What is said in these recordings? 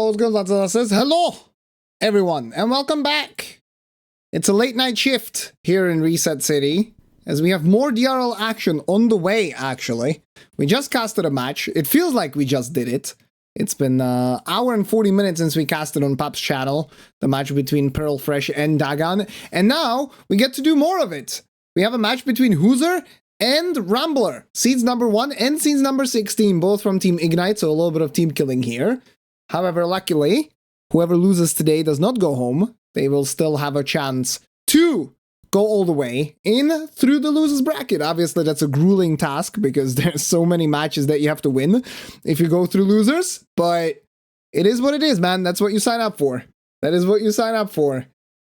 what's good, lads and lasses? Hello, everyone, and welcome back. It's a late night shift here in Reset City, as we have more DRL action on the way, actually. We just casted a match. It feels like we just did it. It's been an hour and 40 minutes since we casted on Pap's channel, the match between Pearl Fresh and Dagon, and now we get to do more of it. We have a match between HooZher and Rambler, seeds number 1 and seeds number 16, both from Team Ignite, so a little bit of team killing here. However, luckily, whoever loses today does not go home. They will still have a chance to go all the way in through the losers bracket. Obviously, that's a grueling task because there's so many matches that you have to win if you go through losers, but it is what it is, man. That's what you sign up for. That is what you sign up for.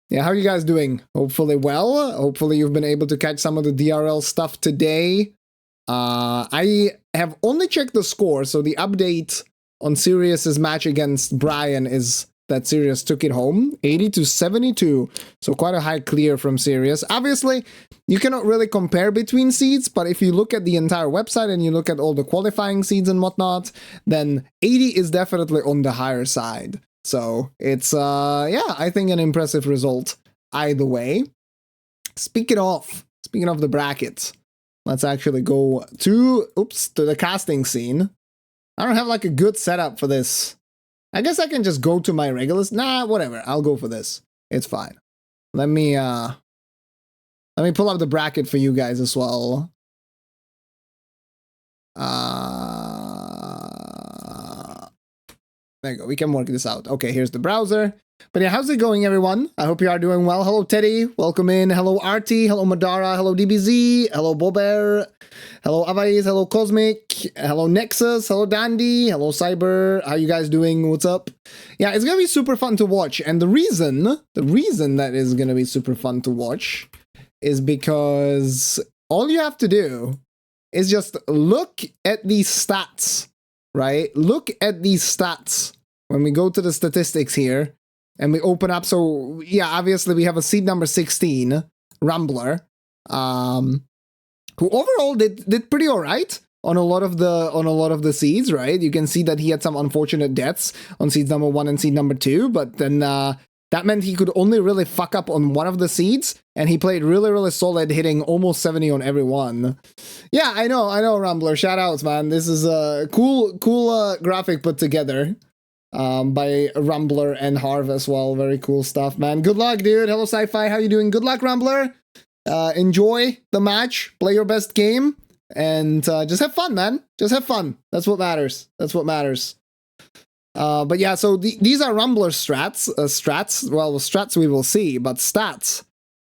Yeah, how are you guys doing? Hopefully well. Hopefully you've been able to catch some of the DRL stuff today. I have only checked the score, so the update on Sirius's match against Brian is that Sirius took it home, 80-72, so quite a high clear from Sirius. Obviously, you cannot really compare between seeds, but if you look at the entire website and you look at all the qualifying seeds and whatnot, then 80 is definitely on the higher side. So it's, yeah, I think an impressive result either way. Speaking of the brackets, let's actually go to the casting scene. I don't have like a good setup for this. I guess I can just go to my regulars. Nah, whatever. I'll go for this. It's fine. Let me pull up the bracket for you guys as well. There you go. We can work this out. Okay, here's the browser. But yeah, how's it going, everyone? I hope you are doing well. Hello, Teddy. Welcome in. Hello, Artie. Hello, Madara. Hello, DBZ. Hello, Bober. Hello, Avais. Hello, Cosmic. Hello, Nexus. Hello, Dandy. Hello, Cyber. How you guys doing? What's up? Yeah, it's gonna be super fun to watch. And the reason that is gonna be super fun to watch is because all you have to do is just look at these stats, right? Look at these stats when we go to the statistics here. And we open up, so yeah, obviously we have a seed number 16, Rambler, who overall did pretty alright on a lot of the seeds, right? You can see that he had some unfortunate deaths on seeds number 1 and seed number 2, but then that meant he could only really fuck up on one of the seeds, and he played really solid, hitting almost 70 on every one. Yeah, I know, Rambler. Shoutouts, man. This is a cool graphic put together. By Rambler and Harv as well. Very cool stuff, man. Good luck, dude. Hello, Sci-Fi. How you doing? Good luck, Rambler. Enjoy the match. Play your best game. And just have fun, man. Just have fun. That's what matters. That's what matters. But yeah, so these are Rambler strats. Well, strats we will see, but stats.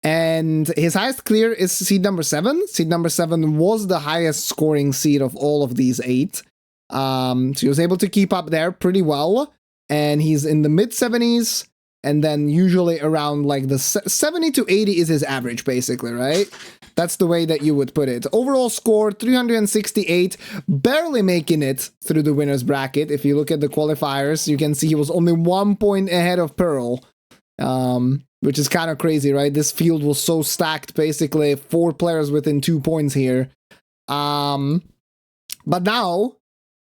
And his highest clear is seed number 7. Seed number 7 was the highest scoring seed of all of these 8. So he was able to keep up there pretty well, and he's in the mid 70s, and then usually around like the 70 to 80 is his average, basically, right? That's the way that you would put it. Overall score 368, barely making it through the winner's bracket. If you look at the qualifiers, you can see he was only 1 point ahead of Pearl, which is kind of crazy, right? This field was so stacked, basically 4 players within 2 points here. But now,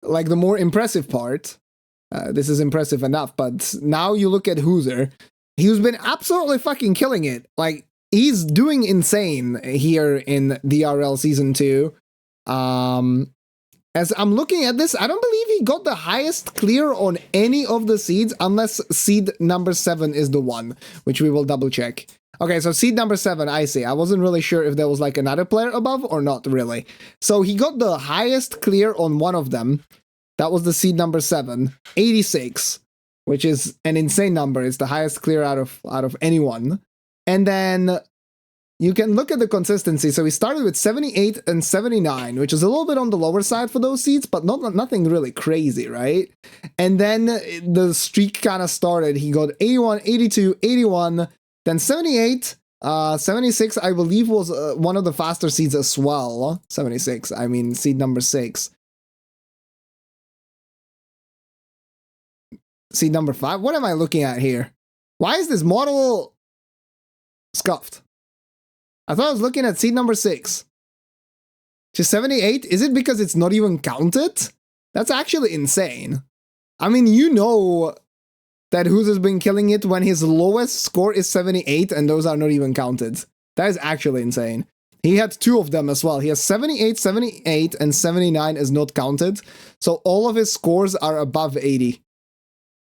like the more impressive part, this is impressive enough, but now you look at HooZher, he's been absolutely fucking killing it. Like, he's doing insane here in DRL Season 2. As I'm looking at this, I don't believe he got the highest clear on any of the seeds, unless seed number 7 is the one, which we will double check. Okay, so seed number 7, I see. I wasn't really sure if there was like another player above or not really. So he got the highest clear on one of them. That was the seed number 7, 86, which is an insane number. It's the highest clear out of anyone. And then you can look at the consistency. So he started with 78 and 79, which is a little bit on the lower side for those seeds, but nothing really crazy, right? And then the streak kind of started. He got 81, 82, 81, then 78, 76, I believe, was one of the faster seeds as well. 76, I mean, seed number 6. Seed number 5? What am I looking at here? Why is this model scuffed? I thought I was looking at seed number 6. To 78? Is it because it's not even counted? That's actually insane. I mean, you know that HooZher's been killing it when his lowest score is 78, and those are not even counted. That is actually insane. He had 2 of them as well. He has 78, 78, and 79 is not counted. So all of his scores are above 80.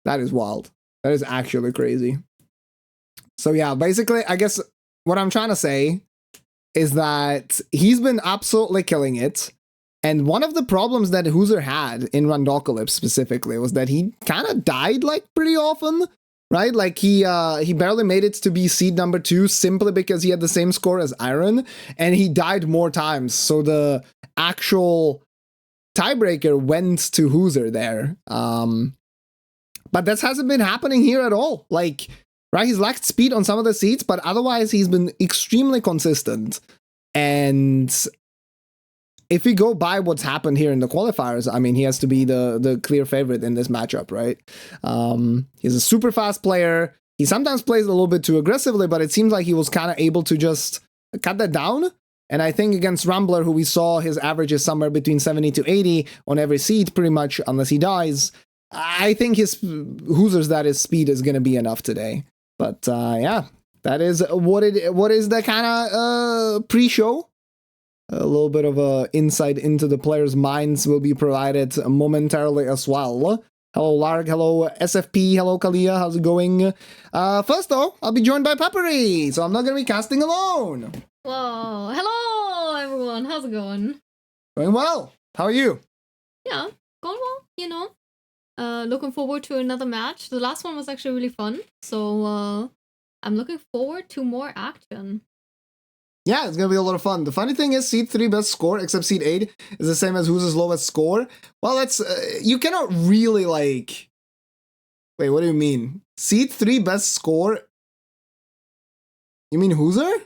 That is wild. That is actually crazy. So yeah, basically, I guess what I'm trying to say is that he's been absolutely killing it. And one of the problems that HooZher had in Randocalypse specifically was that he kind of died like pretty often, right? Like he barely made it to be seed number 2 simply because he had the same score as Iron, and he died more times. So the actual tiebreaker went to HooZher there. But that hasn't been happening here at all. Like, right, he's lacked speed on some of the seeds, but otherwise he's been extremely consistent. And if we go by what's happened here in the qualifiers, I mean, he has to be the clear favorite in this matchup, right? He's a super fast player. He sometimes plays a little bit too aggressively, but it seems like he was kind of able to just cut that down. And I think against Rambler, who we saw his average is somewhere between 70 to 80 on every seed, pretty much, unless he dies. I think his HooZher's that his speed is going to be enough today. But yeah, that is what is the kind of pre-show. A little bit of a insight into the players' minds will be provided momentarily as well. Hello, Lark. Hello, SFP. Hello, Kalia. How's it going? First, though, I'll be joined by Peppery, so I'm not going to be casting alone. Whoa. Hello, everyone. How's it going? Going well. How are you? Yeah, going well, you know. Looking forward to another match. The last one was actually really fun, so I'm looking forward to more action. Yeah, it's going to be a lot of fun. The funny thing is, seed 3 best score, except seed 8, is the same as HooZher's lowest score. Well, that's... you cannot really, like... Wait, what do you mean? Seed 3 best score? You mean HooZher?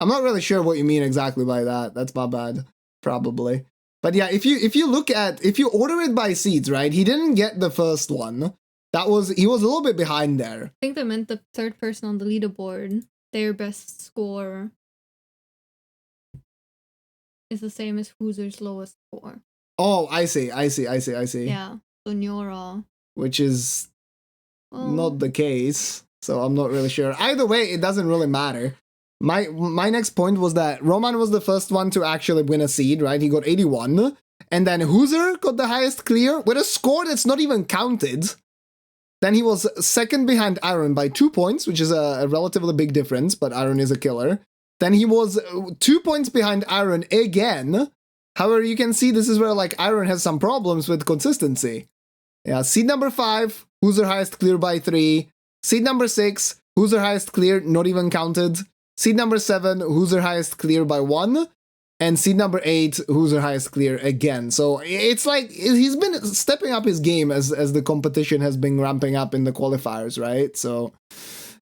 I'm not really sure what you mean exactly by that. That's my bad, probably. But yeah, if you look at... If you order it by seeds, right? He didn't get the first one. He was a little bit behind there. I think they meant the third person on the leaderboard. Their best score is the same as HooZher's lowest score. Oh, I see. Yeah, so Nyora. Which is not the case, so I'm not really sure. Either way, it doesn't really matter. My next point was that Roman was the first one to actually win a seed, right? He got 81. And then HooZher got the highest clear with a score that's not even counted. Then he was second behind Iron by 2 points, which is a relatively big difference, but Iron is a killer. Then he was 2 points behind Iron again. However, you can see this is where like Iron has some problems with consistency. Yeah, seed number 5, HooZher highest clear by 3. Seed number 6, HooZher highest clear, not even counted. Seed number 7, HooZher highest clear by 1. And seed number 8, HooZher highest clear again. So it's like he's been stepping up his game as the competition has been ramping up in the qualifiers, right? So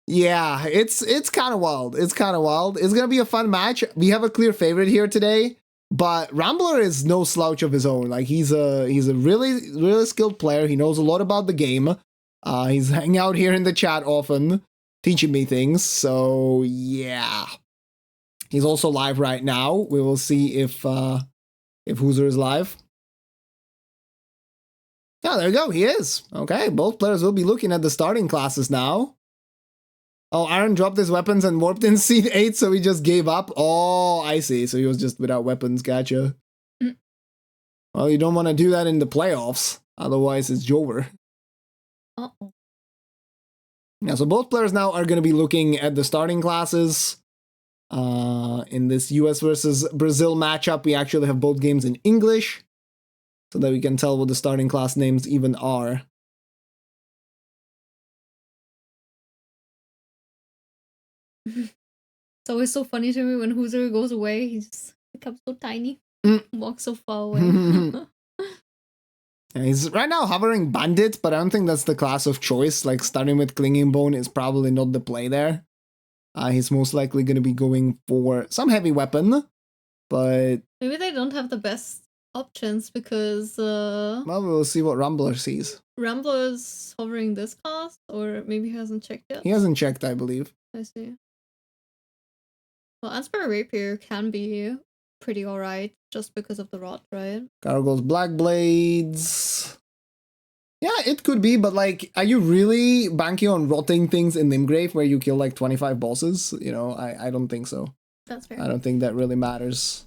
yeah, it's kind of wild. It's kind of wild. It's gonna be a fun match. We have a clear favorite here today, but Rambler is no slouch of his own. Like he's a really skilled player. He knows a lot about the game. He's hanging out here in the chat often, teaching me things. So yeah. He's also live right now. We will see if HooZher is live. Oh, there we go. He is. Okay, both players will be looking at the starting classes now. Oh, Iron dropped his weapons and warped in seed 8, so he just gave up. Oh, I see. So he was just without weapons. Gotcha. Well, you don't want to do that in the playoffs. Otherwise, it's over. Uh-oh. Yeah, so both players now are going to be looking at the starting classes. In this US versus Brazil matchup, we actually have both games in English so that we can tell what the starting class names even are. It's always so funny to me when HooZher goes away. He just becomes so tiny, walks so far away. Yeah, he's right now hovering Bandit, but I don't think that's the class of choice. Like starting with Clinging Bone is probably not the play there. He's most likely going to be going for some heavy weapon, but... Maybe they don't have the best options because... Well, we'll see what Rambler sees. Rambler is hovering this class, or maybe he hasn't checked yet? He hasn't checked, I believe. I see. Well, Ansper Rapier can be pretty alright, just because of the rod, right? Gargoyle's Black Blades. Yeah, it could be, but like, are you really banking on rotting things in Limgrave where you kill like 25 bosses? You know, I don't think so. That's fair. I don't think that really matters.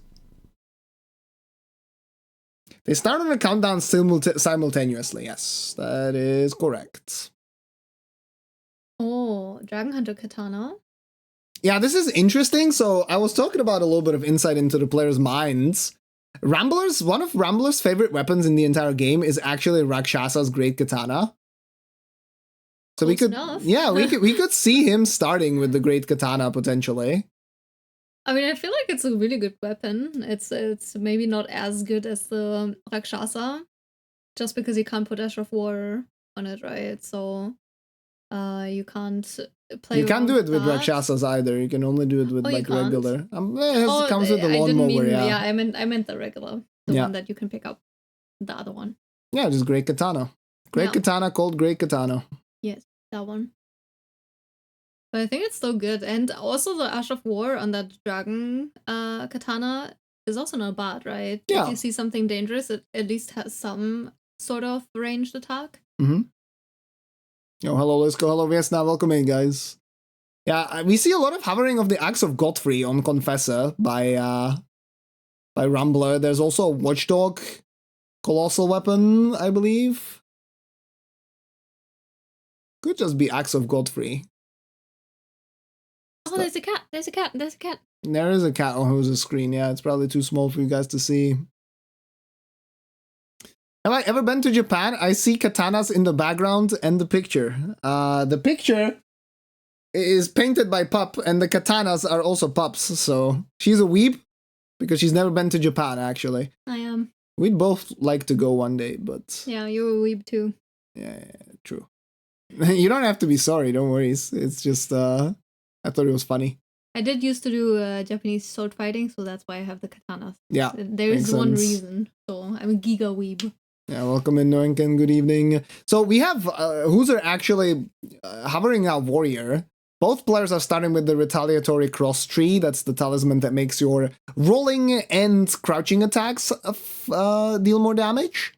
They start on a countdown simultaneously. Yes, that is correct. Oh, Dragon Hunter Katana. Yeah, this is interesting. So I was talking about a little bit of insight into the players' minds. One of Rambler's favorite weapons in the entire game is actually Rakshasa's Great Katana. So we could, we could see him starting with the Great Katana potentially. I mean, I feel like it's a really good weapon. It's maybe not as good as the Rakshasa, just because you can't put Ash of War on it, right? So, you can't play. You can't do it with Rakshasas either. You can only do it with like regular. It comes with the lawnmower. Yeah, I meant the regular, the one that you can pick up. The other one. Yeah, just Great Katana. Great Katana called Great Katana. Yes, that one. But I think it's still good, and also the Ash of War on that dragon katana is also not bad, right? Yeah. If you see something dangerous, it at least has some sort of ranged attack. Mm-hmm. Yo, hello, let's go. Hello, Viesna. Welcome in, guys. Yeah, we see a lot of hovering of the Axe of Godfrey on Confessor by Rambler. There's also a Watchdog colossal weapon, I believe. Could just be Axe of Godfrey. Oh, there's a cat. There's a cat. There's a cat. There is a cat on HooZher's screen. Yeah, it's probably too small for you guys to see. Have I ever been to Japan? I see katanas in the background and the picture. The picture is painted by Pup, and the katanas are also Pups. So she's a weeb because she's never been to Japan, actually. I am. We'd both like to go one day, but... Yeah, you're a weeb too. Yeah, true. You don't have to be sorry, don't worry. It's just... I thought it was funny. I did used to do Japanese sword fighting, so that's why I have the katanas. Yeah, there is one reason. So I'm a giga weeb. Yeah, welcome in, Noenken. Good evening. So we have HooZher actually hovering our warrior. Both players are starting with the retaliatory cross tree. That's the talisman that makes your rolling and crouching attacks deal more damage.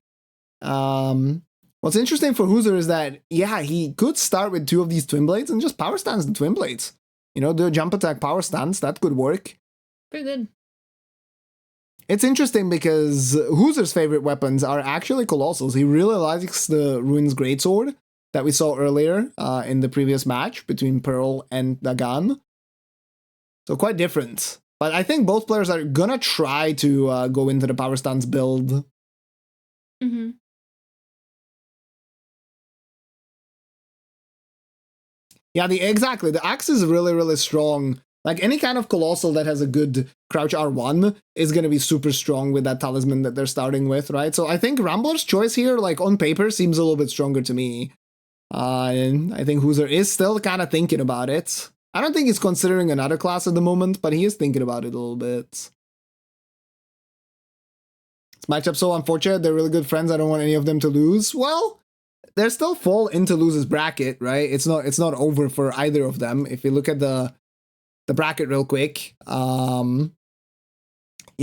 What's interesting for HooZher is that, yeah, he could start with 2 of these twin blades and just power stance the twin blades. You know, the jump attack power stance, that could work. Pretty good. It's interesting because HooZher's favorite weapons are actually colossals. He really likes the Ruin's Greatsword that we saw earlier in the previous match between Pearl and Dagan. So quite different. But I think both players are gonna try to go into the power stance build. Mm-hmm. Yeah, exactly. The axe is really, really strong. Like, any kind of colossal that has a good crouch R1 is going to be super strong with that talisman that they're starting with, right? So I think Rambler's choice here, like, on paper, seems a little bit stronger to me. And I think HooZher is still kind of thinking about it. I don't think he's considering another class at the moment, but he is thinking about it a little bit. This matchup so unfortunate. They're really good friends. I don't want any of them to lose. Well... They're still fall into loser's bracket, right? It's not over for either of them. If you look at the bracket real quick, you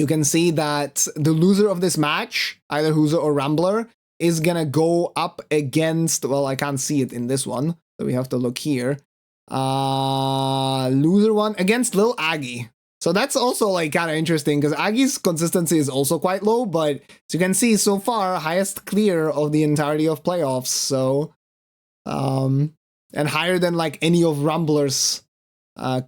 can see that the loser of this match, either HooZher or Rambler, is gonna go up against, well, I can't see it in this one, so we have to look here. Loser one against Lil Aggie. So that's also like kind of interesting because Aggie's consistency is also quite low, but as you can see so far, highest clear of the entirety of playoffs. So, and higher than like any of Rambler's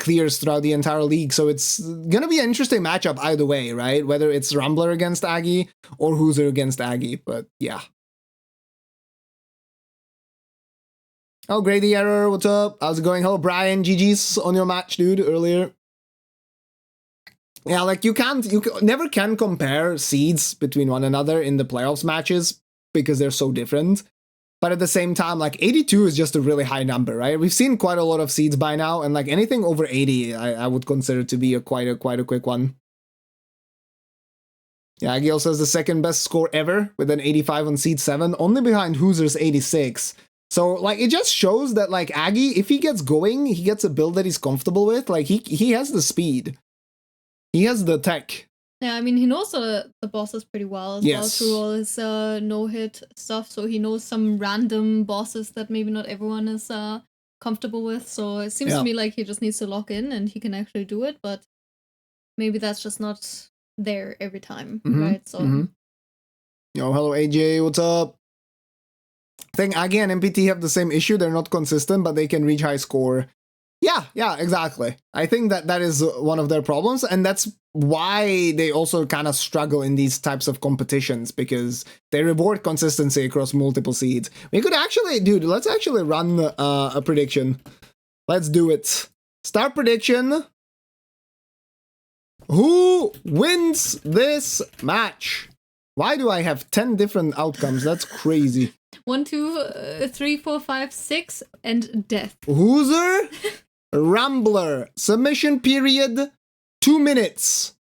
clears throughout the entire league. So it's gonna be an interesting matchup either way, right? Whether it's Rambler against Aggie or HooZher against Aggie, but yeah. Oh, Grady Error, what's up? How's it going? Hello, Brian. GG's on your match, dude, earlier. Yeah, like you never can compare seeds between one another in the playoffs matches because they're so different. But at the same time, like 82 is just a really high number, right? We've seen quite a lot of seeds by now, and like anything over 80, I would consider to be quite a quick one. Yeah, Aggie also has the second best score ever with an 85 on seed 7, only behind HooZher's 86. So like it just shows that like Aggie, if he gets going, he gets a build that he's comfortable with. Like he has the speed. He has the tech. Yeah, I mean, he knows the bosses pretty well as well Yes. through all his no-hit stuff. So he knows some random bosses that maybe not everyone is comfortable with. So it seems to me like he just needs to lock in and he can actually do it. But maybe that's just not there every time, right? So. Yo, hello AJ, what's up? I think Agi and MPT have the same issue. They're not consistent, but they can reach high score. Yeah, exactly. I think that is one of their problems, and that's why they also kind of struggle in these types of competitions, because they reward consistency across multiple seeds. We could actually, dude, let's actually run a prediction. Let's do it. Start prediction. Who wins this match? Why do I have 10 different outcomes? That's crazy. 1, 2, 3, 4, 5, 6, and death. HooZher, Rambler. Submission period, 2 minutes.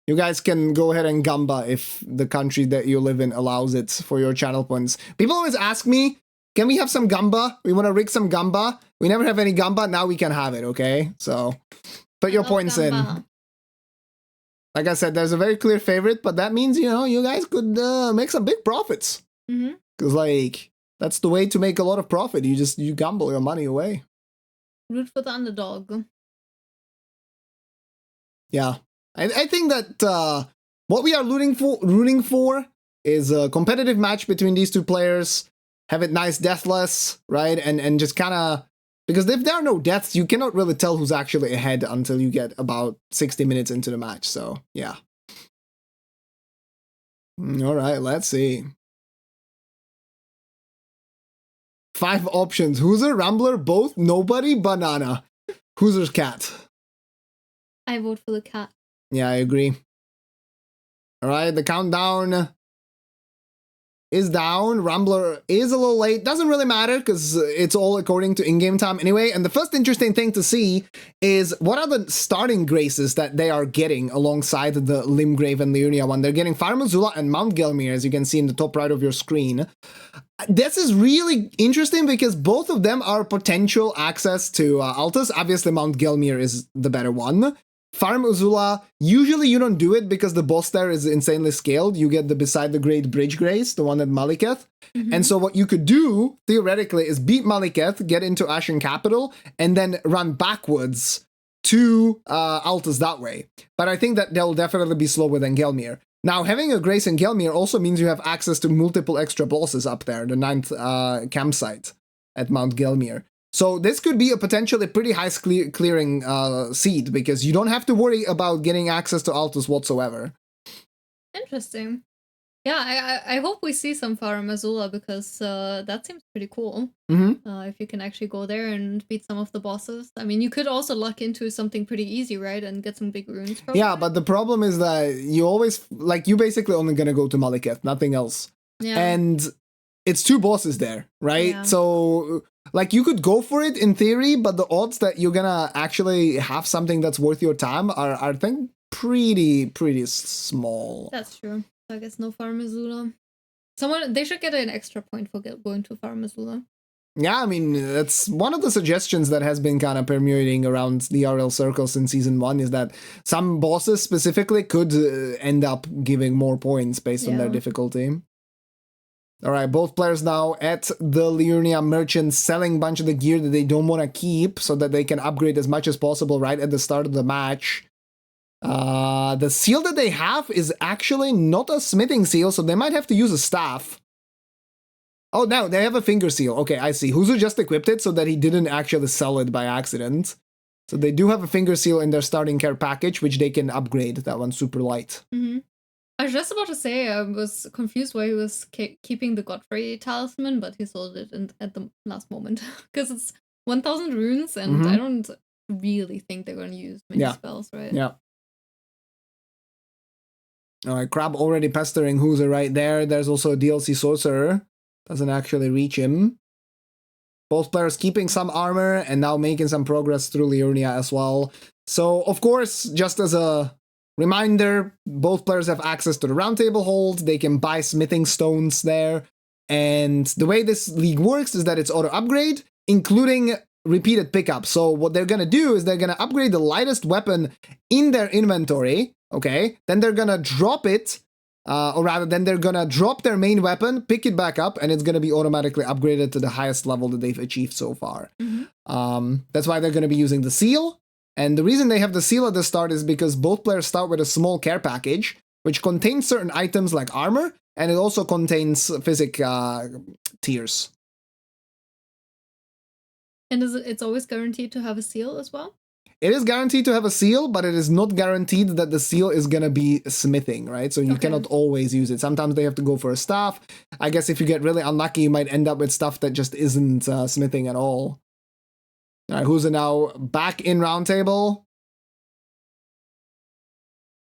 You guys can go ahead and Gamba if the country that you live in allows it for your channel points. People always ask me, can we have some Gamba? We want to rig some Gamba. We never have any Gamba. Now we can have it, okay? So put your points Gamba. in. Like I said, there's a very clear favorite, but that means, you know, you guys could make some big profits. Because, like, that's the way to make a lot of profit. You gamble your money away. Root for the underdog. Yeah. I think that what we are rooting for is a competitive match between these two players. Have it nice deathless, right? And just kind of... Because if there are no deaths, you cannot really tell who's actually ahead until you get about 60 minutes into the match. So, yeah. All right, let's see. 5 options. HooZher, Rambler, both, nobody, banana. HooZher's cat. I vote for the cat. Yeah, I agree. All right, the countdown is down. Rambler is a little late. Doesn't really matter because it's all according to in-game time anyway. And the first interesting thing to see is what are the starting graces that they are getting alongside the Limgrave and Liurnia one. They're getting Fire Missoula and Mount Gelmir, as you can see in the top right of your screen. This is really interesting because both of them are potential access to Altus. Obviously, Mount Gelmir is the better one. Farm Uzula, usually you don't do it because the boss there is insanely scaled. You get the Beside the Great Bridge Grace, the one at Maliketh. And so what you could do, theoretically, is beat Maliketh, get into Ashen Capital, and then run backwards to Altus that way. But I think that they'll definitely be slower than Gelmir. Now, having a Grace in Gelmir also means you have access to multiple extra bosses up there, the 9th campsite at Mount Gelmir. So this could be a potentially pretty high clearing seed, because you don't have to worry about getting access to Altus whatsoever. Interesting. Yeah, I hope we see some Fire Missoula, because that seems pretty cool. If you can actually go there and beat some of the bosses. I mean, you could also luck into something pretty easy, right? And get some big runes. Probably. Yeah, but the problem is that you always, like, you basically only gonna go to Maliketh, nothing else. Yeah. And it's 2 bosses there, right? Yeah. So, like, you could go for it in theory, but the odds that you're gonna actually have something that's worth your time are I think, pretty small. That's true. So I guess no Fire Missoula. They should get an extra point for going to Fire Missoula. Yeah, I mean, that's one of the suggestions that has been kind of permeating around the DRL circles in Season 1, is that some bosses specifically could end up giving more points based on their difficulty. All right, both players now at the Liurnia Merchant selling a bunch of the gear that they don't want to keep so that they can upgrade as much as possible right at the start of the match. The seal that they have is actually not a smithing seal, so they might have to use a staff. Oh, no, they have a finger seal. Okay, I see. HooZher just equipped it so that he didn't actually sell it by accident. So they do have a finger seal in their starting care package, which they can upgrade. That one's super light. I was just about to say, I was confused why he was keeping the Godfrey talisman, but he sold it at the last moment. Because it's 1,000 runes, and I don't really think they're going to use many spells, right? Yeah. Alright, Crab already pestering HooZher right there. There's also a DLC Sorcerer. Doesn't actually reach him. Both players keeping some armor and now making some progress through Liurnia as well. So, of course, just as a reminder, both players have access to the roundtable hold. They can buy smithing stones there. And the way this league works is that it's auto-upgrade, including repeated pickup. So what they're going to do is they're going to upgrade the lightest weapon in their inventory, Okay, then they're gonna drop it, or rather, then they're gonna drop their main weapon, pick it back up, and it's gonna be automatically upgraded to the highest level that they've achieved so far. That's why they're gonna be using the seal. And the reason they have the seal at the start is because both players start with a small care package, which contains certain items like armor, and it also contains physic tiers. And it's always guaranteed to have a seal as well? It is guaranteed to have a seal, but it is not guaranteed that the seal is going to be smithing, right? So you cannot always use it. Sometimes they have to go for a staff. I guess if you get really unlucky, you might end up with stuff that just isn't smithing at all. All right, HooZher now back in round table.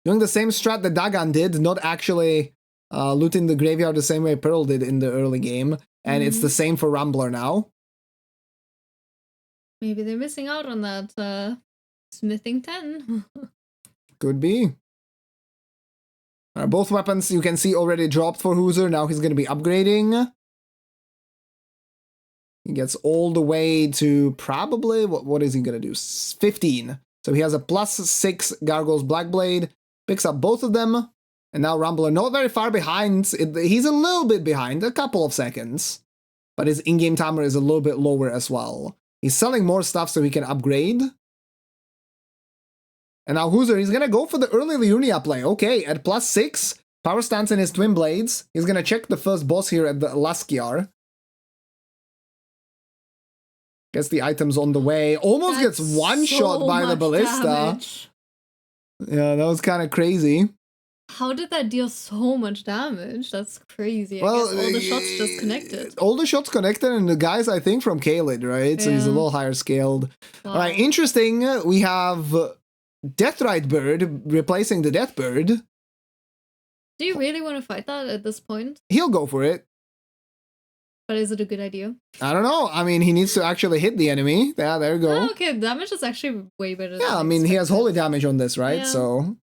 Doing the same strat that Dagan did, not actually looting the graveyard the same way Pearl did in the early game. And it's the same for Rambler now. Maybe they're missing out on that smithing 10. Could be. Both weapons you can see already dropped for HooZher. Now he's going to be upgrading. He gets all the way to probably, what is he going to do? 15. So he has a +6 Gargoyle's Blackblade. Picks up both of them. And now Rambler not very far behind. He's a little bit behind, a couple of seconds. But his in-game timer is a little bit lower as well. He's selling more stuff so he can upgrade. And now HooZher, he's going to go for the early Liurnia play. Okay, at +6, power stance in his Twin Blades. He's going to check the first boss here at the Laskiar. Gets the items on the way. Almost gets one-shot by the Ballista. Damage. Yeah, that was kind of crazy. How did that deal so much damage? That's crazy. I guess all the shots just connected. All the shots connected, and the guys, I think, from Kaled, right? Yeah. So he's a little higher scaled. Wow. All right, interesting. We have Deathrite Bird replacing the Death Bird. Do you really want to fight that at this point? He'll go for it. But is it a good idea? I don't know. I mean, he needs to actually hit the enemy. Yeah, there you go. Oh, okay, damage is actually way better. Yeah, I mean, he has holy damage on this, right? Yeah. So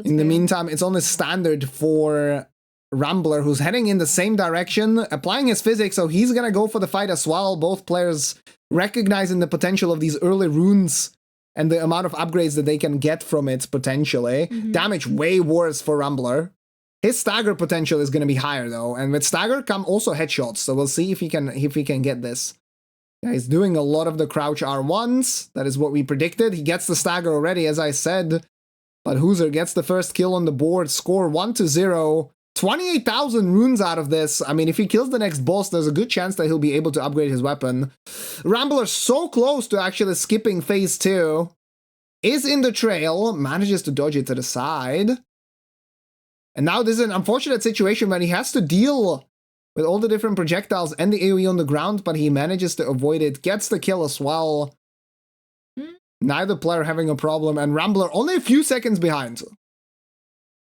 in the meantime, it's on the standard for Rambler, who's heading in the same direction, applying his physics, so he's gonna go for the fight as well. Both players recognizing the potential of these early runes and the amount of upgrades that they can get from it, potentially. Damage way worse for Rambler. His stagger potential is going to be higher, though. And with stagger come also headshots, so we'll see if he can get this. Yeah, he's doing a lot of the crouch R1s. That is what we predicted. He gets the stagger already, as I said. But HooZher gets the first kill on the board. Score 1-0. 28,000 runes out of this. I mean, if he kills the next boss, there's a good chance that he'll be able to upgrade his weapon. Rambler so close to actually skipping phase 2. Is in the trail. Manages to dodge it to the side. And now this is an unfortunate situation when he has to deal with all the different projectiles and the AoE on the ground, but he manages to avoid it. Gets the kill as well. Neither player having a problem, and Rambler only a few seconds behind.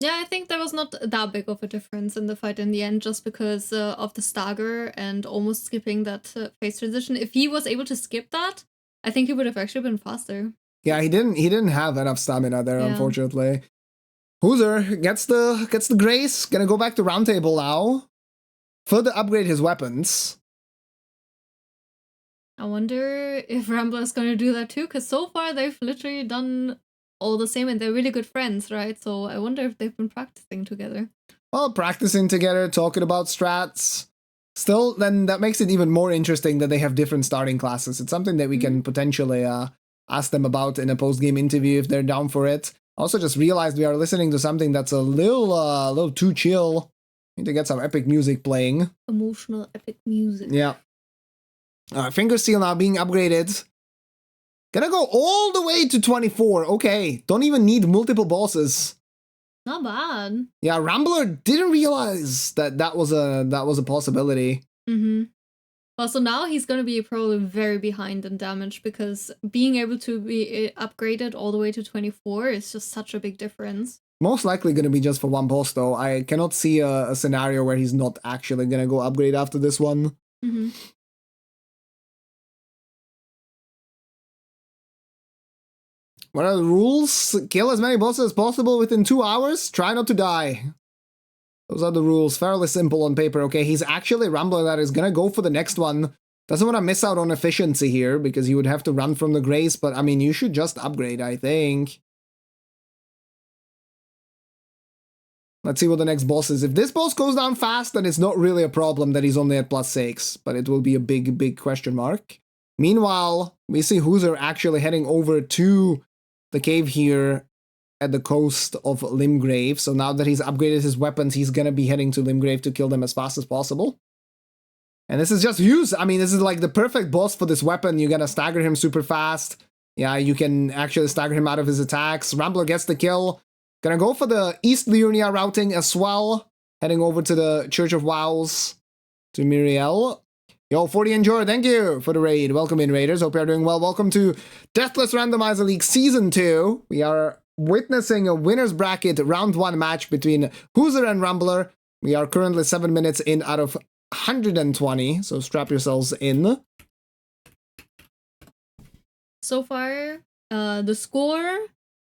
Yeah, I think there was not that big of a difference in the fight in the end, just because of the stagger and almost skipping that phase transition. If he was able to skip that, I think he would have actually been faster. Yeah, he didn't have enough stamina there, unfortunately. HooZher gets the grace. Gonna go back to round table now. Further upgrade his weapons. I wonder if Rambler is gonna do that too, because so far they've literally done all the same, and they're really good friends, right? So I wonder if they've been practicing together. Well, practicing together, talking about strats. Still, then that makes it even more interesting that they have different starting classes. It's something that we can potentially ask them about in a post-game interview if they're down for it. Also just realized we are listening to something that's a little too chill. Need to get some epic music playing. Emotional epic music. Yeah. Finger Seal now being upgraded. Gonna go all the way to 24. Okay, don't even need multiple bosses. Not bad. Yeah, Rambler didn't realize that was a possibility. Well, so now he's going to be probably very behind in damage, because being able to be upgraded all the way to 24 is just such a big difference. Most likely going to be just for one boss, though. I cannot see a scenario where he's not actually going to go upgrade after this one. What are the rules? Kill as many bosses as possible within 2 hours. Try not to die. Those are the rules. Fairly simple on paper. Okay, he's actually Rambler that is gonna go for the next one. Doesn't want to miss out on efficiency here, because he would have to run from the grace, but I mean, you should just upgrade, I think. Let's see what the next boss is. If this boss goes down fast, then it's not really a problem that he's only at +6, but it will be a big, big question mark. Meanwhile, we see HooZher actually heading over to the cave here at the coast of Limgrave. So now that he's upgraded his weapons, he's gonna be heading to Limgrave to kill them as fast as possible. And this is just HooZher. I mean, this is like the perfect boss for this weapon. You're gonna stagger him super fast. Yeah, you can actually stagger him out of his attacks. Rambler gets the kill. Gonna go for the East Liurnia routing as well. Heading over to the Church of Wows to Miriel. Yo, 40 Enjoy, thank you for the raid. Welcome in, Raiders. Hope you're doing well. Welcome to Deathless Randomizer League Season 2. We are witnessing a winner's bracket round 1 match between HooZher and Rambler. We are currently 7 minutes in out of 120, so strap yourselves in. So far, the score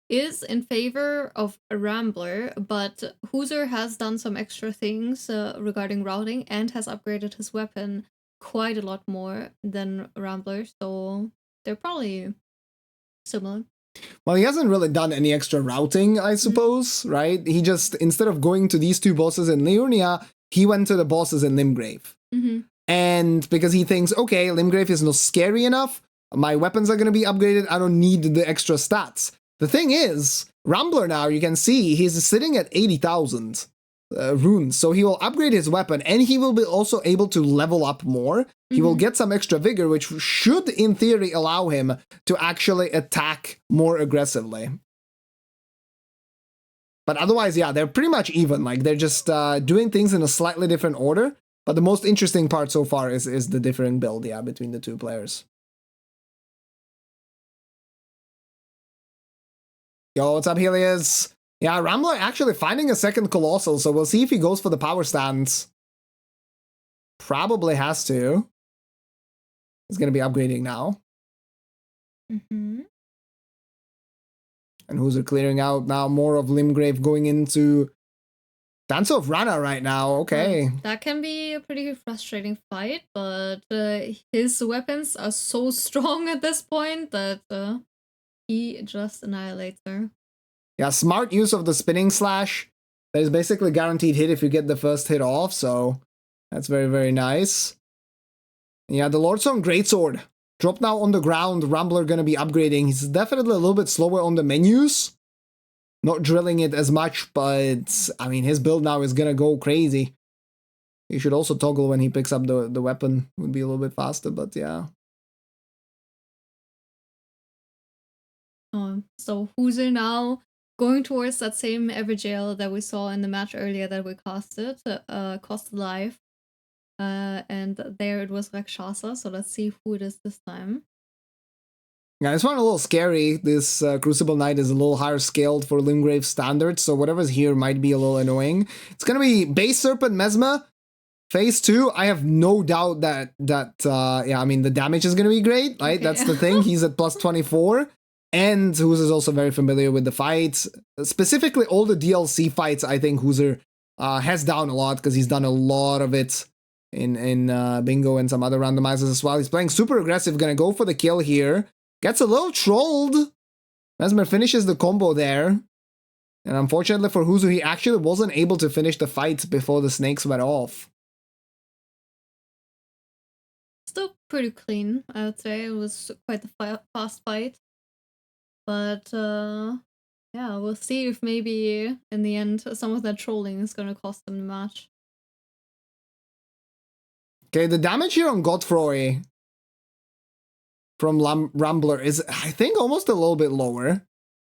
is in favor of Rambler, but HooZher has done some extra things regarding routing and has upgraded his weapon quite a lot more than Rambler, so they're probably similar. Well, he hasn't really done any extra routing, I suppose, right? He just, instead of going to these 2 bosses in Liurnia, he went to the bosses in Limgrave. And because he thinks, okay, Limgrave is not scary enough, my weapons are going to be upgraded, I don't need the extra stats. The thing is, Rambler now, you can see, he's sitting at 80,000 runes, so he will upgrade his weapon, and he will be also able to level up more. He will get some extra vigor, which should, in theory, allow him to actually attack more aggressively. But otherwise, yeah, they're pretty much even. Like, they're just doing things in a slightly different order. But the most interesting part so far is the differing build, yeah, between the 2 players. Yo, what's up, Helios? Yeah, Rambler actually finding a second Colossal, so we'll see if he goes for the power stance. Probably has to. He's going to be upgrading now. And HooZher clearing out now more of Limgrave, going into Dance of Rana right now. Okay. That can be a pretty frustrating fight, but his weapons are so strong at this point that he just annihilates her. Yeah, smart use of the spinning slash. That is basically guaranteed hit if you get the first hit off, so that's very, very nice. Yeah, the Lordstone Greatsword. Drop now on the ground. Rambler gonna be upgrading. He's definitely a little bit slower on the menus. Not drilling it as much, but I mean, his build now is gonna go crazy. He should also toggle when he picks up the weapon. Would be a little bit faster, but yeah. So HooZher now going towards that same Everjail that we saw in the match earlier that we casted, cost life. And there it was Rakshasa, so let's see who it is this time. Yeah, this one a little scary. This Crucible Knight is a little higher scaled for Limgrave standards, so whatever's here might be a little annoying. It's gonna be Base Serpent Mesmer. Phase 2, I have no doubt that yeah, I mean, the damage is gonna be great, right? Okay. That's the thing. He's at plus 24. And HooZher is also very familiar with the fights. Specifically, all the DLC fights, I think HooZher has down a lot because he's done a lot of it in Bingo and some other randomizers as well. He's playing super aggressive, gonna go for the kill here. Gets a little trolled. Mesmer finishes the combo there. And unfortunately for HooZher, he actually wasn't able to finish the fight before the snakes went off. Still pretty clean, I would say. It was quite a fast fight. But yeah, we'll see if maybe in the end some of that trolling is gonna cost them the match. Okay, the damage here on Godfroy from Rambler is, I think, almost a little bit lower.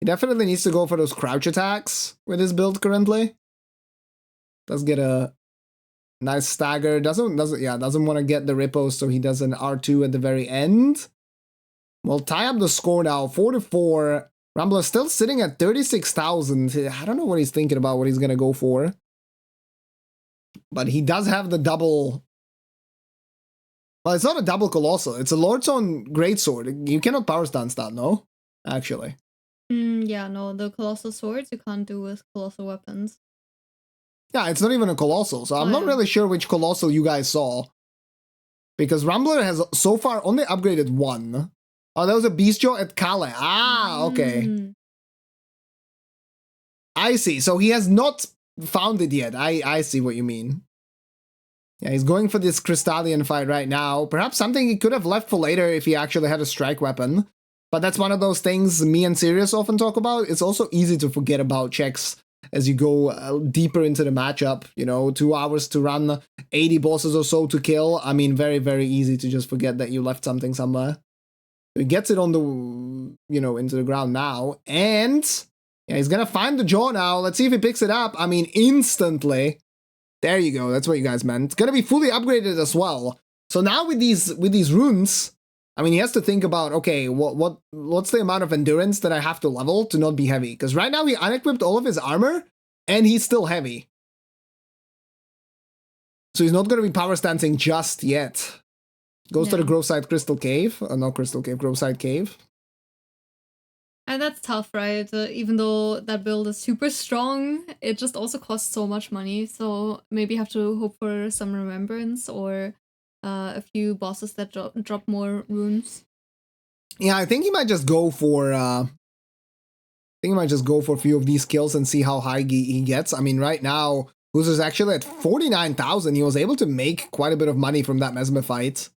He definitely needs to go for those crouch attacks with his build currently. Does get a nice stagger. Doesn't want to get the rippos, so he does an R2 at the very end. We'll tie up the score now, 4-4. Rambler still sitting at 36,000. I don't know what he's thinking about, what he's gonna go for. But he does have the double. Well, it's not a double Colossal. It's a Lordstone Greatsword. You cannot power stance that, no? Actually. Yeah, no, the Colossal Swords you can't do with Colossal Weapons. Yeah, it's not even a Colossal, so I'm not really sure which Colossal you guys saw. Because Rambler has so far only upgraded one. Oh, that was a Beastjaw at Kale. Ah, okay. I see. So he has not found it yet. I see what you mean. Yeah, he's going for this Crystallian fight right now. Perhaps something he could have left for later if he actually had a strike weapon. But that's one of those things me and Sirius often talk about. It's also easy to forget about checks as you go deeper into the matchup. You know, 2 hours to run, 80 bosses or so to kill. I mean, very, very easy to just forget that you left something somewhere. He gets it on the, you know, into the ground now. And yeah, he's going to find the jaw now. Let's see if he picks it up. I mean, instantly. There you go. That's what you guys meant. It's going to be fully upgraded as well. So now with these runes, I mean, he has to think about, okay, what's the amount of endurance that I have to level to not be heavy? Because right now he unequipped all of his armor, and he's still heavy. So he's not going to be power stancing just yet. Goes to the Groveside Crystal Cave. Not Crystal Cave, Groveside Cave. And that's tough, right? Even though that build is super strong, it just also costs so much money. So maybe you have to hope for some remembrance or a few bosses that drop more runes. Yeah, I think he might just go for a few of these kills and see how high he gets. I mean, right now, HooZher's actually at 49,000. He was able to make quite a bit of money from that Mesmer fight.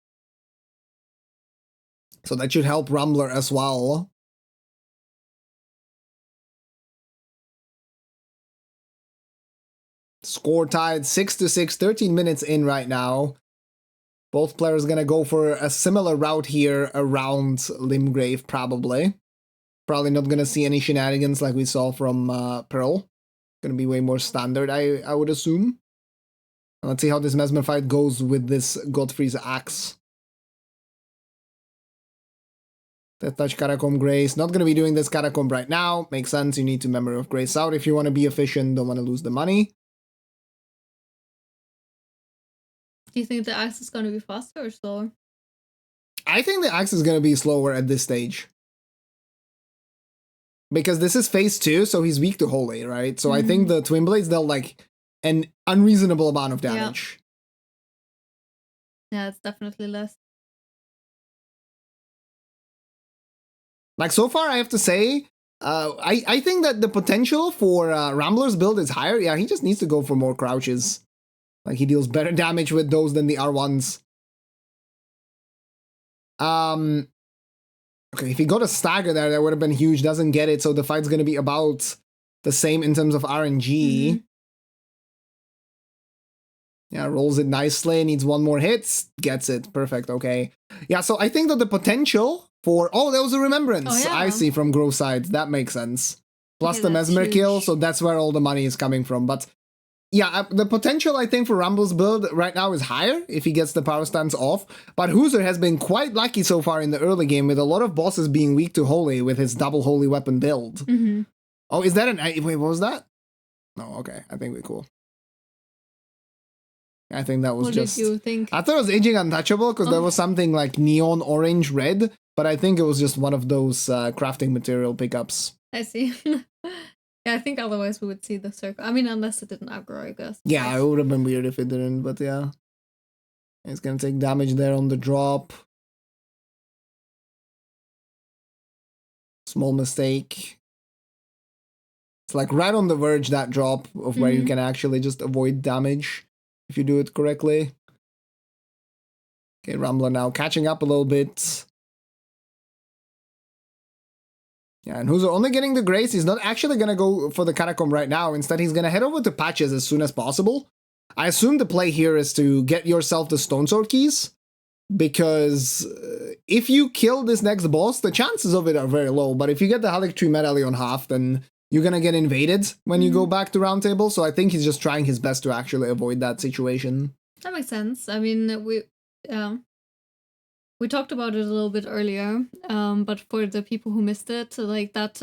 So that should help Rambler as well. Score tied 6-6, 13 minutes in right now. Both players gonna go for a similar route here around Limgrave, probably. Probably not gonna see any shenanigans like we saw from Pearl. Gonna be way more standard, I would assume. Let's see how this Mesmer fight goes with this Godfrey's axe. Death Touch Catacomb Grace. Not gonna be doing this Catacomb right now. Makes sense, you need to Memory of Grace out if you want to be efficient, don't want to lose the money. Do you think the axe is going to be faster or slower? I think the axe is going to be slower at this stage. Because this is phase 2, so he's weak to Holy, right? So I think the Twin Blades dealt like an unreasonable amount of damage. Yeah, it's definitely less. Like, so far, I have to say, I think that the potential for Rambler's build is higher. Yeah, he just needs to go for more crouches. Like, he deals better damage with those than the R1s. Okay, if he got a stagger there, that would have been huge. Doesn't get it, so the fight's going to be about the same in terms of RNG. Yeah, rolls it nicely, needs one more hit, gets it. Perfect, okay. Yeah, so I think that the potential for... Oh, there was a Remembrance. Oh, yeah. I see, from Groveside. That makes sense. Plus Okay, the that's Mesmer kill, huge. so that's where all the money is coming from. But yeah, the potential, I think, for Ramble's build right now is higher if he gets the power stance off. But HooZher has been quite lucky so far in the early game with a lot of bosses being weak to Holy with his double Holy weapon build. Oh, is that an... Wait, what was that? No, okay. I think we're cool. I think that was What just... did you think? I thought it was Aging Untouchable because there was something like neon orange red, but I think it was just one of those crafting material pickups. I see. Yeah, I think otherwise we would see the circle. I mean, unless it didn't aggro, I guess. Yeah, it would have been weird if it didn't, but yeah. It's gonna take damage there on the drop. Small mistake. It's like right on the verge, that drop, of where you can actually just avoid damage if you do it correctly. Okay, Rambler now catching up a little bit. Yeah, and HooZher only getting the Grace. He's not actually going to go for the Catacomb right now. Instead, he's going to head over to Patches as soon as possible. I assume the play here is to get yourself the Stone Sword keys, because if you kill this next boss, the chances of it are very low. But if you get the Halic Tree Medallion half, then you're going to get invaded when you go back to Round Table. So I think he's just trying his best to actually avoid that situation. That makes sense. I mean, we talked about it a little bit earlier, but for the people who missed it, like that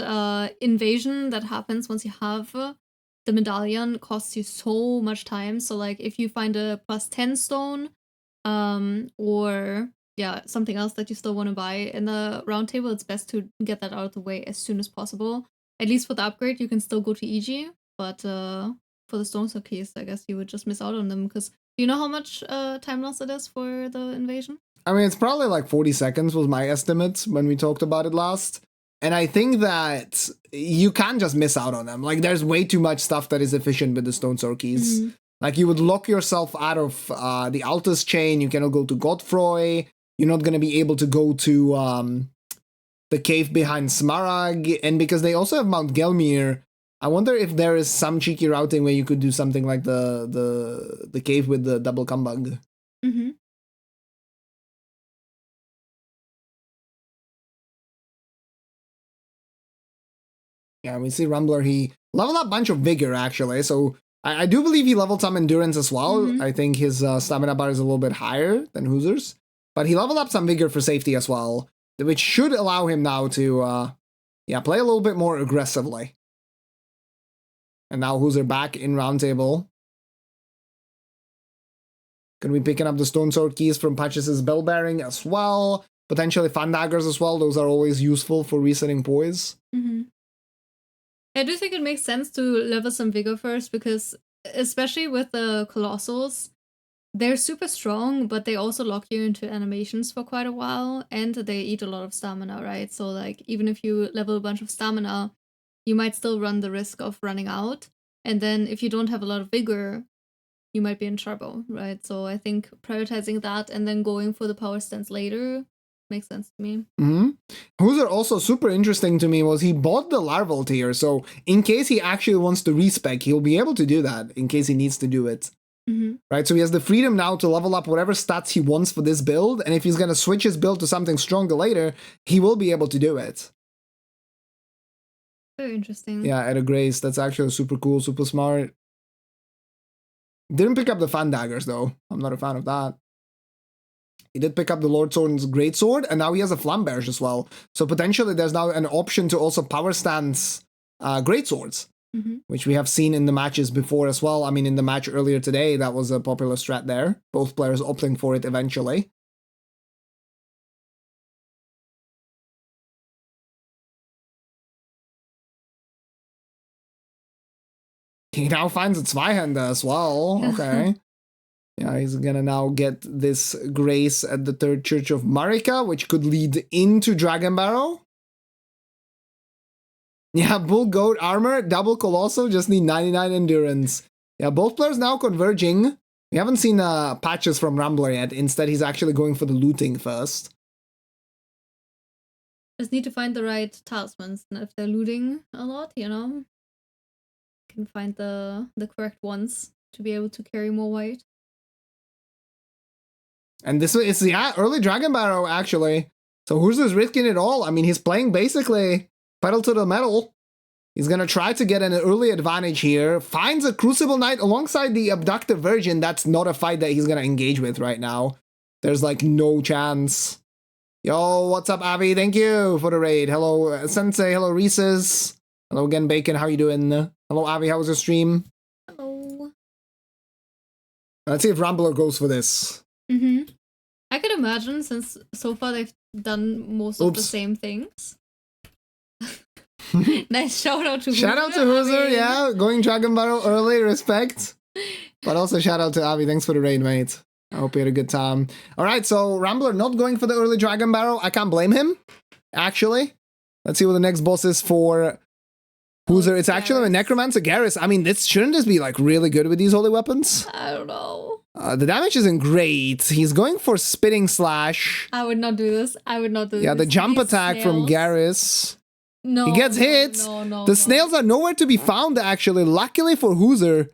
invasion that happens once you have the medallion costs you so much time. So like if you find a +10 stone, or yeah, something else that you still want to buy in the round table, it's best to get that out of the way as soon as possible. At least for the upgrade, you can still go to EG, but for the stone sword keys, I guess you would just miss out on them, because do you know how much time loss it is for the invasion? I mean, it's probably like 40 seconds was my estimate when we talked about it last. And I think that you can't just miss out on them. Like, there's way too much stuff that is efficient with the Stone Sword keys. Like, you would lock yourself out of the Altus chain. You cannot go to Godfroy. You're not going to be able to go to the cave behind Smaragd. And because they also have Mount Gelmir, I wonder if there is some cheeky routing where you could do something like the cave with the double Kumbug. Yeah, we see Rambler, he leveled up a bunch of Vigor, actually. So I do believe he leveled some Endurance as well. I think his stamina bar is a little bit higher than HooZher's. But he leveled up some Vigor for safety as well, which should allow him now to, play a little bit more aggressively. And now HooZher back in Roundtable. Gonna be picking up the Stone Sword keys from Patches' Bell Bearing as well. Potentially Fan Daggers as well. Those are always useful for resetting poise. I do think it makes sense to level some Vigor first, because especially with the Colossals, they're super strong, but they also lock you into animations for quite a while, and they eat a lot of stamina, right? So like, even if you level a bunch of stamina, you might still run the risk of running out. And then if you don't have a lot of Vigor, you might be in trouble, right? So I think prioritizing that and then going for the power stance later makes sense to me. HooZher also super interesting to me was he bought the Larval tier, so in case he actually wants to respec, he'll be able to do that in case he needs to do it. Right, so he has the freedom now to level up whatever stats he wants for this build, and if he's going to switch his build to something stronger later, he will be able to do it. Very interesting. Yeah, at a Grace, that's actually super cool, super smart. Didn't pick up the Fan Daggers though, I'm not a fan of that. He did pick up the Lord Sword's Greatsword, and now he has a Flamberge as well. So potentially there's now an option to also power stance Greatswords, which we have seen in the matches before as well. I mean, in the match earlier today, that was a popular strat there. Both players opting for it eventually. He now finds a Zweihander as well. Okay. Yeah, he's gonna now get this Grace at the Third Church of Marika, which could lead into Dragon Barrow. Yeah, Bull Goat Armor, double Colossal, just need 99 Endurance. Yeah, both players now converging. We haven't seen Patches from Rambler yet. Instead, he's actually going for the looting first. Just need to find the right talismans, and if they're looting a lot, you know, can find the correct ones to be able to carry more weight. And this is, yeah, early Dragon Barrow, actually. So HooZher's risking it all. I mean, he's playing basically pedal to the metal. He's going to try to get an early advantage here. Finds a Crucible Knight alongside the Abductive Virgin. That's not a fight that he's going to engage with right now. There's like no chance. Yo, what's up, Avi? Thank you for the raid. Hello, Sensei. Hello, Reese's. Hello again, Bacon. How you doing? Hello, Avi. How was your stream? Hello. Let's see if Rambler goes for this. I could imagine, since so far they've done most of the same things. Nice shout out to HooZher. Shout out to HooZher, yeah. Going Dragon Barrow early, respect. But also shout out to Avi. Thanks for the raid, mate. I hope you had a good time. All right, so Rambler not going for the early Dragon Barrow. I can't blame him, actually. Let's see what the next boss is for HooZher. It's actually a Necromancer Garrus. I mean, shouldn't this be like really good with these holy weapons? I don't know. The damage isn't great. He's going for Spitting Slash. I would not do this. I would not do this. Yeah, the jump attack from Garrus. No. He gets hit. The snails are nowhere to be found, actually. Luckily for HooZher.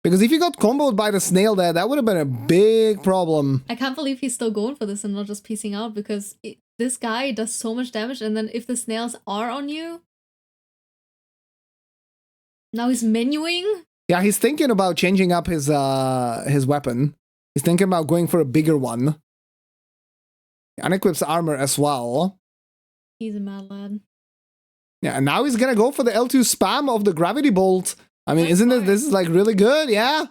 Because if he got comboed by the snail there, that would have been a big problem. I can't believe he's still going for this and not just piecing out, because this guy does so much damage, and then if the snails are on you... Now he's menuing? Yeah, he's thinking about changing up his weapon. He's thinking about going for a bigger one. He unequips armor as well. He's a mad lad. Yeah, and now he's gonna go for the L2 spam of the Gravity Bolt. I mean, isn't this is like really good? Yeah.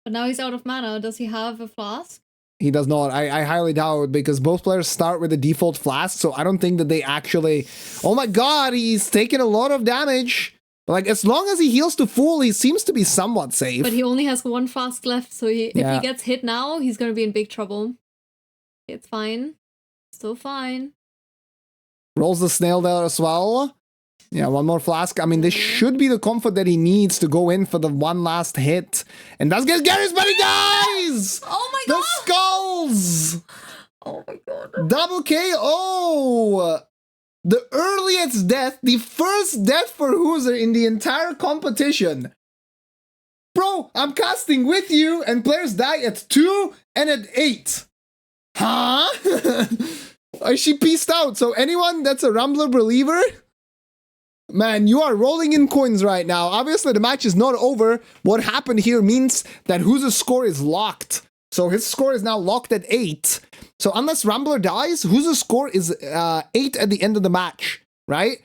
But now he's out of mana. Does he have a flask? He does not. I highly doubt, because both players start with the default flask, so I don't think that they actually... Oh my god, he's taking a lot of damage. But like, as long as he heals to full, he seems to be somewhat safe. But he only has one flask left, so if he gets hit now, he's gonna be in big trouble. It's fine. Still fine. Rolls the snail there as well. Yeah, one more flask. I mean, this should be the comfort that he needs to go in for the one last hit. And that's get Garrus, but he dies! Oh my god! The skulls! Oh my god. Double KO! The earliest death, the first death for HooZher in the entire competition. Bro, I'm casting with you, and players die at 2 and at 8. Huh? She peaced out. So anyone that's a Rambler believer, man, you are rolling in coins right now. Obviously, the match is not over. What happened here means that HooZher's score is locked. So his score is now locked at 8. So unless Rambler dies, HooZher's score is 8 at the end of the match, right?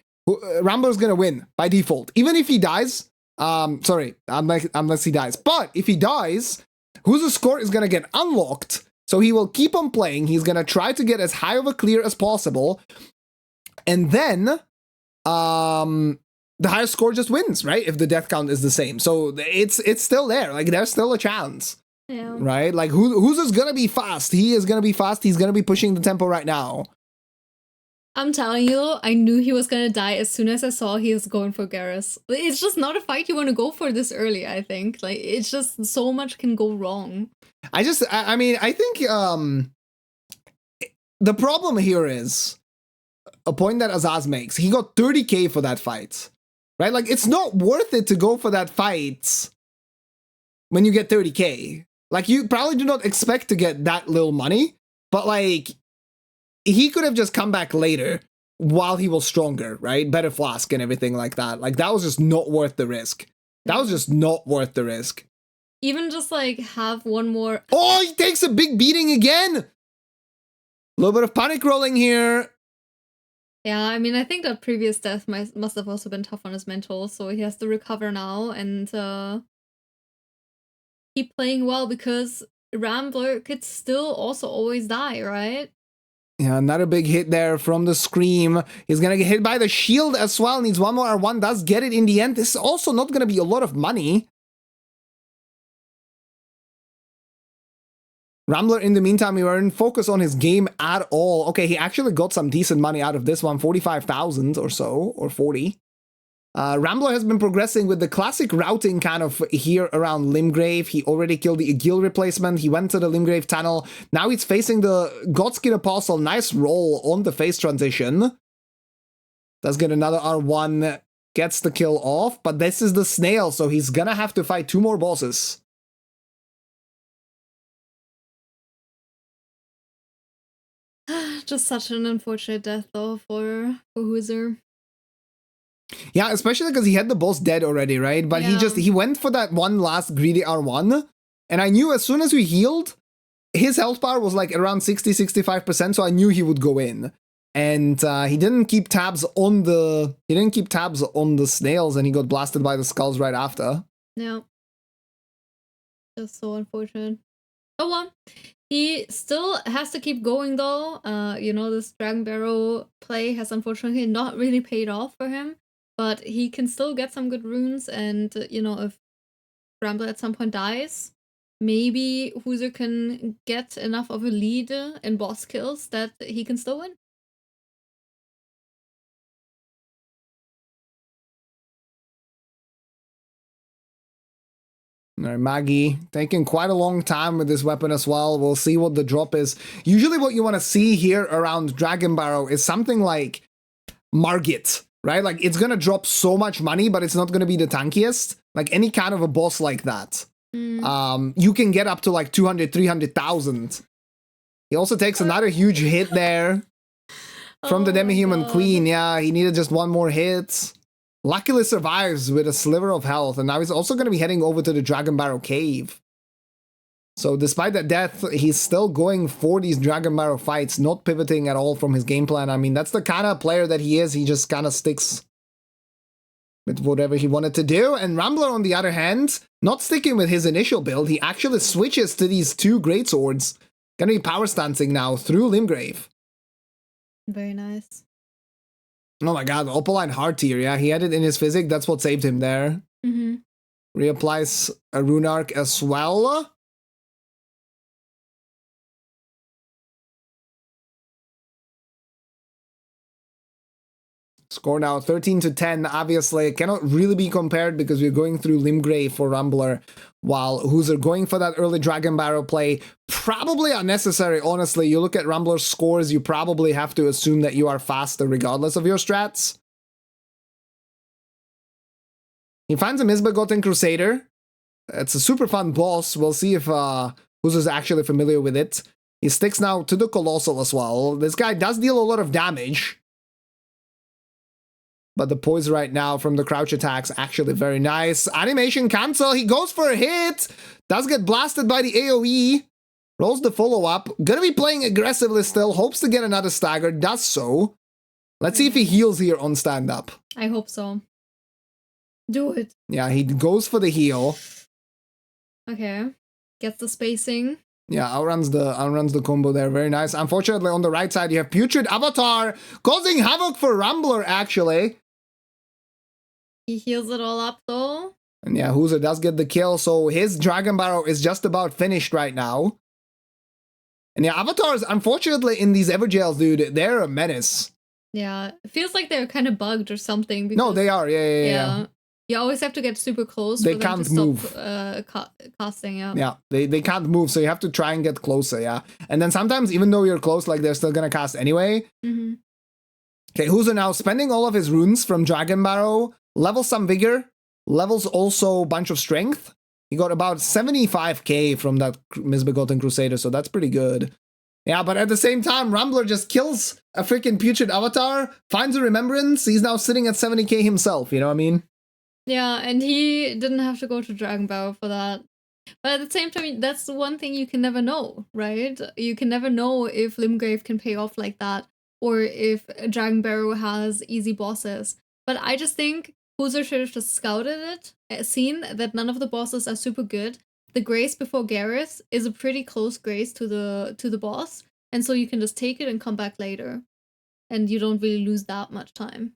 Rambler's gonna win by default. Even if he dies, sorry, unless he dies. But if he dies, HooZher's score is gonna get unlocked. So he will keep on playing. He's gonna try to get as high of a clear as possible. And then the higher score just wins, right? If the death count is the same. So it's still there. Like, there's still a chance. Yeah. Right? Like, HooZher's gonna be fast. He is gonna be fast. He's gonna be pushing the tempo right now. I'm telling you, I knew he was gonna die as soon as I saw he was going for Garrus. It's just not a fight you want to go for this early, I think. Like, it's just so much can go wrong. I mean, I think the problem here is a point that Azaz makes. He got 30k for that fight, right? Like, it's not worth it to go for that fight when you get 30k. Like, you probably do not expect to get that little money, but like, he could have just come back later while he was stronger, right? Better flask and everything like that. Like, that was just not worth the risk. That was just not worth the risk. Even just like have one more. Oh, he takes a big beating again. A little bit of panic rolling here. Yeah, I mean, I think that previous death must have also been tough on his mental, so he has to recover now and keep playing well, because Rambler could still also always die, right? Yeah, another big hit there from the Scream. He's gonna get hit by the shield as well. Needs one more R1, does get it in the end. This is also not gonna be a lot of money. Rambler, in the meantime, he weren't focused on his game at all. Okay, he actually got some decent money out of this one, 45,000 or so, or 40. Rambler has been progressing with the classic routing kind of here around Limgrave. He already killed the Agil replacement. He went to the Limgrave tunnel. Now he's facing the Godskin Apostle. Nice roll on the face transition. Does get another R1. Gets the kill off. But this is the snail, so he's gonna have to fight 2 more bosses. Just such an unfortunate death, though, for HooZher. Yeah, especially because he had the boss dead already, right? But Yeah. he went for that one last greedy R1. And I knew as soon as we healed, his health bar was like around 60-65%, so I knew he would go in. And he didn't keep tabs on the snails, and he got blasted by the skulls right after. Yeah. Just so unfortunate. Oh well. He still has to keep going, though. You know, this Dragon Barrow play has unfortunately not really paid off for him. But he can still get some good runes, and, you know, if Rambler at some point dies, maybe HooZher can get enough of a lead in boss kills that he can still win. All right, Maggie, taking quite a long time with this weapon as well. We'll see what the drop is. Usually what you want to see here around Dragon Barrow is something like Margit, right? Like, it's going to drop so much money, but it's not going to be the tankiest. Like, any kind of a boss like that. You can get up to like 200, 300,000. He also takes another huge hit there from the Demi-Human Queen. Yeah, he needed just one more hit. Luckily survives with a sliver of health, and now he's also going to be heading over to the Dragon Barrow Cave. So despite that death, he's still going for these Dragon Barrow fights, not pivoting at all from his game plan. I mean, that's the kind of player that he is. He just kind of sticks with whatever he wanted to do. And Rambler, on the other hand, not sticking with his initial build, he actually switches to these 2 greatswords. Gonna be power stancing now through Limgrave. Very nice. Oh my god, Opaline Hard Tier, yeah, he had it in his physic, that's what saved him there. Reapplies a Rune Arc as well. Score now 13-10. Obviously, it cannot really be compared because we're going through Limgrave for Rambler, while HooZher going for that early Dragon Barrow play. Probably unnecessary, honestly. You look at Rambler's scores, you probably have to assume that you are faster regardless of your strats. He finds a Misbegotten Crusader. It's a super fun boss. We'll see if HooZher's actually familiar with it. He sticks now to the Colossal as well. This guy does deal a lot of damage. But the poise right now from the crouch attacks actually very nice. Animation cancel. He goes for a hit. Does get blasted by the AoE. Rolls the follow-up. Gonna be playing aggressively still. Hopes to get another stagger. Does so. Let's see if he heals here on stand-up. I hope so. Do it. Yeah, he goes for the heal. Okay. Gets the spacing. Yeah, outruns the combo there. Very nice. Unfortunately, on the right side, you have Putrid Avatar causing havoc for Rambler, actually. He heals it all up, though. And yeah, HooZher does get the kill, so his Dragon Barrow is just about finished right now. And yeah, Avatars, unfortunately, in these Everjails, dude, they're a menace. Yeah, it feels like they're kind of bugged or something. Because, no, they are. Yeah. You always have to get super close. They for them can't to move. Stop, casting, yeah. Yeah, they can't move, so you have to try and get closer, yeah. And then sometimes, even though you're close, like, they're still gonna cast anyway. Mm-hmm. Okay, HooZher now spending all of his runes from Dragon Barrow, levels some Vigor, levels also a bunch of Strength. He got about 75k from that Misbegotten Crusader, so that's pretty good. Yeah, but at the same time, Rambler just kills a freaking Putrid Avatar, finds a Remembrance, he's now sitting at 70k himself, you know what I mean? Yeah, and he didn't have to go to Dragon Barrow for that. But at the same time, that's the one thing you can never know, right? You can never know if Limgrave can pay off like that, or if Dragon Barrow has easy bosses. But I just think HooZher should have just scouted it, seen that none of the bosses are super good. The Grace before Gareth is a pretty close Grace to the boss, and so you can just take it and come back later. And you don't really lose that much time.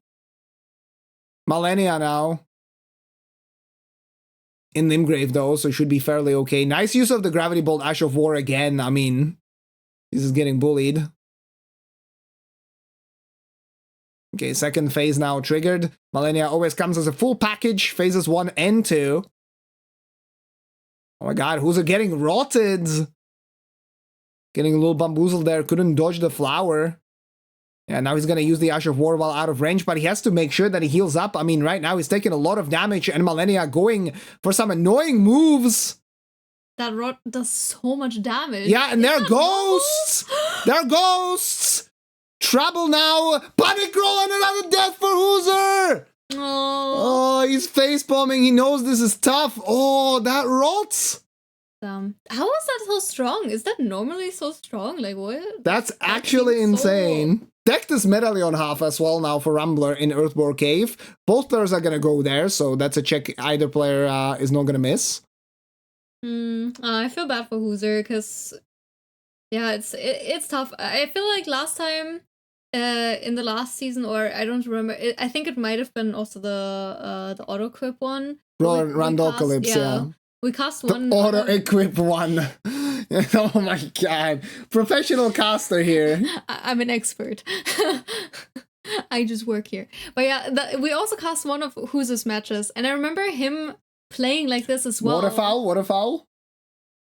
Malenia now. In Limgrave, though, so should be fairly okay. Nice use of the Gravity Bolt Ash of War again. I mean, this is getting bullied. Okay, second phase now triggered. Malenia always comes as a full package. Phases 1 and 2. Oh my god, HooZher getting rotted? Getting a little bamboozled there. Couldn't dodge the flower. Yeah, now he's going to use the Ash of War while out of range, but he has to make sure that he heals up. I mean, right now he's taking a lot of damage, and Malenia going for some annoying moves. That rod does so much damage. Yeah, and there are ghosts! There are ghosts! Trouble now! Panic roll and another death for HooZher! Oh, he's facepalming. He knows this is tough. Oh, that rots! How is that so strong? Is that normally so strong? Like, what? That's actually insane. So... Decked this Medallion half as well now for Rambler in Earthbore Cave. Both players are gonna go there, so that's a check either player is not gonna miss. I feel bad for HooZher because, yeah, it's tough. I feel like last time, in the last season, or I don't remember. I think it might have been also the auto equip one. Randocalypse, yeah. We cast one. The auto equip one. Oh my god. Professional caster here. I'm an expert. I just work here. But yeah, we also cast one of HooZher's matches, and I remember him playing like this as well. Waterfowl?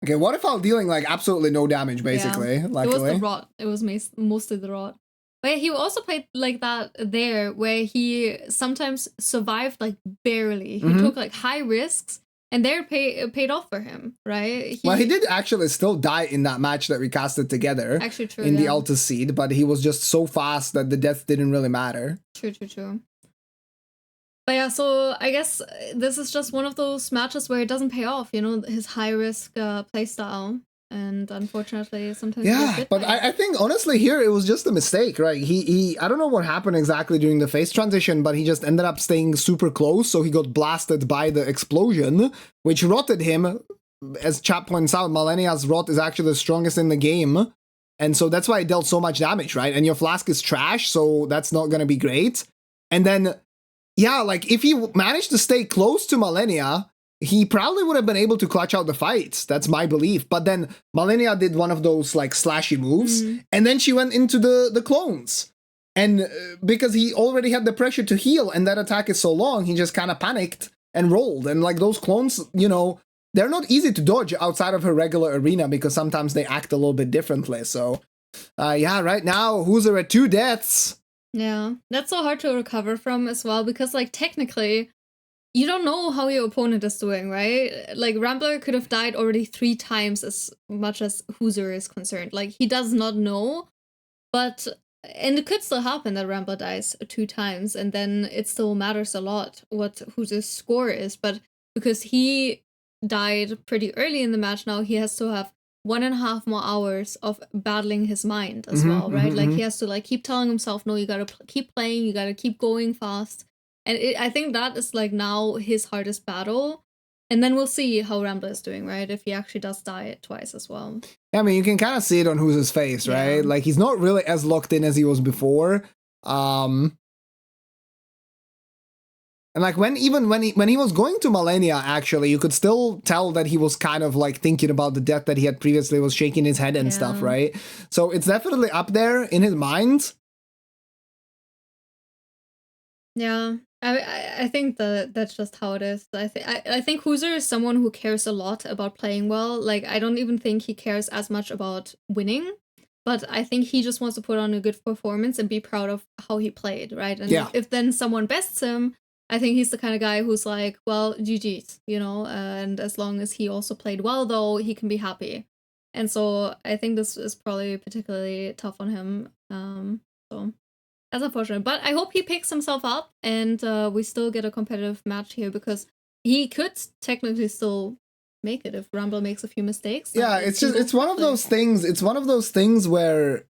Okay, Waterfowl dealing like absolutely no damage, basically. Yeah. Luckily. It was the rot. It was mostly the rot. But yeah, he also played like that there, where he sometimes survived like barely. He took like high risks, and they're paid off for him, right? Well, he did actually still die in that match that we casted together. Actually, true. In the Altus Seed, but he was just so fast that the death didn't really matter. True. But yeah, so I guess this is just one of those matches where it doesn't pay off, you know, his high-risk playstyle. And unfortunately, sometimes... Yeah, but I think, honestly, here it was just a mistake, right? He I don't know what happened exactly during the phase transition, but he just ended up staying super close, so he got blasted by the explosion, which rotted him. As Chap points out, Malenia's rot is actually the strongest in the game, and so that's why it dealt so much damage, right? And your flask is trash, so that's not gonna be great. And then, yeah, like, if he managed to stay close to Malenia, he probably would have been able to clutch out the fight. That's my belief. But then Malenia did one of those like slashy moves, and then she went into the clones. And because he already had the pressure to heal, and that attack is so long, he just kind of panicked and rolled. And like those clones, you know, they're not easy to dodge outside of her regular arena because sometimes they act a little bit differently. So, yeah, right now, HooZher at 2 deaths. Yeah, that's so hard to recover from as well because, like, technically, you don't know how your opponent is doing, right? Like, Rambler could have died already 3 times as much as HooZher is concerned. Like, he does not know, but... And it could still happen that Rambler dies 2 times, and then it still matters a lot what HooZher's score is, but because he died pretty early in the match now, he has to have 1.5 more hours of battling his mind as well, right? Like, he has to, like, keep telling himself, no, you gotta keep playing, you gotta keep going fast. And I think that is, like, now his hardest battle. And then we'll see how Rambler is doing, right? If he actually does die twice as well. Yeah, I mean, you can kind of see it on HooZher's face, right? Yeah. Like, he's not really as locked in as he was before. And like when he was going to Malenia, actually, you could still tell that he was kind of like thinking about the death that he had previously, was shaking his head and stuff, right? So it's definitely up there in his mind. Yeah, I think that's just how it is. I think HooZher is someone who cares a lot about playing well. Like, I don't even think he cares as much about winning, but I think he just wants to put on a good performance and be proud of how he played, right? And if then someone bests him, I think he's the kind of guy who's like, well, GG's, you know, and as long as he also played well, though, he can be happy. And so I think this is probably particularly tough on him. So that's unfortunate. But I hope he picks himself up and we still get a competitive match here, because he could technically still make it if Rambler makes a few mistakes. Yeah, it's one of those things. It's one of those things where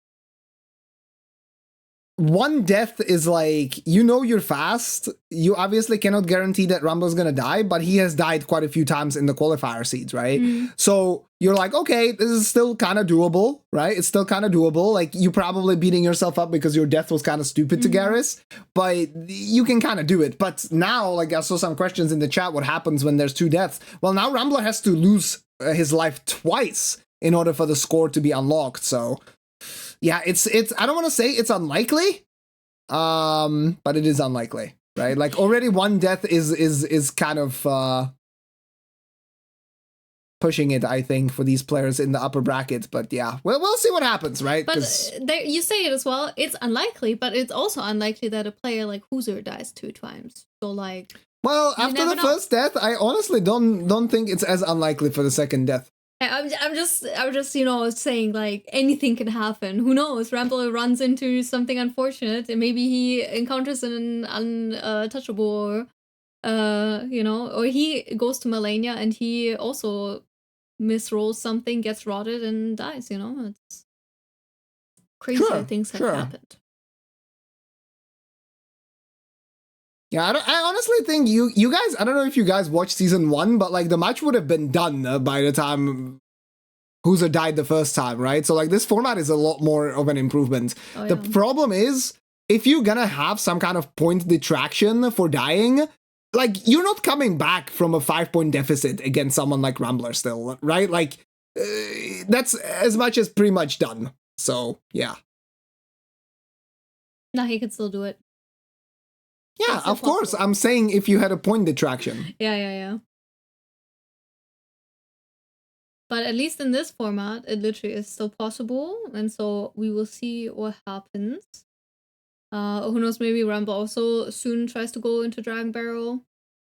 one death is like, you know, you're fast. You obviously cannot guarantee that Rambler's gonna die, but he has died quite a few times in the qualifier seeds, right? So you're like, okay, this is still kind of doable, right? It's still kind of doable. Like, you probably beating yourself up because your death was kind of stupid to Garrus, but you can kind of do it. But now, like, I saw some questions in the chat, what happens when there's 2 deaths? Well, now Rambler has to lose his life twice in order for the score to be unlocked, so... Yeah, it's I don't want to say it's unlikely, but it is unlikely, right? Like, already 1 death is kind of pushing it, I think, for these players in the upper bracket. But yeah, we'll see what happens, right? But you say it as well. It's unlikely, but it's also unlikely that a player like HooZher dies 2 times. So, like, well, after the first death, I honestly don't think it's as unlikely for the second death. I'm just, you know, saying, like, anything can happen. Who knows? Rambler runs into something unfortunate, and maybe he encounters an untouchable, you know, or he goes to Malenia and he also misrolls something, gets rotted, and dies. You know, it's crazy things have happened. Yeah, I honestly think you guys, I don't know if you guys watched season 1, but like the match would have been done by the time HooZher died the first time, right? So like this format is a lot more of an improvement. The problem is, if you're gonna have some kind of point detraction for dying, like, you're not coming back from a 5-point deficit against someone like Rambler still, right? Like, that's as much as pretty much done. So, yeah. No, he could still do it. Yeah, of course. I'm saying if you had a point detraction. Yeah. But at least in this format, it literally is still possible. And so we will see what happens. Who knows, maybe Rambler also soon tries to go into Dragon Barrel.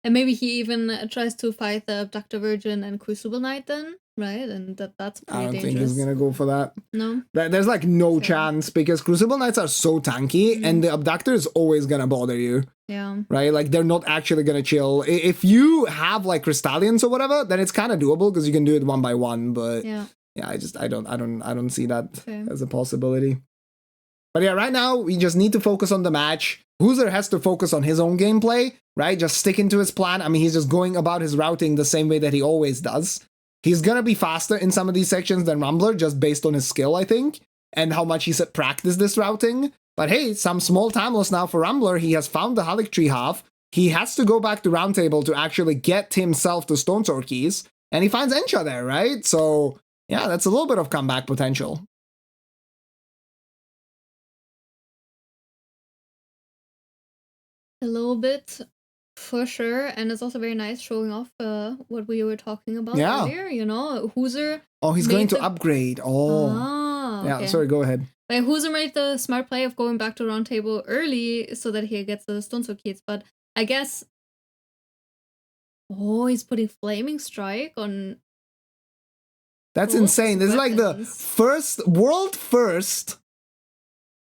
And maybe he even tries to fight the Abductor Virgin and Crucible Knight then, right? And that's pretty dangerous. I don't think he's gonna go for that. No? There's like no chance, because Crucible Knights are so tanky, and the Abductor is always gonna bother you. Yeah. Right? Like, they're not actually gonna chill. If you have like Crystallians or whatever, then it's kind of doable because you can do it 1 by 1, but yeah, I don't see that as a possibility. But yeah, right now we just need to focus on the match. HooZher has to focus on his own gameplay, right? Just sticking to his plan. I mean, he's just going about his routing the same way that he always does. He's gonna be faster in some of these sections than Rambler, just based on his skill, I think, and how much he's practiced this routing. But hey, some small time loss now for Rambler. He has found the Halic Tree half. He has to go back to Roundtable to actually get himself the Stone Sword keys, and he finds Ensha there, right? So yeah, that's a little bit of comeback potential. a little bit for sure, and it's also very nice showing off what we were talking about earlier. You know, HooZher. Oh, he's going to upgrade. Oh, yeah. Okay. Sorry, go ahead. Like HooZher made the smart play of going back to round table early so that he gets the stun soak kits, but I guess. Oh, he's putting Flaming Strike on. That's insane. This is like the world first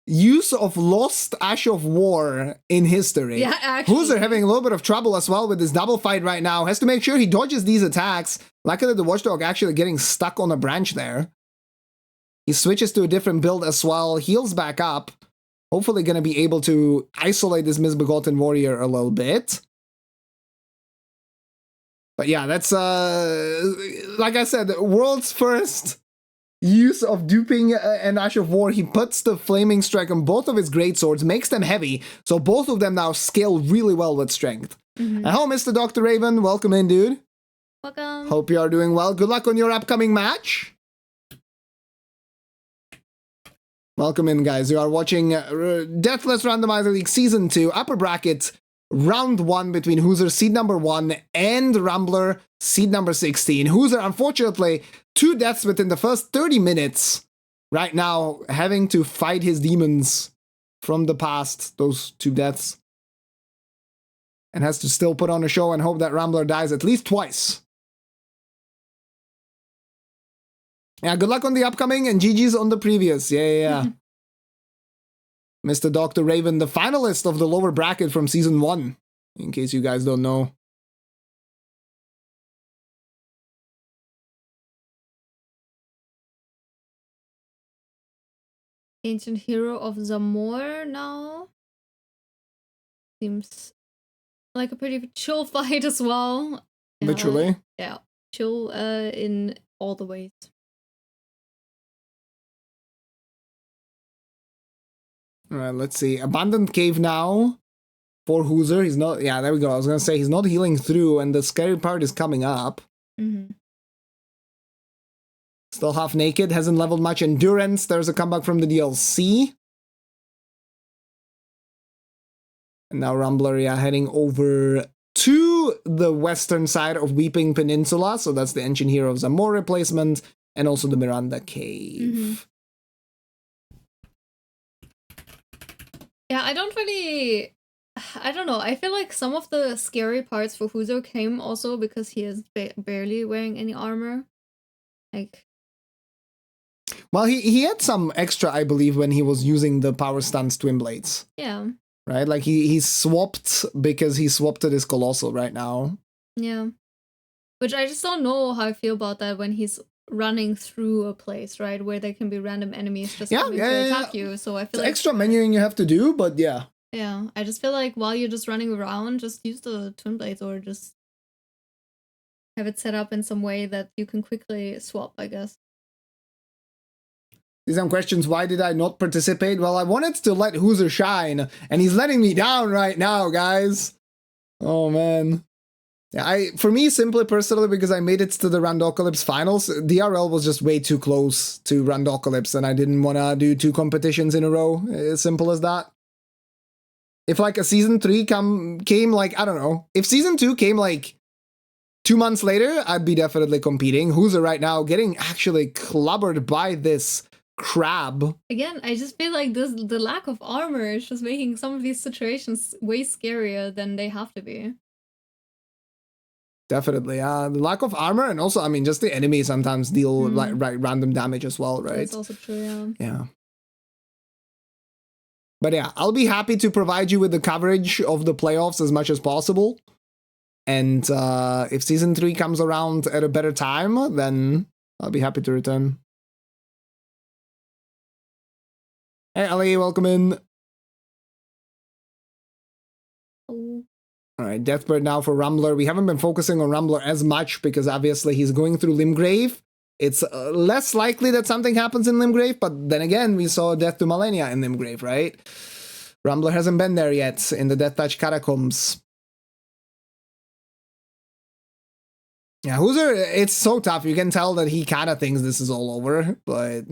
use of Lost Ash of War in history. Yeah, actually. HooZher having a little bit of trouble as well with this double fight right now. Has to make sure he dodges these attacks. Luckily, the Watchdog actually getting stuck on a branch there. He switches to a different build as well. Heals back up. Hopefully going to be able to isolate this Misbegotten Warrior a little bit. But yeah, that's, like I said, world's first use of duping an Ash of War. He puts the Flaming Strike on both of his greatswords, makes them heavy, so both of them now scale really well with strength. Hello, Mr. Dr. Raven. Welcome in, dude. Welcome. Hope you are doing well. Good luck on your upcoming match. Welcome in, guys. You are watching Deathless Randomizer League Season 2, Upper Bracket, Round 1 between HooZher, seed number 1, and Rambler, seed number 16. HooZher, unfortunately, 2 deaths within the first 30 minutes. Right now, having to fight his demons from the past, those 2 deaths. And has to still put on a show and hope that Rambler dies at least twice. Yeah, good luck on the upcoming and GG's on the previous. Yeah. Mr. Dr. Raven, the finalist of the lower bracket from Season 1, in case you guys don't know. Ancient Hero of Zamor now. Seems like a pretty chill fight as well. Literally. Yeah, chill in all the ways. Alright, let's see. Abandoned Cave now for HooZher. He's not... Yeah, there we go. I was going to say he's not healing through, and the scary part is coming up. Still half naked, hasn't leveled much endurance. There's a comeback from the DLC. And now Rambler, yeah, heading over to the western side of Weeping Peninsula. So that's the Ancient Hero of Zamor replacement, and also the Miranda Cave. Yeah, I don't know. I feel like some of the scary parts for HooZher came also because he is barely wearing any armor. Like, well, he had some extra, I believe, when he was using the Power Stance Twin Blades. Yeah. Right? Like, he swapped because he swapped to this Colossal right now. Yeah. Which I just don't know how I feel about that when he's running through a place, right, where there can be random enemies just coming to attack you. So I feel it's like extra menuing you have to do, but yeah. Yeah, I just feel like while you're just running around, just use the Twin Blades or just have it set up in some way that you can quickly swap, I guess. These are some questions. Why did I not participate? Well, I wanted to let HooZher shine, and he's letting me down right now, guys. Oh, man. Yeah, for me, simply personally, because I made it to the Randocalypse finals, DRL was just way too close to Randocalypse, and I didn't want to do 2 competitions in a row. As simple as that. If like a Season 3 came like, I don't know, if Season 2 came like 2 months later, I'd be definitely competing. HooZher right now getting actually clobbered by this crab. Again, I just feel like the lack of armor is just making some of these situations way scarier than they have to be. Definitely, the lack of armor, and also, I mean, just the enemy sometimes deal like random damage as well, right? That's also true, yeah. Yeah. But yeah, I'll be happy to provide you with the coverage of the playoffs as much as possible. And if Season 3 comes around at a better time, then I'll be happy to return. Hey, Ali, welcome in. Oh. Alright, Deathbird now for Rambler. We haven't been focusing on Rambler as much because obviously he's going through Limgrave. It's less likely that something happens in Limgrave, but then again, we saw Death to Malenia in Limgrave, right? Rambler hasn't been there yet in the Death Touch Catacombs. Yeah, HooZher, it's so tough. You can tell that he kind of thinks this is all over, but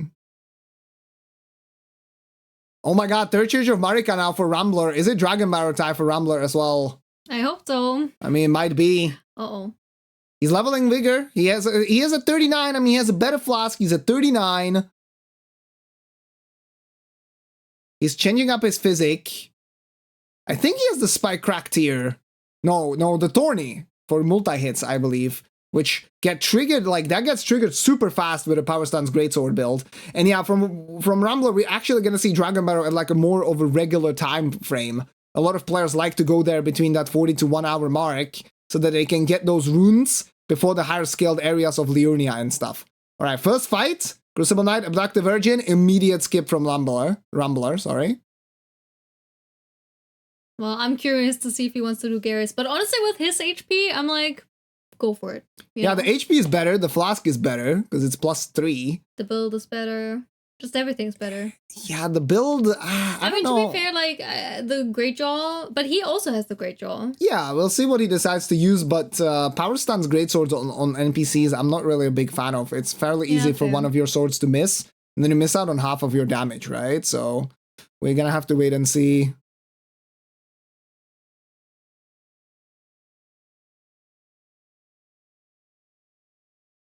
Oh my god, third change of Marika now for Rambler. Is it Dragon Barrow time for Rambler as well? I hope so. I mean, it might be. Uh-oh. He's leveling Vigor. He has a 39. I mean, he has a better flask. He's at 39. He's changing up his physic. I think he has the Spike Crack tier. No, the Thorny for multi-hits, I believe. Which get triggered, like, that gets triggered super fast with a Power Stance Greatsword build. And yeah, from Rambler, we're actually going to see Dragon Barrow at, like, a more of a regular time frame. A lot of players like to go there between that 40 to 1 hour mark so that they can get those runes before the higher scaled areas of Liurnia and stuff. Alright, first fight. Crucible Knight, Abduct the Virgin, immediate skip from Rambler, sorry. Well, I'm curious to see if he wants to do Garrus. But honestly, with his HP, I'm like, go for it. Yeah, the HP is better, the flask is better, because it's +3. The build is better. Just everything's better. Yeah, the build, I mean, to be fair, like, the Great Jaw, but he also has the Great Jaw. Yeah, we'll see what he decides to use, but Power Stance Greatswords on NPCs, I'm not really a big fan of. It's fairly easy for one of your swords to miss, and then you miss out on half of your damage, right? So, we're gonna have to wait and see.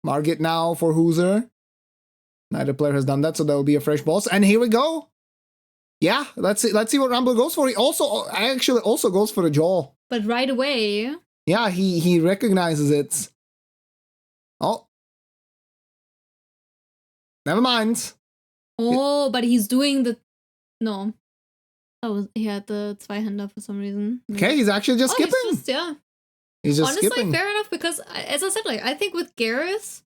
Margit now for HooZher. Neither player has done that, so there will be a fresh boss. And here we go. Yeah, let's see what Rambler goes for. He actually also goes for the jaw. But right away. Yeah, he recognizes it. Oh. Never mind. Oh, but he's doing the... No. He had the Zweihänder for some reason. Okay, he's actually just skipping. He's just honestly, skipping. Fair enough, because as I said, like, I think with Garrus,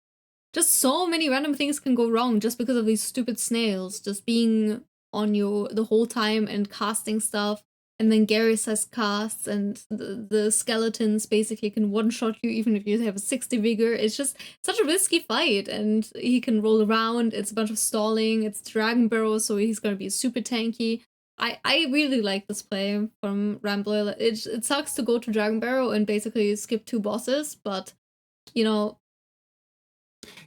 just so many random things can go wrong just because of these stupid snails just being on you the whole time and casting stuff. And then Garrus has casts, and the skeletons basically can one-shot you even if you have a 60 vigor. It's just such a risky fight, and he can roll around. It's a bunch of stalling. It's Dragon Barrow, so he's going to be super tanky. I really like this play from Rambler. It sucks to go to Dragon Barrow and basically skip 2 bosses, but, you know...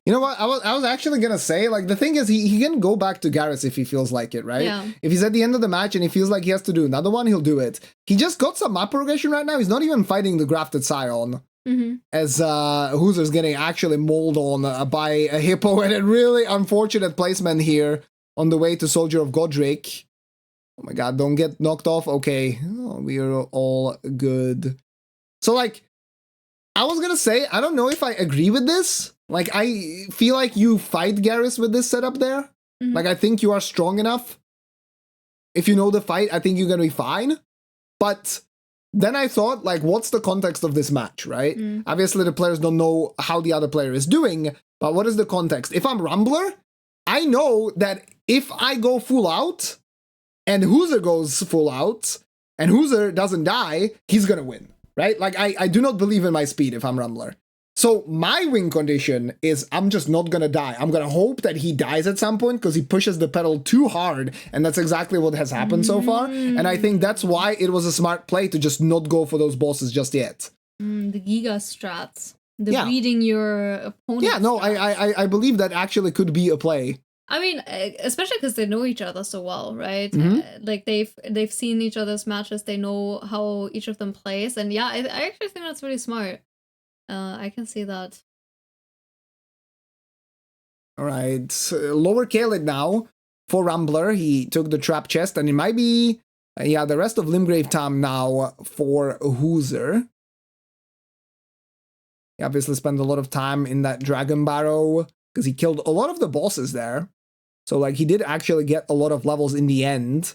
You know what? I was actually gonna say, like, the thing is, he can go back to Garrus if he feels like it, right? Yeah. If he's at the end of the match and he feels like he has to do another one, he'll do it. He just got some map progression right now. He's not even fighting the Grafted Scion. As HooZher's getting actually mauled on by a hippo, and a really unfortunate placement here on the way to Soldier of Godric. Oh my god, don't get knocked off. Okay, we are all good. So, like, I was gonna say, I don't know if I agree with this. Like, I feel like you fight Garrus with this setup there. Like, I think you are strong enough. If you know the fight, I think you're gonna be fine. But then I thought, like, what's the context of this match, right? Obviously, the players don't know how the other player is doing, but what is the context? If I'm Rambler, I know that if I go full out, and HooZher goes full out, and HooZher doesn't die, he's gonna win, right? Like, I do not believe in my speed if I'm Rambler. So my win condition is I'm just not gonna die. I'm gonna hope that he dies at some point because he pushes the pedal too hard, and that's exactly what has happened so far. And I think that's why it was a smart play to just not go for those bosses just yet. The Giga strats. Reading your opponent. Yeah, no, I believe that actually could be a play. I mean, especially because they know each other so well, right? Like they've seen each other's matches. They know how each of them plays, and yeah, I actually think that's really smart. I can see that. All right, lower Kaled now for Rambler. He took the trap chest, and it might be the rest of Limgrave time now for HooZher. He obviously spent a lot of time in that Dragon Barrow because he killed a lot of the bosses there. So, like, he did actually get a lot of levels in the end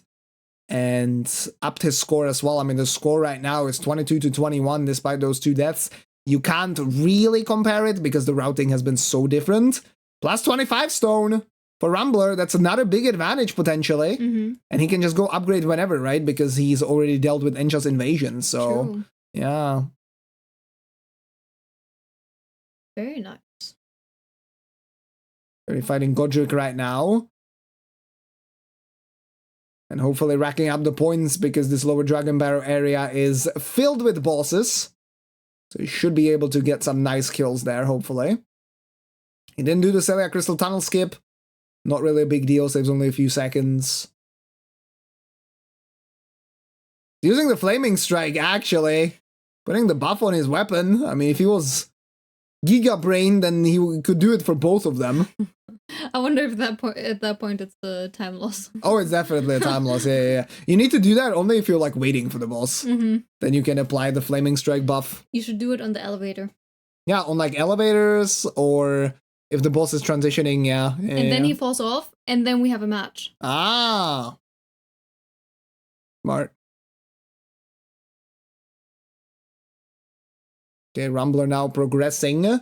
and upped his score as well. I mean, the score right now is 22 to 21 despite those 2 deaths. You can't really compare it because the routing has been so different. Plus 25 stone for Rambler. That's another big advantage potentially. And he can just go upgrade whenever, right? Because he's already dealt with Encha's invasion. So, True. Yeah. Very nice. They're fighting Godric right now. And hopefully racking up the points because this lower Dragon Barrow area is filled with bosses. So he should be able to get some nice kills there, hopefully. He didn't do the Celia Crystal Tunnel skip. Not really a big deal, saves only a few seconds. Using the Flaming Strike, actually. Putting the buff on his weapon. I mean, if he was Giga Brain, then he could do it for both of them. I wonder if at that point it's the time loss. Oh, it's definitely a time loss. Yeah. You need to do that only if you're like waiting for the boss. Then you can apply the Flaming Strike buff. You should do it on the elevator. Yeah, on like elevators or if the boss is transitioning, yeah. And then he falls off, and then we have a match. Ah. Smart. Okay, Rambler now progressing.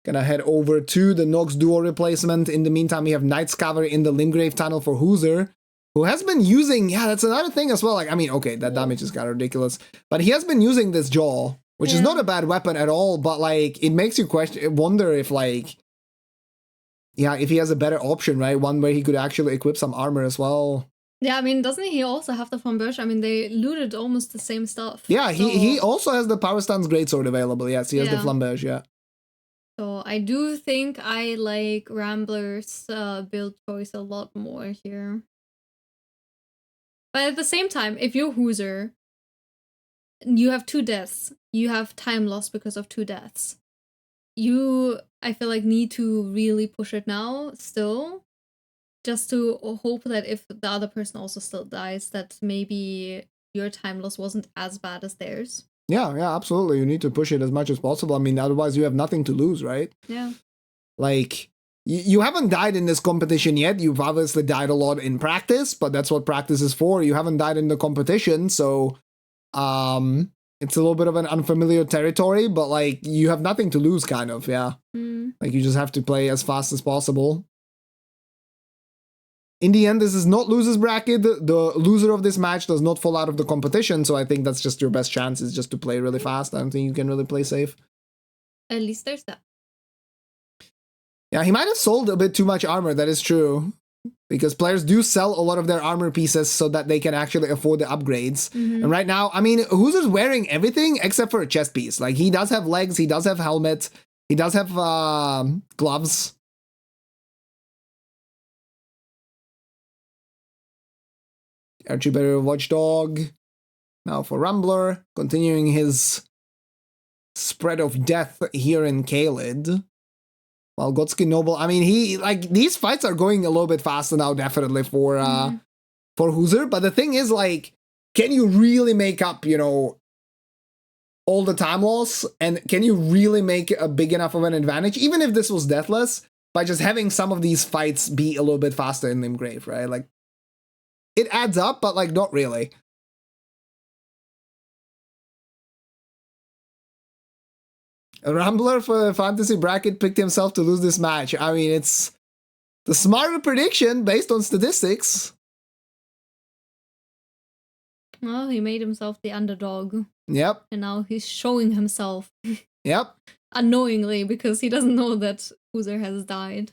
Gonna head over to the Nox Duo replacement. In the meantime, we have Night's Cavalry in the Limgrave tunnel for HooZher, who has been using, yeah, that's another thing as well. Like, I mean, okay, that damage is kind of ridiculous, but he has been using this jaw, which is not a bad weapon at all, but like, it makes you wonder if like, yeah, if he has a better option, right? One where he could actually equip some armor as well. Yeah, I mean, doesn't he also have the Flamberge? I mean, they looted almost the same stuff. Yeah, so... he also has the Power Stance Greatsword available. Yes, he has the Flamberge, yeah. So I do think I like Rambler's build choice a lot more here. But at the same time, if you're HooZher, you have 2 deaths. You have time loss because of 2 deaths. You, I feel like, need to really push it now, still. Just to hope that if the other person also still dies, that maybe your time loss wasn't as bad as theirs. Yeah, absolutely. You need to push it as much as possible. I mean, otherwise you have nothing to lose, right? Yeah. Like, you haven't died in this competition yet. You've obviously died a lot in practice, but that's what practice is for. You haven't died in the competition, so it's a little bit of an unfamiliar territory, but like, you have nothing to lose, kind of, yeah. Like, you just have to play as fast as possible. In the end, this is not loser's bracket. The loser of this match does not fall out of the competition, so I think that's just your best chance, is just to play really fast. I don't think you can really play safe. At least there's that. Yeah, he might have sold a bit too much armor, that is true. Because players do sell a lot of their armor pieces so that they can actually afford the upgrades. And right now, I mean, HooZher's wearing everything except for a chest piece. Like, he does have legs, he does have helmet, he does have gloves. Archibald Watchdog. Now for Rambler, continuing his spread of death here in Caelid. While Gotsky Noble, I mean, he, like, these fights are going a little bit faster now, definitely, for HooZher. But the thing is, like, can you really make up, you know, all the time loss? And can you really make a big enough of an advantage, even if this was deathless, by just having some of these fights be a little bit faster in Limgrave, right? Like, it adds up, but, like, not really. A Rambler for the fantasy bracket picked himself to lose this match. I mean, it's the smarter prediction based on statistics. Well, he made himself the underdog. Yep. And now he's showing himself. Yep. Unknowingly, because he doesn't know that HooZher has died.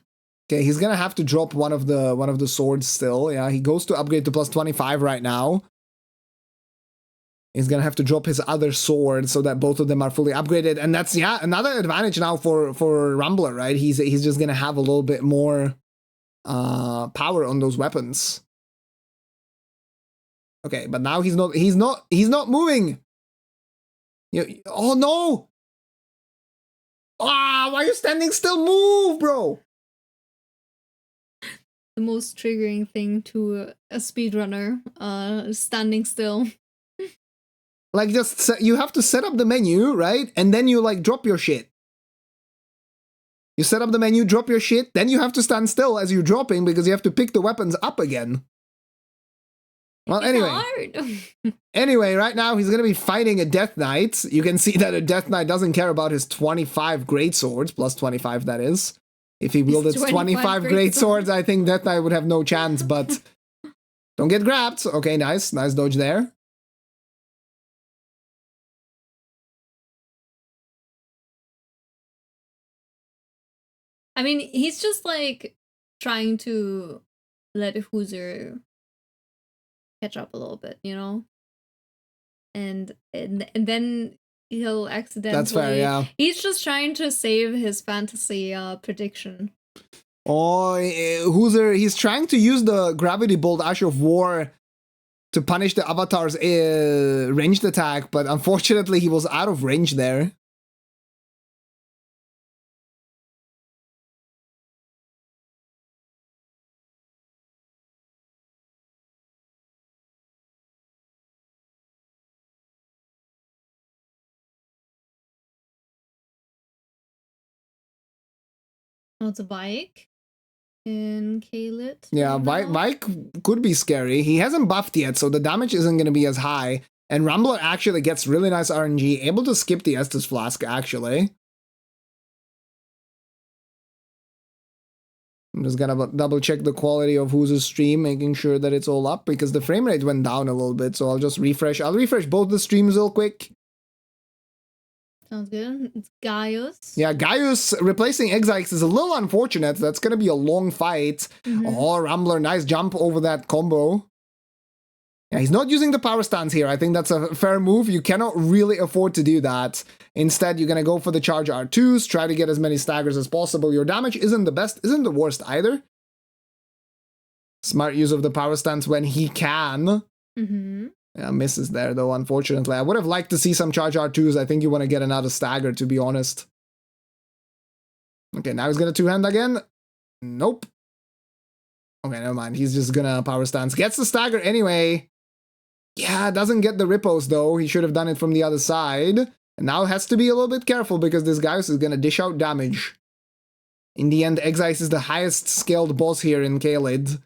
Okay, he's gonna have to drop one of the swords still. Yeah, he goes to upgrade to plus 25 right now. He's gonna have to drop his other sword so that both of them are fully upgraded, and that's, yeah, another advantage now for Rambler, right? He's just gonna have a little bit more power on those weapons. Okay, but now he's not moving. Oh no! Ah, why are you standing still? Move, bro! The most triggering thing to a speedrunner, standing still. Like, you have to set up the menu, right? And then you, like, drop your shit. You set up the menu, drop your shit, then you have to stand still as you're dropping because you have to pick the weapons up again. Well, anyway, right now he's gonna be fighting a Death Knight. You can see that a Death Knight doesn't care about his 25 great swords, plus 25 that is. If he wielded 25 great swords, I think Death Knight would have no chance, but don't get grabbed. Okay, nice dodge there. I mean, he's just like trying to let HooZher catch up a little bit, you know? And then he'll accidentally... That's fair, yeah. He's just trying to save his fantasy prediction. Oh, HooZher, he's trying to use the Gravity Bolt Ash of War to punish the avatar's ranged attack, but unfortunately he was out of range there. Oh, it's a bike in Khalid. Yeah, Vike could be scary. He hasn't buffed yet, so the damage isn't going to be as high. And Rambler actually gets really nice RNG, able to skip the Estus Flask, actually. I'm just gonna double check the quality of HooZher's stream, making sure that it's all up, because the frame rate went down a little bit, so I'll just refresh. I'll refresh both the streams real quick. Sounds good. It's Gaius. Yeah, Gaius replacing Exikes is a little unfortunate. That's gonna be a long fight. Oh, Rambler, nice jump over that combo. Yeah, he's not using the power stance here. I think that's a fair move. You cannot really afford to do that. Instead, you're gonna go for the charge R2s, try to get as many staggers as possible. Your damage isn't the best, isn't the worst either. Smart use of the power stance when he can. Yeah, misses there though, unfortunately. I would have liked to see some charge R2s. I think you want to get another stagger, to be honest. Okay, now he's gonna two-hand again. Nope. Okay, never mind. He's just gonna power stance. Gets the stagger anyway. Yeah, doesn't get the rippos though. He should have done it from the other side. And now has to be a little bit careful because this guy is gonna dish out damage. In the end, Exice is the highest scaled boss here in Khalid.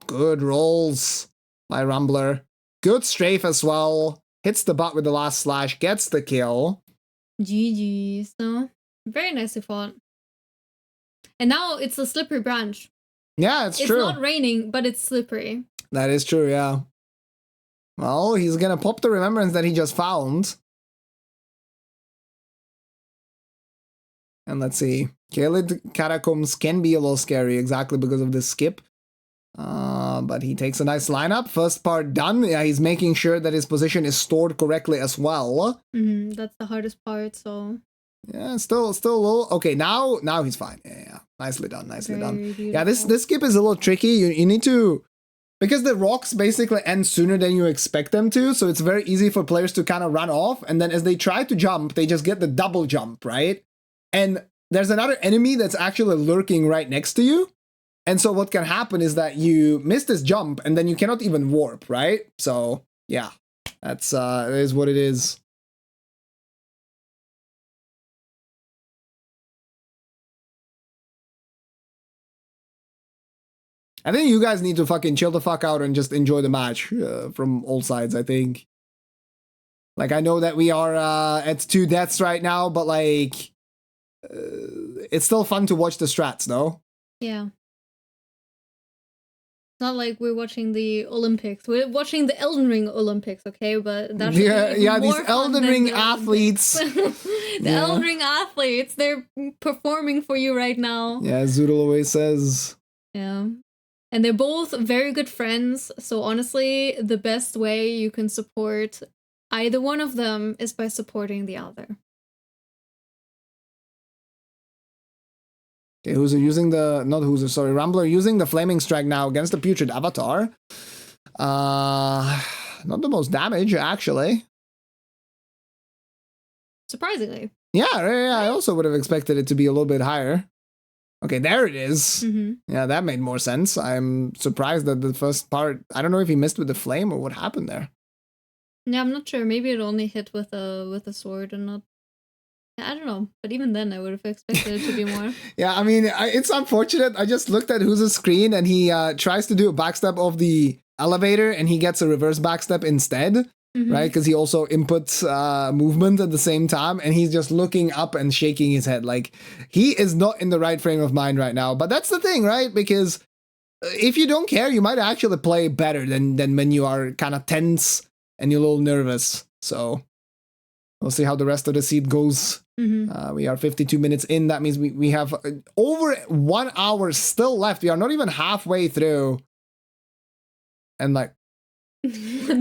Good rolls by Rambler. Good strafe as well. Hits the butt with the last slash, gets the kill. GG. So, very nicely fought. And now it's a slippery branch. Yeah, it's true. It's not raining, but it's slippery. That is true, yeah. Well, he's gonna pop the remembrance that he just found. And let's see. Khalid Catacombs can be a little scary exactly because of this skip. But he takes a nice lineup. First part done. Yeah, he's making sure that his position is stored correctly as well. That's the hardest part, so... Yeah, still a little... Okay, now he's fine. Yeah. Nicely done, nicely done. Beautiful. Yeah, this skip is a little tricky. You need to... Because the rocks basically end sooner than you expect them to, so it's very easy for players to kind of run off, and then as they try to jump, they just get the double jump, right? And there's another enemy that's actually lurking right next to you. And so what can happen is that you miss this jump and then you cannot even warp, right? So yeah, that's it is what it is. I think you guys need to fucking chill the fuck out and just enjoy the match from all sides, I think. Like, I know that we are at 2 deaths right now, but like, it's still fun to watch the strats, no? Yeah. It's not like we're watching the Olympics. We're watching the Elden Ring Olympics, okay? But that's these Elden Ring athletes. The Elden Ring athletes, they're performing for you right now. Yeah, Zoodle always says. Yeah. And they're both very good friends, so honestly, the best way you can support either one of them is by supporting the other. Okay, HooZher using the... Not HooZher, sorry. Rambler using the Flaming Strike now against the Putrid Avatar. Not the most damage, actually. Surprisingly. Yeah, I also would have expected it to be a little bit higher. Okay, there it is. Yeah, that made more sense. I'm surprised that the first part... I don't know if he missed with the flame or what happened there. Yeah, I'm not sure. Maybe it only hit with a sword and not... I don't know, but even then I would have expected it to be more. Yeah, I mean, it's unfortunate. I just looked at HooZher's screen and he tries to do a backstep of the elevator and he gets a reverse backstep instead, right? Because he also inputs movement at the same time and he's just looking up and shaking his head. Like, he is not in the right frame of mind right now. But that's the thing, right? Because if you don't care, you might actually play better than when you are kind of tense and you're a little nervous. So... we'll see how the rest of the seed goes. We are 52 minutes in. That means we have over 1 hour still left. We are not even halfway through. And like... what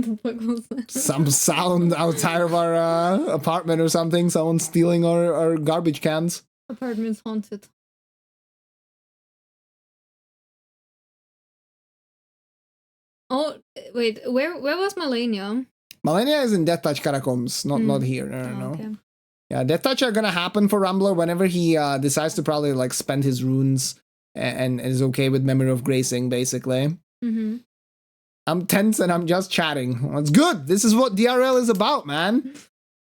the fuck was that? Some sound outside of our apartment or something. Someone stealing our garbage cans. Apartment's haunted. Oh, wait, where was Malenia? Malenia is in Death Touch Catacombs, not here. No. Okay. Yeah, Death Touch are gonna happen for Rambler whenever he decides to probably like spend his runes and is okay with Memory of Gracing, basically. Mm-hmm. I'm tense and I'm just chatting. Well, it's good. This is what DRL is about, man.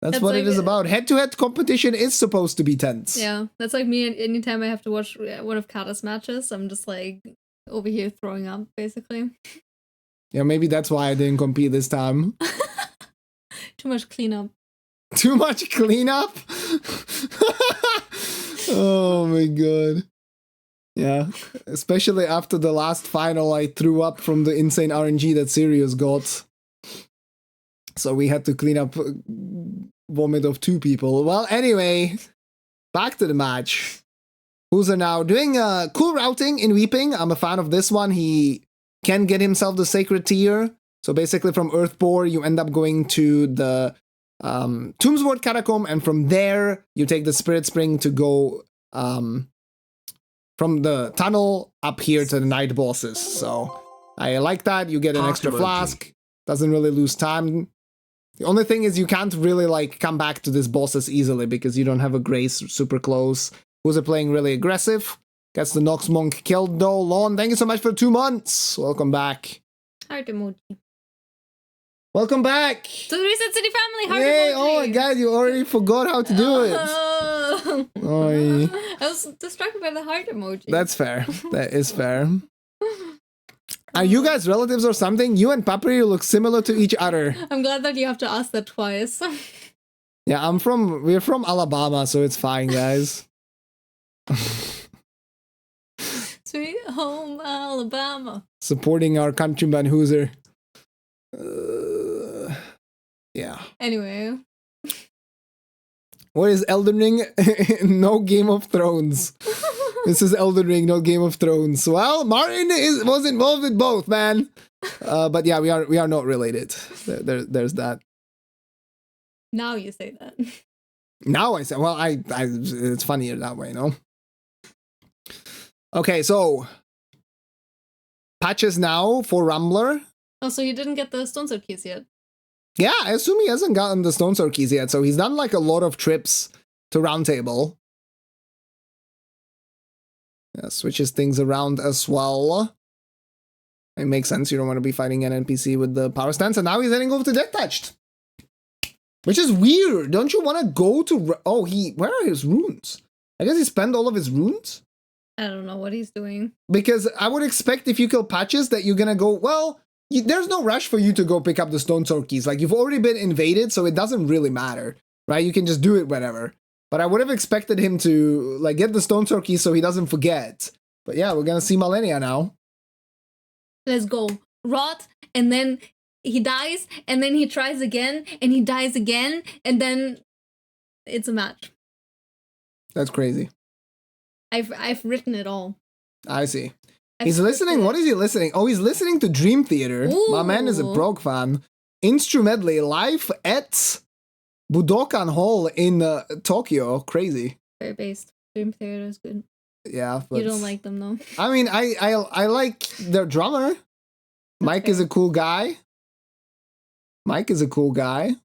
That's what like, it is about. Head-to-head competition is supposed to be tense. Yeah, that's like me. Anytime I have to watch one of Kata's matches, I'm just like over here throwing up, basically. Yeah, maybe that's why I didn't compete this time. Too much cleanup. Too much cleanup? Oh my god. Yeah, especially after the last final, I threw up from the insane RNG that Sirius got. So we had to clean up vomit of 2 people. Well, anyway, back to the match. HooZher now doing cool routing in Weeping. I'm a fan of this one. He can get himself the Sacred Tier. So basically from Earthbore, you end up going to the Tombsword Catacomb, and from there, you take the Spirit Spring to go from the tunnel up here to the night bosses. So I like that. You get an extra flask. Doesn't really lose time. The only thing is you can't really like come back to this bosses easily because you don't have a Grace super close. HooZher playing really aggressive. Gets the Nox Monk killed though. Lon, thank you so much for 2 months. Welcome back. Heart emoji. Welcome back. To the Reset City family. Heart Yay! emoji. Oh my god, you already forgot how to do it. Oy. I was distracted by the heart emoji. That's fair. That is fair. Are you guys relatives or something? You and Papri look similar to each other. I'm glad that you have to ask that twice. Yeah, we're from Alabama, so it's fine, guys. Sweet home Alabama. Supporting our countryman HooZher. Yeah. Anyway. What is Elden Ring? No Game of Thrones. This is Elden Ring, not Game of Thrones. Well, Martin was involved with both, man. But yeah, we are not related. There's that. Now you say that. Now I say, well, I it's funnier that way, no? Okay, so patches now for Rambler. Oh, so you didn't get the Stone Sword keys yet? Yeah, I assume he hasn't gotten the Stone Sword keys yet, so he's done like a lot of trips to Roundtable. Yeah, switches things around as well. It makes sense, you don't want to be fighting an NPC with the power stance, and now he's heading over to Death Touched. Which is weird, don't you want to go to... Oh, where are his runes? I guess he spent all of his runes? I don't know what he's doing. Because I would expect if you kill Patches that you're gonna go, well... There's no rush for you to go pick up the Stone Sword keys. Like, you've already been invaded, so it doesn't really matter, right? You can just do it whenever. But I would have expected him to, like, get the Stone Sword keys so he doesn't forget. But yeah, we're gonna see Malenia now. Let's go. Rot, and then he dies, and then he tries again, and he dies again, and then it's a match. That's crazy. I've written it all. I see. He's listening. What is he listening? Oh, he's listening to Dream Theater. Ooh. My man is a prog fan. Instrumentally live at Budokan Hall in Tokyo. Crazy. Fair based. Dream Theater is good. Yeah, but you don't like them though. I mean, I like their drummer. Mike is a cool guy. Mike is a cool guy.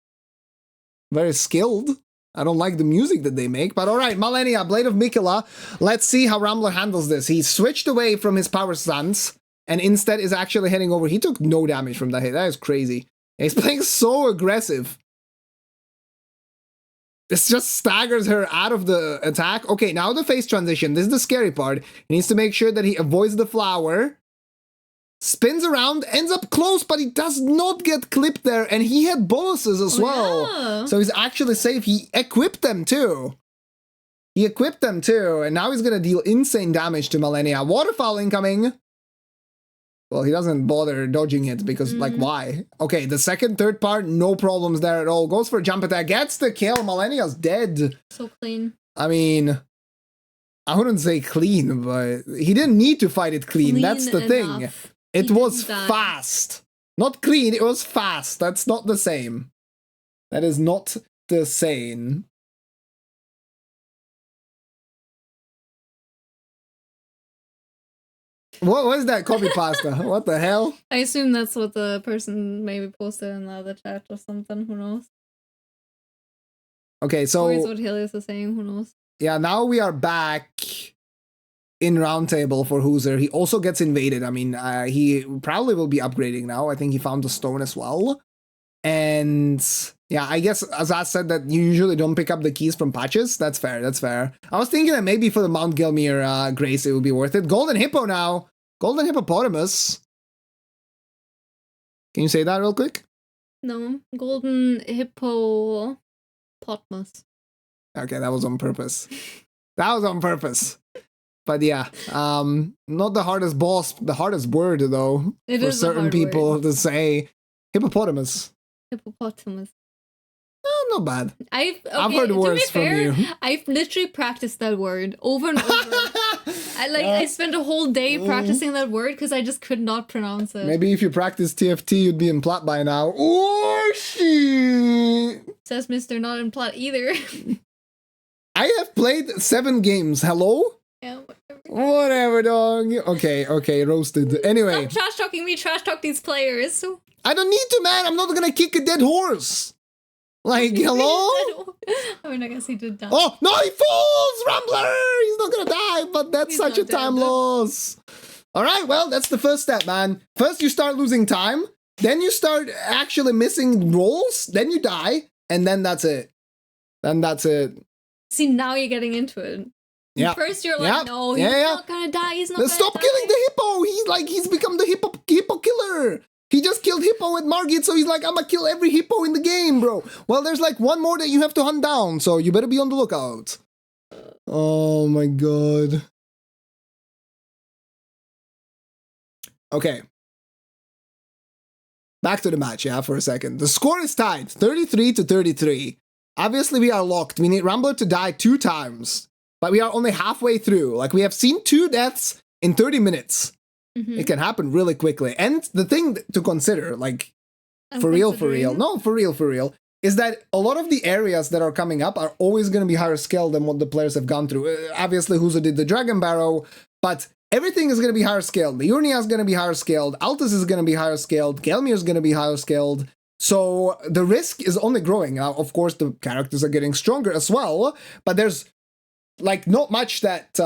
Very skilled. I don't like the music that they make, but all right, Malenia, Blade of Mikula. Let's see how Rambler handles this. He switched away from his power stance and instead is actually heading over. He took no damage from that hit. That is crazy. He's playing so aggressive. This just staggers her out of the attack. Okay, now the phase transition. This is the scary part. He needs to make sure that he avoids the flower. Spins around, ends up close, but he does not get clipped there, and he had bonuses as well. Yeah. So he's actually safe. He equipped them too. And now he's gonna deal insane damage to Malenia. Waterfall incoming. Well, he doesn't bother dodging it because, like, why? Okay, the second, third part, no problems there at all. Goes for a jump attack, gets the kill. Malenia's dead. So clean. I mean, I wouldn't say clean, but he didn't need to fight it clean. That's the thing. It was fast. Not clean, it was fast. That's not the same. That is not the same. What was that copy pasta? What the hell? I assume that's what the person maybe posted in the other chat or something. Who knows? Okay, Or is so what Helios is saying. Who knows? yeah, now we are back in roundtable for HooZher. He also gets invaded. I mean, he probably will be upgrading now. I think he found the stone as well. And yeah, I guess Azaz said that you usually don't pick up the keys from patches. That's fair. That's fair. I was thinking that maybe for the Mount Gelmir Grace, it would be worth it. Golden Hippo now. Golden Hippopotamus. Can you say that real quick? No, golden hippopotamus. Okay, that was on purpose. That was on purpose. But yeah, not the hardest boss, the hardest word though. It for is a certain hard people word. to say. Hippopotamus. Hippopotamus. Not bad. I've heard worse from you. I've literally practiced that word over and over. I spent a whole day practicing that word because I just could not pronounce it. Maybe if you practice TFT, you'd be in plat by now. Oh shit! Says Mr. Not in plot either. I have played 7 games. Hello? Yeah, Whatever, dog. Okay, roasted. Anyway. Stop trash talking me, trash talk these players. I don't need to, man. I'm not gonna kick a dead horse. Like, hello? I mean, I guess he did die. Oh, no, he falls! Rambler! He's not gonna die, but that's He's such a not dead. time loss. Alright, well, that's the first step, man. First, you start losing time. Then you start actually missing rolls. Then you die. And then that's it. See, now you're getting into it. Yeah. First, you're like, no, he's not gonna die. He's not Then gonna stop die. killing the hippo. He's become the hippo killer. He just killed hippo with Margit, so he's like, I'm gonna kill every hippo in the game, bro. Well, there's like one more that you have to hunt down, so you better be on the lookout. Oh my god. Okay. Back to the match, yeah, for a second. The score is tied, 33-33. Obviously, we are locked. We need Rambler to die 2 times. But we are only halfway through. Like, we have seen 2 deaths in 30 minutes. Mm-hmm. It can happen really quickly. And the thing to consider, like, for real, is that a lot of the areas that are coming up are always going to be higher scale than what the players have gone through. Obviously, HooZher did the Dragon Barrow, but everything is going to be higher scaled. The Urnia is going to be higher scaled. Altus is going to be higher scaled. Gelmir is going to be higher scaled. So the risk is only growing. Now, of course, the characters are getting stronger as well, but there's, like, not much that...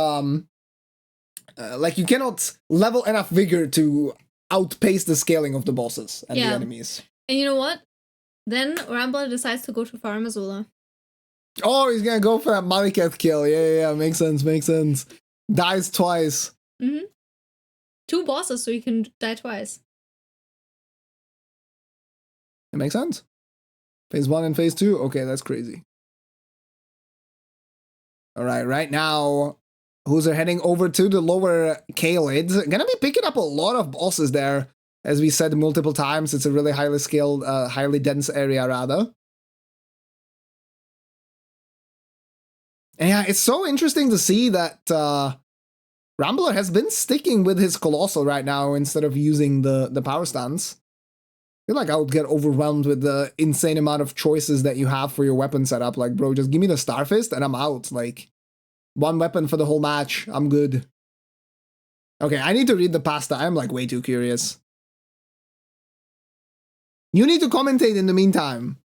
like, you cannot level enough vigor to outpace the scaling of the bosses and the enemies. And you know what? Then Rambler decides to go to Farm Azula. Oh, he's gonna go for that Malikat kill. Yeah, makes sense. Dies twice. Mm-hmm. 2 bosses, so you can die twice. It makes sense. Phase 1 and Phase 2? Okay, that's crazy. Alright, right now... HooZher heading over to the lower K-Lids. Gonna be picking up a lot of bosses there. As we said multiple times, it's a really highly skilled, highly dense area, rather. And yeah, it's so interesting to see that Rambler has been sticking with his Colossal right now instead of using the power stance. I feel like I would get overwhelmed with the insane amount of choices that you have for your weapon setup. Like, bro, just give me the Starfist and I'm out. Like... 1 weapon for the whole match. I'm good. Okay, I need to read the pasta. I'm like way too curious. You need to commentate in the meantime.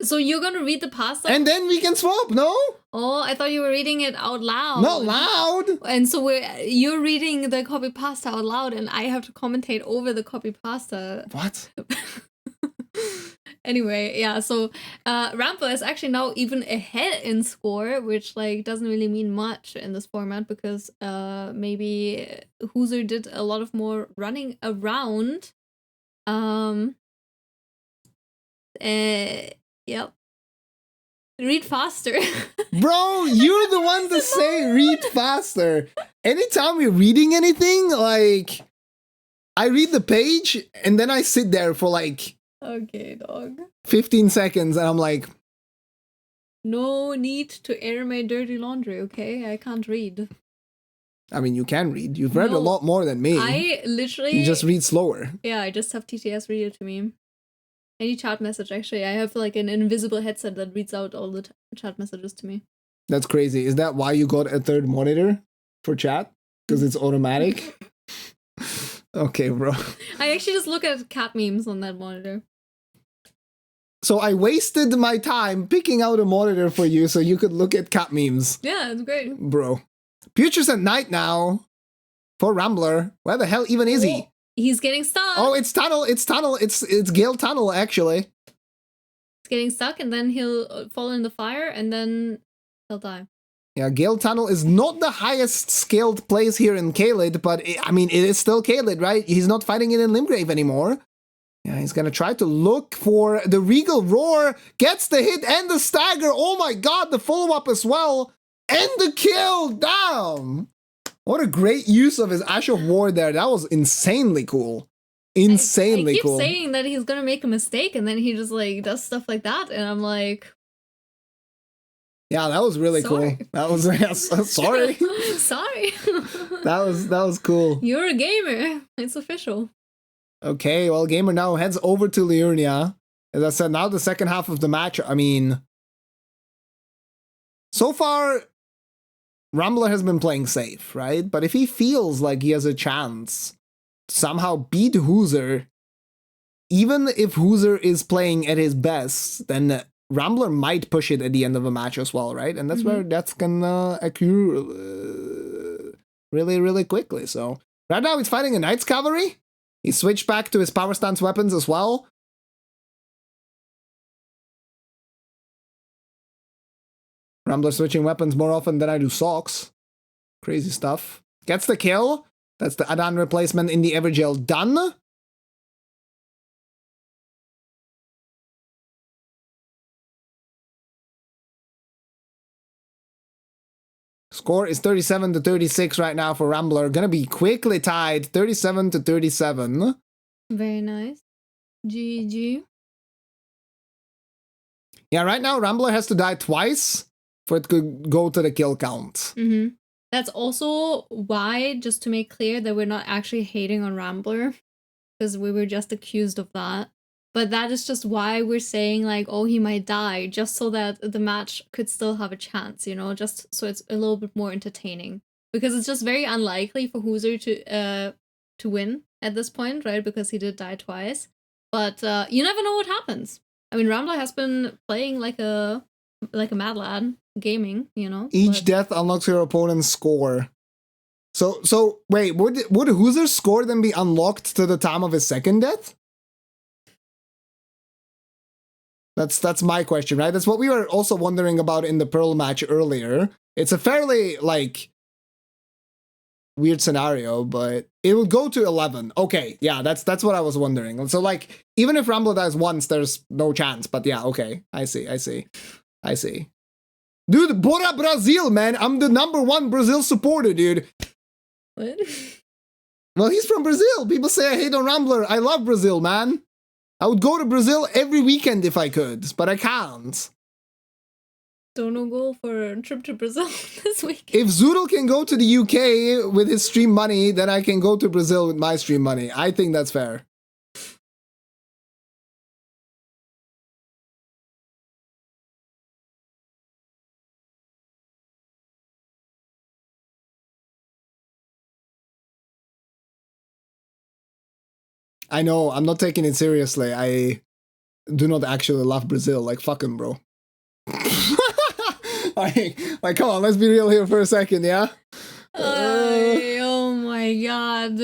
So you're gonna read the pasta? And then we can swap, no? Oh, I thought you were reading it out loud. Not loud! And so you're reading the copy pasta out loud and I have to commentate over the copy pasta. What? Anyway, yeah, so Rambler is actually now even ahead in score, which like doesn't really mean much in this format because maybe HooZher did a lot of more running around. Yep. Read faster. Bro, you're the one to say read faster. Anytime we're reading anything, like, I read the page and then I sit there for like... Okay, dog. 15 seconds and I'm like... No need to air my dirty laundry, okay? I can't read. I mean, you can read. You've read a lot more than me. I literally... You just read slower. Yeah, I just have TTS read it to me. Any chat message, actually. I have like an invisible headset that reads out all the chat messages to me. That's crazy. Is that why you got a 3rd monitor for chat? Because it's automatic? Okay, bro. I actually just look at cat memes on that monitor. So I wasted my time picking out a monitor for you so you could look at cat memes. Yeah, it's great. Bro. Future's at night now for Rambler. Where the hell even is he? He's getting stuck. Oh, it's tunnel. It's tunnel. It's Gale tunnel, actually. He's getting stuck, and then he'll fall in the fire, and then he'll die. Yeah, Gale tunnel is not the highest skilled place here in Caelid, but I mean, it is still Caelid, right? He's not fighting it in Limgrave anymore. Yeah, he's gonna try to look for the Regal Roar, gets the hit and the stagger. Oh my god, the follow-up as well. And the kill, damn. What a great use of his Ash of War there. That was insanely cool. Insanely cool. I keep saying that he's gonna make a mistake, and then he just like does stuff like that, and I'm like, yeah, that was really sorry. cool. That was sorry. Sorry. that was cool. You're a gamer. It's official. Okay, well, Gamer now heads over to Liurnia. As I said, now the second half of the match, I mean, so far, Rambler has been playing safe, right? But if he feels like he has a chance to somehow beat HooZher, even if HooZher is playing at his best, then Rambler might push it at the end of a match as well, right? And that's where that's gonna occur really, really quickly. So right now he's fighting a Knight's Cavalry. He switched back to his power stance weapons as well. Rambler switching weapons more often than I do socks. Crazy stuff. Gets the kill. That's the Adan replacement in the Evergel done. Score is 37-36 right now for Rambler. Gonna be quickly tied, 37-37. Very nice. GG. Yeah, right now Rambler has to die twice for it to go to the kill count. That's also why, just to make clear, that we're not actually hating on Rambler, because we were just accused of that. But that is just why we're saying, like, oh, he might die, just so that the match could still have a chance, you know, just so it's a little bit more entertaining. Because it's just very unlikely for HooZher to win at this point, right? Because he did die twice. But you never know what happens. I mean, Rambler has been playing like a mad lad, gaming, you know. Each death unlocks your opponent's score. So wait, would HooZher's score then be unlocked to the time of his second death? That's my question, right? That's what we were also wondering about in the Pearl match earlier. It's a fairly, like, weird scenario, but it would go to 11. Okay, yeah, that's what I was wondering. So, like, even if Rambler dies once, there's no chance. But yeah, okay, I see. Dude, Bora Brazil, man. I'm the #1 Brazil supporter, dude. What? Well, he's from Brazil. People say I hate on Rambler. I love Brazil, man. I would go to Brazil every weekend if I could, but I can't. Don't go for a trip to Brazil this week. If Zoodle can go to the UK with his stream money, then I can go to Brazil with my stream money. I think that's fair. I know, I'm not taking it seriously. I do not actually love Brazil. Like, fucking, bro. like, come on, let's be real here for a second, yeah? Oh my god.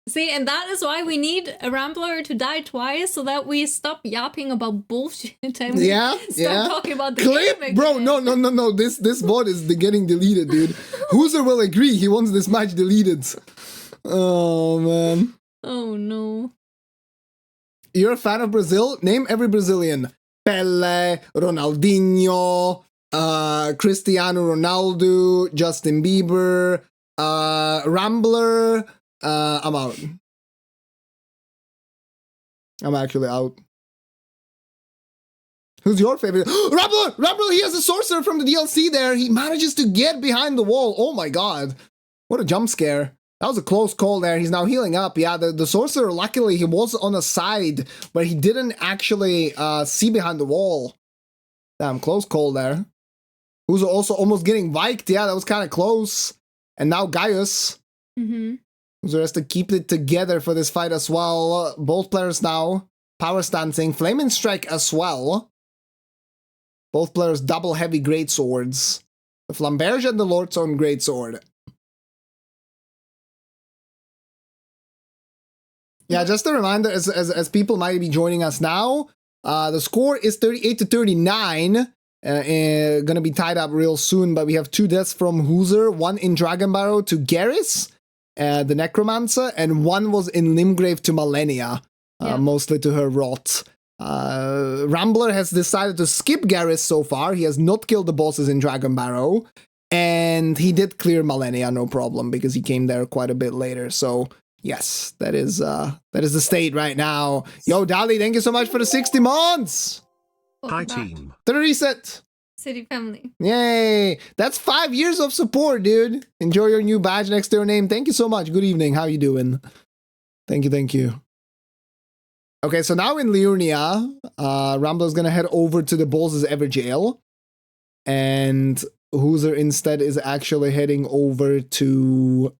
See, and that is why we need a Rambler to die twice, so that we stop yapping about bullshit and start talking about the clip, game bro. again. No. This VOD is getting deleted, dude. HooZher will agree. He wants this match deleted. Oh man. Oh no. You're a fan of Brazil? Name every Brazilian. Pele, Ronaldinho, Cristiano Ronaldo, Justin Bieber, Rambler. I'm out. I'm actually out. Who's your favorite? Rambler! Rambler, he has a sorcerer from the DLC there. He manages to get behind the wall. Oh my god. What a jump scare. That was a close call there. He's now healing up. Yeah, the sorcerer, luckily, he was on a side where he didn't actually see behind the wall. Damn, close call there. Who's also almost getting viked. Yeah, that was kind of close. And now Gaius. HooZher has to keep it together for this fight as well. Both players now power stancing. Flaming Strike as well. Both players double heavy greatswords. The Flamberge and the Lord's Own Greatsword. Yeah, just a reminder, as people might be joining us now, the score is 38 to 39. Gonna be tied up real soon, but we have 2 deaths from HooZher, 1 in Dragon Barrow to Garrus, the Necromancer, and 1 was in Limgrave to Malenia, mostly to her rot. Rambler has decided to skip Garrus so far. He has not killed the bosses in Dragon Barrow, and he did clear Malenia, no problem, because he came there quite a bit later, so... Yes, that is the state right now. Yo, Dali, thank you so much for the 60 months. Hi, team. To the reset. City family. Yay. That's 5 years of support, dude. Enjoy your new badge next to your name. Thank you so much. Good evening. How you doing? Thank you, thank you. Okay, so now in Liurnia, Rambler's gonna head over to the Bosses Ever Jail. And HooZher instead is actually heading over to...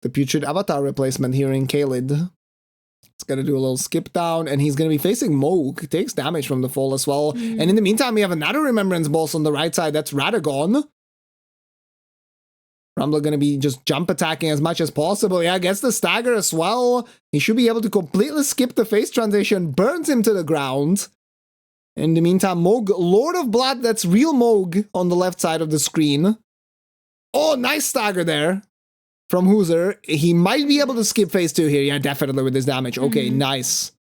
the Putrid Avatar replacement here in Kaled. He's gonna do a little skip down, and he's gonna be facing Moog. He takes damage from the fall as well. And in the meantime, we have another Remembrance boss on the right side. That's Radagon. Rambler gonna be just jump attacking as much as possible. Yeah, gets the stagger as well. He should be able to completely skip the face transition. Burns him to the ground. In the meantime, Moog, Lord of Blood, that's real Moog on the left side of the screen. Oh, nice stagger there. From HooZher, he might be able to skip phase 2 here. Yeah, definitely with this damage. Okay, nice.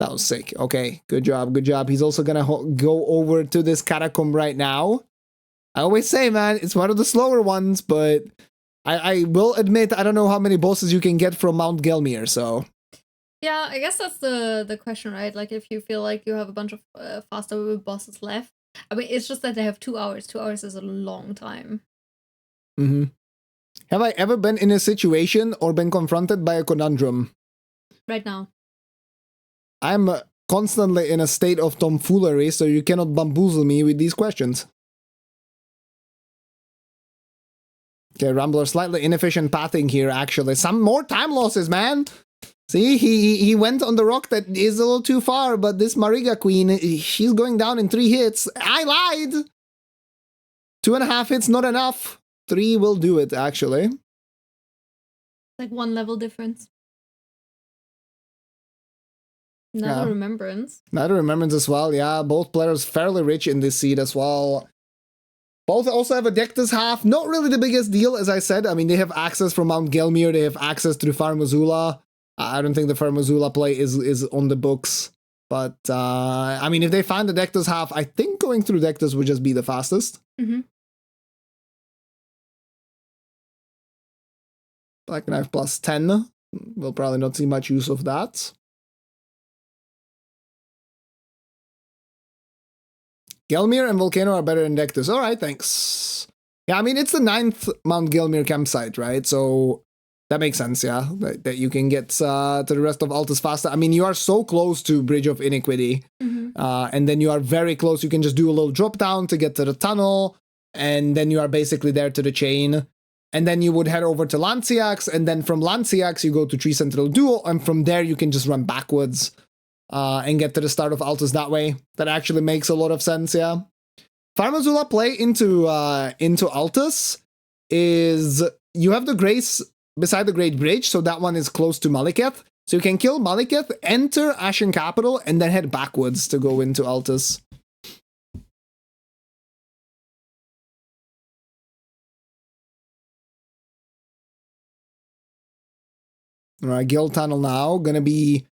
That was sick. Okay, good job, good job. He's also gonna go over to this catacomb right now. I always say, man, it's one of the slower ones, but I will admit, I don't know how many bosses you can get from Mount Gelmir, so... Yeah, I guess that's the question, right? Like, if you feel like you have a bunch of faster bosses left. I mean, it's just that they have 2 hours. 2 hours is a long time. Mm-hmm. Have I ever been in a situation or been confronted by a conundrum? Right now. I'm constantly in a state of tomfoolery, so you cannot bamboozle me with these questions. Okay, Rambler, slightly inefficient pathing here, actually. Some more time losses, man! See, he went on the rock that is a little too far, but this Mariga Queen, she's going down in 3 hits. I lied! 2.5 hits, not enough. 3 will do it, actually. Like 1 level difference. Another Remembrance. Another Remembrance as well, yeah. Both players fairly rich in this seed as well. Both also have a Dectus half. Not really the biggest deal, as I said. I mean, they have access from Mount Gelmir. They have access to the Farmazula. I don't think the Farmazula play is on the books. But, I mean, if they find the Dectus half, I think going through Dectus would just be the fastest. Black Knife plus 10. We'll probably not see much use of that. Gelmir and Volcano are better than Dectus. Alright, thanks. Yeah, I mean, it's the 9th Mount Gelmir campsite, right? So that makes sense, yeah. That you can get to the rest of Altus faster. I mean, you are so close to Bridge of Iniquity. And then you are very close. You can just do a little drop down to get to the tunnel. And then you are basically there to the chain. And then you would head over to Lanciax, and then from Lanciax you go to Tree Sentinel Duel, and from there you can just run backwards and get to the start of Altus that way. That actually makes a lot of sense, yeah. Farmazula play into Altus is you have the Grace beside the Great Bridge, so that one is close to Maliketh. So you can kill Maliketh, enter Ashen Capital, and then head backwards to go into Altus. Alright, Guild Tunnel now, gonna be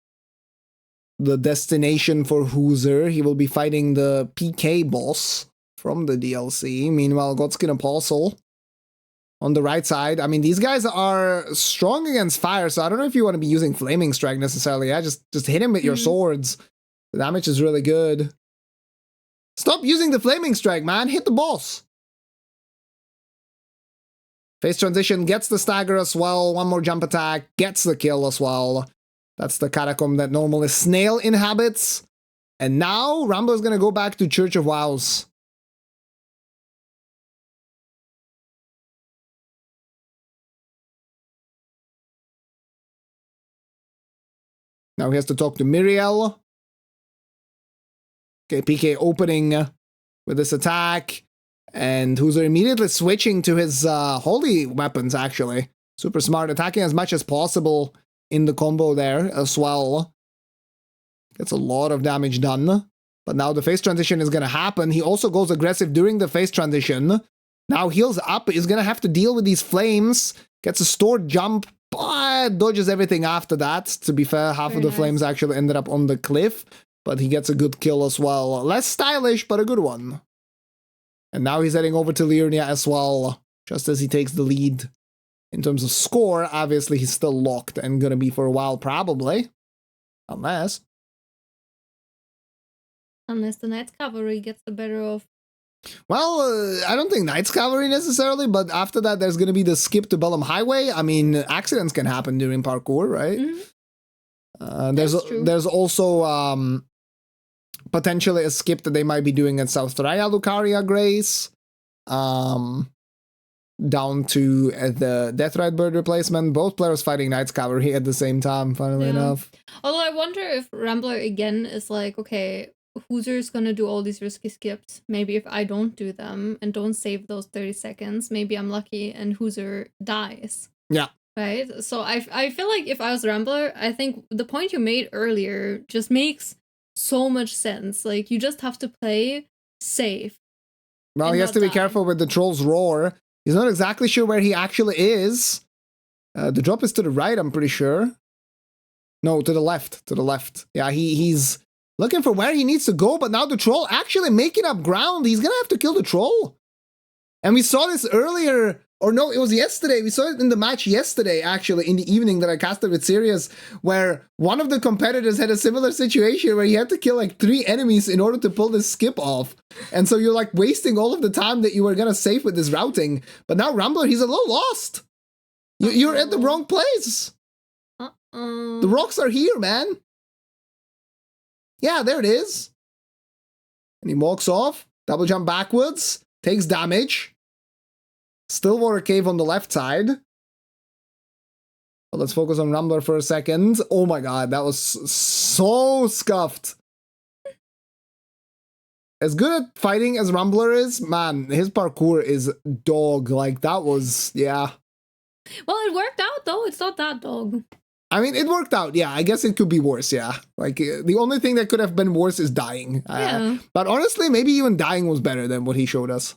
the destination for HooZher. He will be fighting the PK boss from the DLC. Meanwhile, Godskin Apostle on the right side. I mean, these guys are strong against fire, so I don't know if you want to be using Flaming Strike necessarily. Yeah, just hit him with your swords. The damage is really good. Stop using the Flaming Strike, man. Hit the boss. Phase transition gets the stagger as well. 1 more jump attack. Gets the kill as well. That's the catacomb that normally Snail inhabits. And now Rambler's gonna go back to Church of Wows. Now he has to talk to Miriel. Okay, PK opening with this attack. And HooZher immediately switching to his holy weapons, actually. Super smart, attacking as much as possible in the combo there as well. Gets a lot of damage done. But now the phase transition is going to happen. He also goes aggressive during the phase transition. Now heals up. He's going to have to deal with these flames. Gets a stored jump, but dodges everything after that. To be fair, half of the flames actually ended up on the cliff. But he gets a good kill as well. Less stylish, but a good one. And now he's heading over to Liurnia as well. Just as he takes the lead. In terms of score, obviously he's still locked and going to be for a while probably. Unless the Knight's Cavalry gets the better of. Well, I don't think Knight's Cavalry necessarily, but after that there's going to be the skip to Bellum Highway. I mean, accidents can happen during parkour, right? There's also potentially a skip that they might be doing at South Raya Lucaria Grace. Down to the Death Ride Bird replacement. Both players fighting Knight's Cavalry at the same time, funnily enough. Although I wonder if Rambler again is like, okay, HooZher's gonna do all these risky skips. Maybe if I don't do them and don't save those 30 seconds, maybe I'm lucky and HooZher dies. Yeah. Right? So I feel like if I was Rambler, I think the point you made earlier just makes so much sense. Like, you just have to play safe. Well, he has to be careful with the Troll's Roar. He's not exactly sure where he actually is. The drop is to the right, I'm pretty sure. No, to the left. To the left. Yeah, he's looking for where he needs to go, but now the Troll actually making up ground. He's gonna have to kill the Troll. And we saw this earlier, or no, it was yesterday. We saw it in the match yesterday, actually, in the evening that I casted with Sirius, where one of the competitors had a similar situation where he had to kill like 3 enemies in order to pull this skip off. And so you're like wasting all of the time that you were gonna save with this routing. But now Rambler, he's a little lost. You're at the wrong place. The rocks are here, man. Yeah, there it is. And he walks off, double jump backwards, takes damage. Stillwater Cave on the left side. But let's focus on Rambler for a second. Oh my god, that was so scuffed. As good at fighting as Rambler is, man, his parkour is dog. Like, that was, yeah. Well, it worked out, though. It's not that dog. I mean, it worked out, yeah. I guess it could be worse, yeah. Like, the only thing that could have been worse is dying. Yeah. But honestly, maybe even dying was better than what he showed us.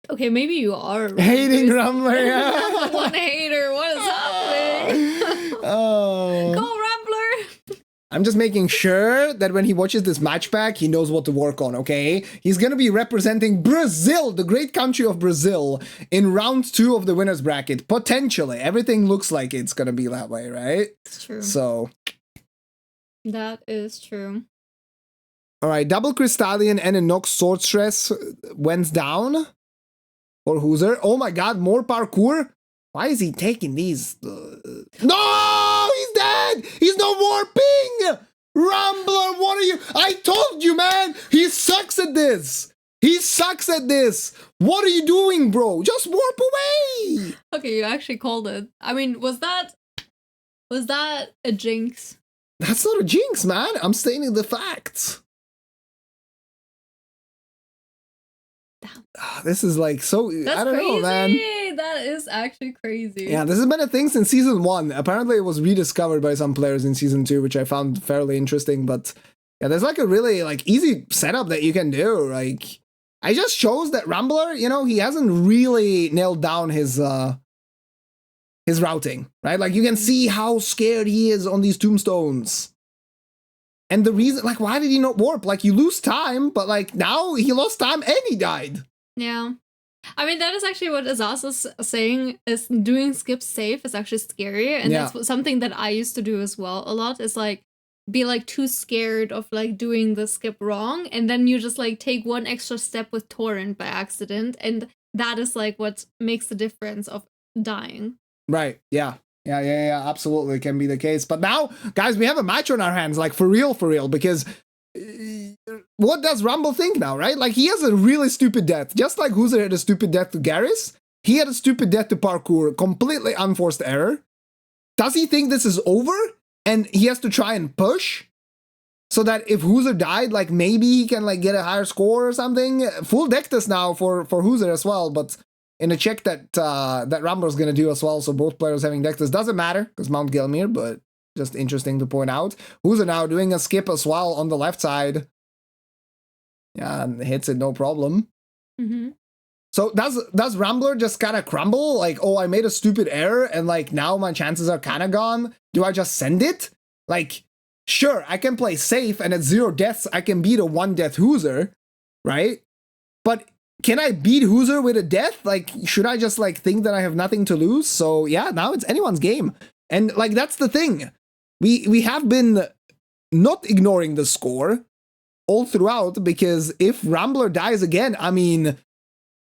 Okay, maybe you are. Hating Rambler, yeah. One hater, what is happening? Oh. Go, Rambler! I'm just making sure that when he watches this match back, he knows what to work on, okay? He's gonna be representing Brazil, the great country of Brazil, in round 2 of the winner's bracket. Potentially. Everything looks like it's gonna be that way, right? It's true. So. That is true. Alright, double Crystallion and a Nox Sword Stress went down for HooZher. Oh my god, more parkour? Why is he taking these? No! He's dead! He's no warping! Rambler, what are you? I told you, man! He sucks at this! He sucks at this! What are you doing, bro? Just warp away! Okay, you actually called it. I mean, was that a jinx? That's not a jinx, man. I'm stating the facts. This is like so. That's I don't know, man. That is actually crazy. Yeah, this has been a thing since season 1. Apparently, it was rediscovered by some players in season 2, which I found fairly interesting. But yeah, there's like a really like easy setup that you can do. Like, I just chose that Rambler. You know, he hasn't really nailed down his routing, right? Like, you can see how scared he is on these tombstones. And the reason, like, why did he not warp? Like, you lose time, but like now he lost time and he died. Yeah. I mean, that is actually what Azaz is saying, is doing skips safe is actually scary. And that's something that I used to do as well a lot, is like be like too scared of like doing the skip wrong. And then you just like take one extra step with Torrent by accident. And that is like what makes the difference of dying. Right. Yeah. Yeah, absolutely can be the case. But now, guys, we have a match on our hands, like for real, because what does Rumble think now, right? Like, he has a really stupid death. Just like HooZher had a stupid death to Garrus, he had a stupid death to parkour, completely unforced error. Does he think this is over? and he has to try and push so that if HooZher died, like maybe he can like get a higher score or something. Full deck this now for HooZher as well, but in a check that that Rambler's gonna do as well, so both players having deck this doesn't matter because Mount Gelmir, but just interesting to point out. HooZher now doing a skip as well on the left side. Yeah, and hits it no problem. Mm-hmm. So does Rambler just kind of crumble? Like, oh, I made a stupid error and like now my chances are kind of gone. Do I just send it? Like, sure, I can play safe and at 0 deaths I can beat a 1 death HooZher, right? But can I beat HooZher with a death? Like, should I just like think that I have nothing to lose? So yeah, now it's anyone's game. And like that's the thing. We have been not ignoring the score all throughout, because if Rambler dies again, I mean,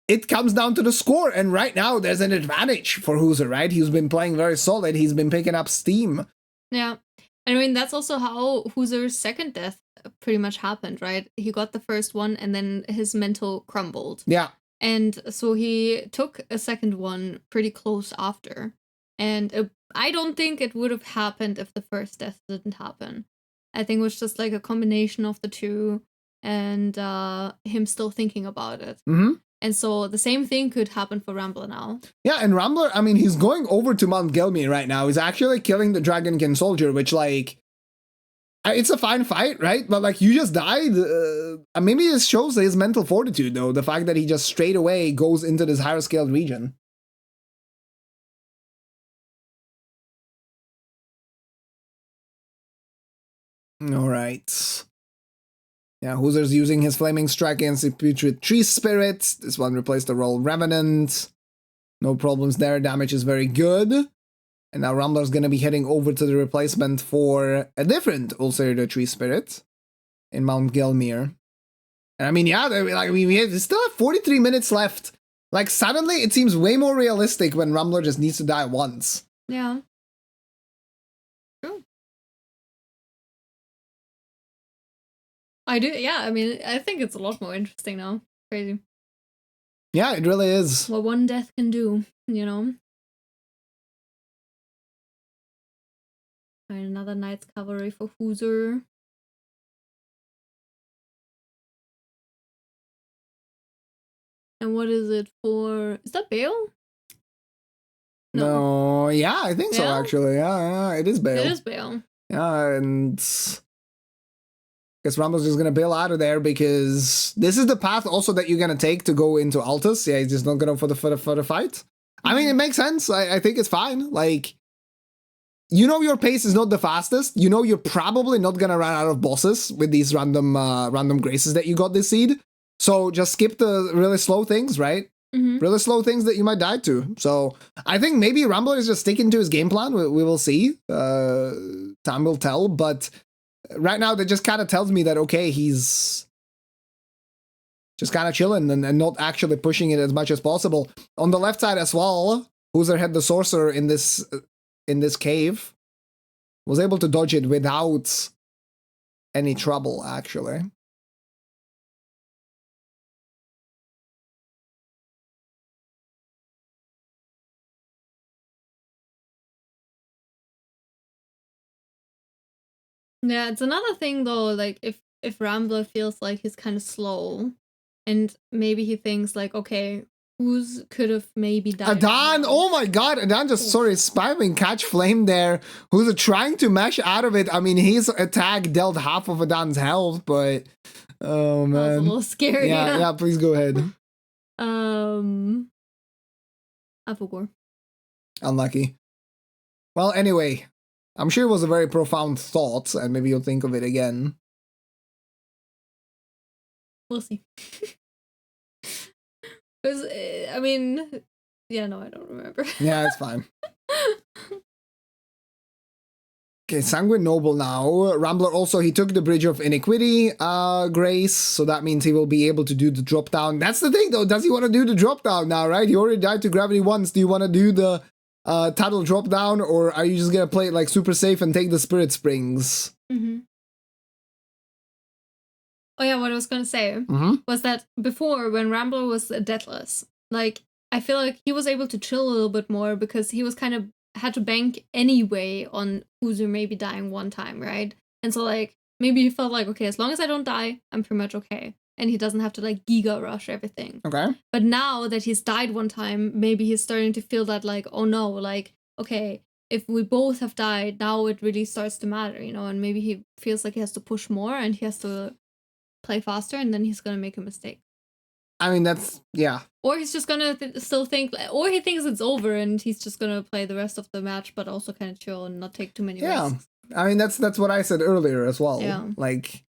it comes down to the score, and right now there's an advantage for HooZher, right? He's been playing very solid, he's been picking up steam. Yeah. I mean, that's also how HooZher's second death pretty much happened, right? He got the first one, and then his mental crumbled. Yeah. And so he took a second one pretty close after. And I don't think it would have happened if the first death didn't happen. I think it was just like a combination of the two and him still thinking about it. Mm-hmm. And so the same thing could happen for Rambler now. Yeah, and Rambler, I mean, he's going over to Mount Gelmir right now. He's actually killing the Dragonkin soldier, which, like, it's a fine fight, right? But, like, you just died. Maybe this shows his mental fortitude, though. The fact that he just straight away goes into this higher scaled region. All right. Yeah, HooZher's using his Flaming Strike against the Putrid Tree Spirit. This one replaced the Roll Revenant. No problems there. Damage is very good. And now Rambler's going to be heading over to the replacement for a different Ulcerator Tree Spirit in Mount Gelmir. And I mean, yeah, like we still have 43 minutes left. Like, suddenly it seems way more realistic when Rambler just needs to die once. Yeah. True. I do, yeah, I mean, I think it's a lot more interesting now. Crazy. Yeah, it really is. What one death can do, you know? Alright, another Knight's Cavalry for HooZher. And what is it for? Is that Bale? No, yeah, I think so, Yeah? actually. Yeah, it is Bale. It is Bale. Yeah, and I guess Rambler's just gonna bail out of there because this is the path also that you're gonna take to go into Altus. Yeah, he's just not gonna for the fight. I mean, it makes sense. I think it's fine. Like, you know, your pace is not the fastest. You know, you're probably not gonna run out of bosses with these random graces that you got this seed. So just skip the really slow things, right? Mm-hmm. Really slow things that you might die to. So I think maybe Rambler is just sticking to his game plan. We will see. Time will tell. But right now, that just kind of tells me that, okay, he's just kind of chilling and not actually pushing it as much as possible. On the left side as well, HooZher had the Sorcerer in this cave. Was able to dodge it without any trouble, actually. Yeah, it's another thing though, like if Rambler feels like he's kind of slow and maybe he thinks like, okay, who's could have maybe died. Adan, oh my god, Adan just saw his spiving catch flame there. Who's trying to mash out of it. I mean, his attack dealt half of Adan's health, but oh man. That was a little scary. Yeah, please go ahead. Avogor. Unlucky. Well, anyway, I'm sure it was a very profound thought, and maybe you'll think of it again. We'll see. Because, I mean, yeah, no, I don't remember. Yeah, it's fine. Okay, Sanguine Noble now. Rambler also, he took the Bridge of Iniquity grace, so that means he will be able to do the drop down. That's the thing, though. Does he want to do the drop down now, right? He already died to gravity once. Do you want to do the Tuttle drop down, or are you just going to play it like super safe and take the Spirit Springs? Mm-hmm. Oh yeah, what I was gonna say was that before, when Rambler was deathless, like, I feel like he was able to chill a little bit more because he was kind of had to bank anyway on HooZher maybe dying one time, right? And so like maybe he felt like, okay, as long as I don't die, I'm pretty much okay. And he doesn't have to like giga rush everything. Okay. But now that he's died one time, maybe he's starting to feel that like, oh no, like, okay, if we both have died, now it really starts to matter, you know, and maybe he feels like he has to push more and he has to play faster, and then he's gonna make a mistake. I mean, that's, yeah. Or he's just gonna still think, or he thinks it's over and he's just gonna play the rest of the match, but also kind of chill and not take too many risks. I mean, that's what I said earlier as well. Yeah. Like,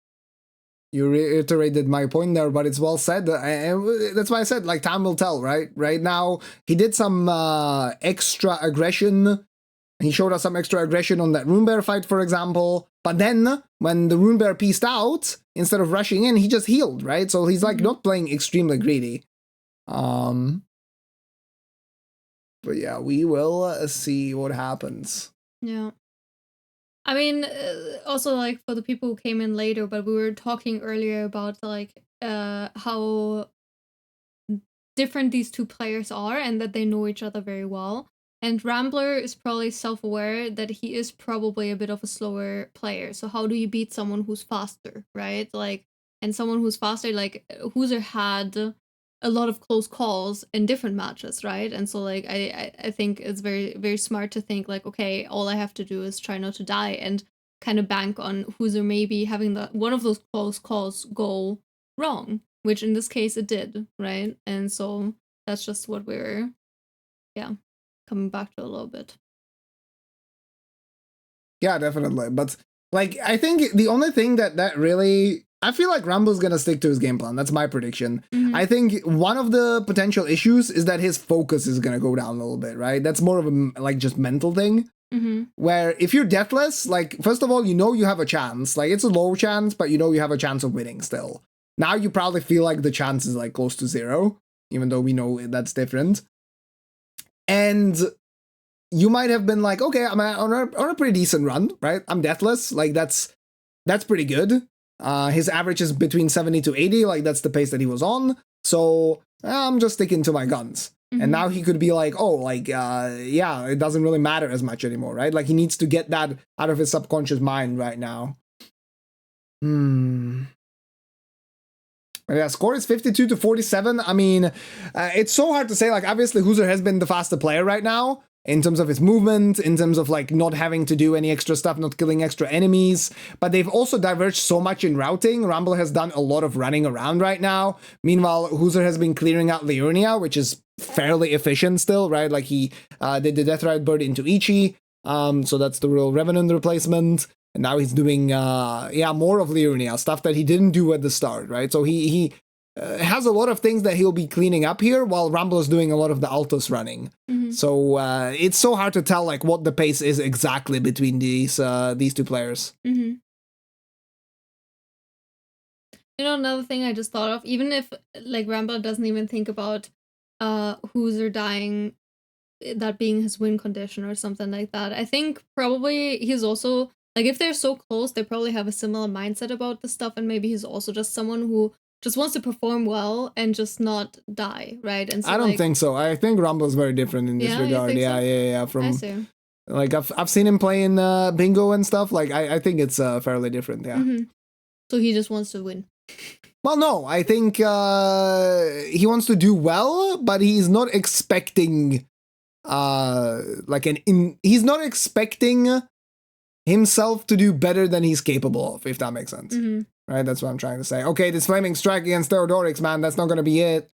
you reiterated my point there, but it's well said. That's why I said, like, time will tell, right? Right now, he did some extra aggression. He showed us some extra aggression on that Runebear fight, for example. But then, when the Runebear pieced out, instead of rushing in, he just healed, right? So he's, like, not playing extremely greedy. But yeah, we will see what happens. Yeah. I mean, also, like, for the people who came in later, but we were talking earlier about, like, how different these two players are and that they know each other very well. And Rambler is probably self-aware that he is probably a bit of a slower player. So how do you beat someone who's faster, right? Like, and someone who's faster, like, HooZher had a lot of close calls in different matches, right? And so, like, I think it's very, very smart to think, like, okay, all I have to do is try not to die and kind of bank on HooZher maybe having one of those close calls go wrong, which in this case it did, right? And so that's just what we're, coming back to a little bit. Yeah, definitely. But, like, I think the only thing that really... I feel like Rambler's gonna stick to his game plan. That's my prediction. I think one of the potential issues is that his focus is gonna go down a little bit, right? That's more of a, like, just mental thing. Where if you're deathless, like, first of all, you know you have a chance. Like, it's a low chance, but you know you have a chance of winning still. Now you probably feel like the chance is, like, close to 0, even though we know that's different. And you might have been like, okay, I'm on a pretty decent run, right? I'm deathless. Like, that's pretty good. His average is between 70 to 80. Like, that's the pace that he was on. So I'm just sticking to my guns. And now he could be like, oh, like, yeah, it doesn't really matter as much anymore, right? Like, he needs to get that out of his subconscious mind right now. Yeah, score is 52 to 47. I mean, it's so hard to say. Like, obviously, HooZher has been the faster player right now in terms of his movement, in terms of, like, not having to do any extra stuff, not killing extra enemies. But they've also diverged so much in routing. Rambler has done a lot of running around right now. Meanwhile, HooZher has been clearing out Leonia, which is fairly efficient still, right? Like, he did the Death Ride Bird into Ichi. So that's the real Revenant replacement. And now he's doing, more of Leonia, stuff that he didn't do at the start, right? So he has a lot of things that he'll be cleaning up here, while Rambler's doing a lot of the Altos running. So it's so hard to tell, like, what the pace is exactly between these two players. You know, another thing I just thought of, even if, like, Rambler doesn't even think about HooZher dying, that being his win condition or something like that, I think probably he's also... Like, if they're so close, they probably have a similar mindset about this stuff, and maybe he's also just someone who just wants to perform well and just not die, right? And so, I don't think so. I think Rambler's very different in this regard. Yeah. I see. Like, I've seen him play in bingo and stuff. Like, I think it's fairly different, yeah. So he just wants to win. Well, no, I think he wants to do well, but he's not expecting he's not expecting himself to do better than he's capable of, if that makes sense. Right, that's what I'm trying to say. Okay, this Flaming Strike against Theodorix, man, that's not gonna be it.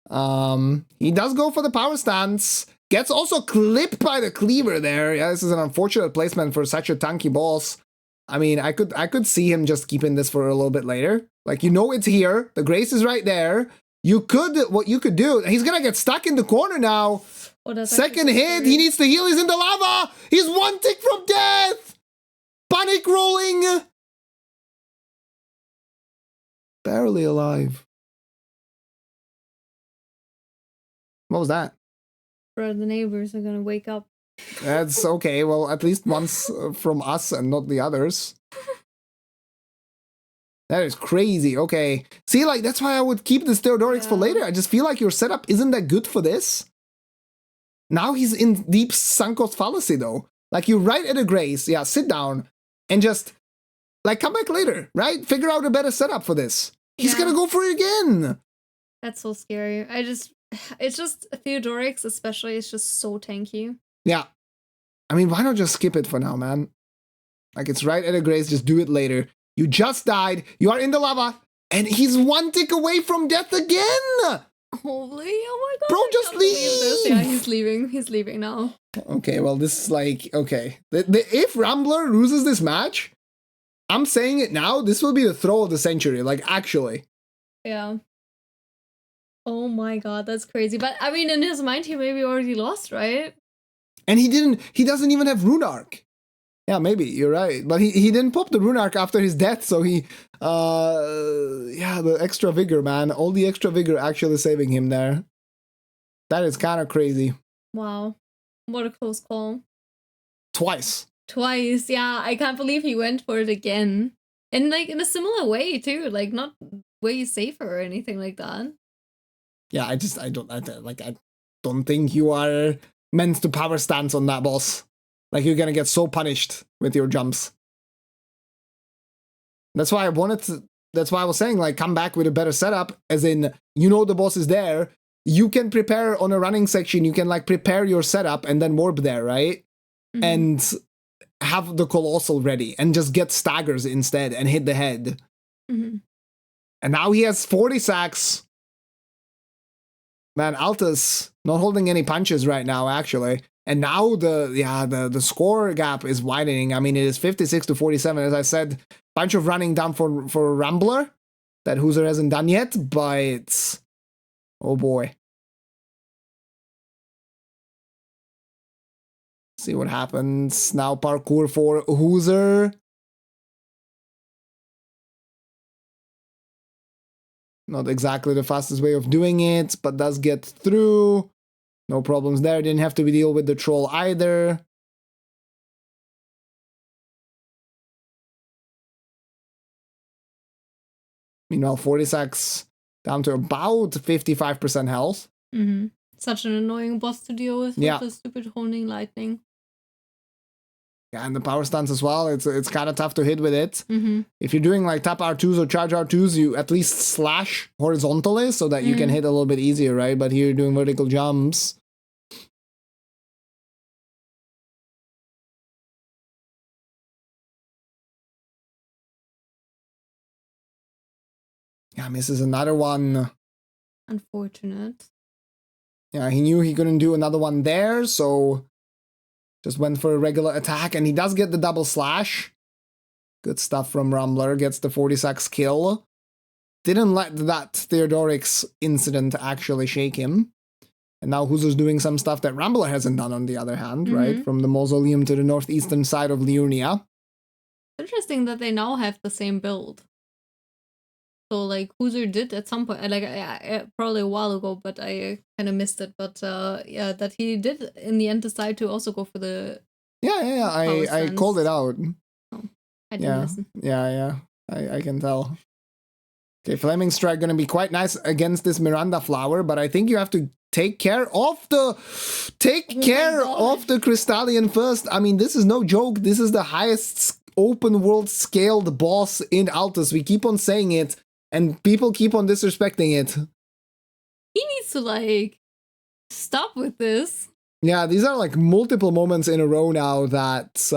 He does go for the power stance. Gets also clipped by the cleaver there. Yeah, this is an unfortunate placement for such a tanky boss. I mean, I could see him just keeping this for a little bit later. Like, you know it's here. The Grace is right there. What you could do, he's gonna get stuck in the corner now. Second hit, he needs to heal, he's in the lava! He's one tick from death! Panic rolling! Barely alive. What was that? Bro, the neighbors are gonna wake up. That's okay, well, at least once from us and not the others. That is crazy, okay. See, like, that's why I would keep this Theodorix for later. I just feel like your setup isn't that good for this. Now he's in deep sunk cost fallacy though. Like you right at a grace, yeah, sit down and just like come back later, right? Figure out a better setup for this. He's gonna go for it again. That's so scary. It's just Theodorix especially is just so tanky. Yeah. I mean, why not just skip it for now, man? Like it's right at a grace, just do it later. You just died, you are in the lava, and he's one tick away from death again! Holy, oh my god. Bro, just leave! Yeah, he's leaving. He's leaving now. Okay, well, this is like, okay. If Rambler loses this match, I'm saying it now, this will be the throw of the century, like, actually. Yeah. Oh my god, that's crazy. But, I mean, in his mind, he maybe already lost, right? And he doesn't even have Rune Arc. Yeah, maybe, you're right. But he didn't pop the Rune Arc after his death, so yeah, the extra vigor, man. All the extra vigor actually saving him there. That is kind of crazy. Wow. What a close call. Twice, yeah. I can't believe he went for it again. And, like, in a similar way, too. Like, not way safer or anything like that. Yeah, I don't think you are meant to power stance on that boss. Like, you're gonna get so punished with your jumps. That's why I was saying, like, come back with a better setup, as in, you know the boss is there, you can prepare on a running section, you can, like, prepare your setup and then warp there, right? Mm-hmm. And have the Colossal ready, and just get staggers instead, and hit the head. Mm-hmm. And now he has 40 sacks. Man, Altus not holding any punches right now, actually. And now the score gap is widening. I mean, it is 56 to 47. As I said, bunch of running down for Rambler that HooZher hasn't done yet, but oh boy. See what happens. Now parkour for HooZher. Not exactly the fastest way of doing it, but does get through. No problems there. Didn't have to deal with the troll either. Meanwhile, 40 sacks down to about 55% health. Mm-hmm. Such an annoying boss to deal with the stupid honing lightning. Yeah, and the power stance as well. It's kind of tough to hit with it. Mm-hmm. If you're doing like tap R2s or charge R2s, you at least slash horizontally so that you can hit a little bit easier, right? But here you're doing vertical jumps. Yeah, misses another one. Unfortunate. Yeah, he knew he couldn't do another one there, so just went for a regular attack, and he does get the double slash. Good stuff from Rambler, gets the 40 sacks kill. Didn't let that Theodorix incident actually shake him. And now HooZher's doing some stuff that Rambler hasn't done on the other hand, right? From the mausoleum to the northeastern side of Liurnia. Interesting that they now have the same build. So, like, HooZher did at some point, like, probably a while ago, but I kind of missed it. But, yeah, that he did, in the end, decide to also go for the... Yeah, I called it out. Oh, I didn't listen. Yeah, I can tell. Okay, Flaming Strike gonna be quite nice against this Miranda Flower, but I think you have to take care of the Crystallian first. I mean, this is no joke. This is the highest open world scaled boss in Altus. We keep on saying it, and people keep on disrespecting it. He needs to, like, stop with this. Yeah, these are, like, multiple moments in a row now that,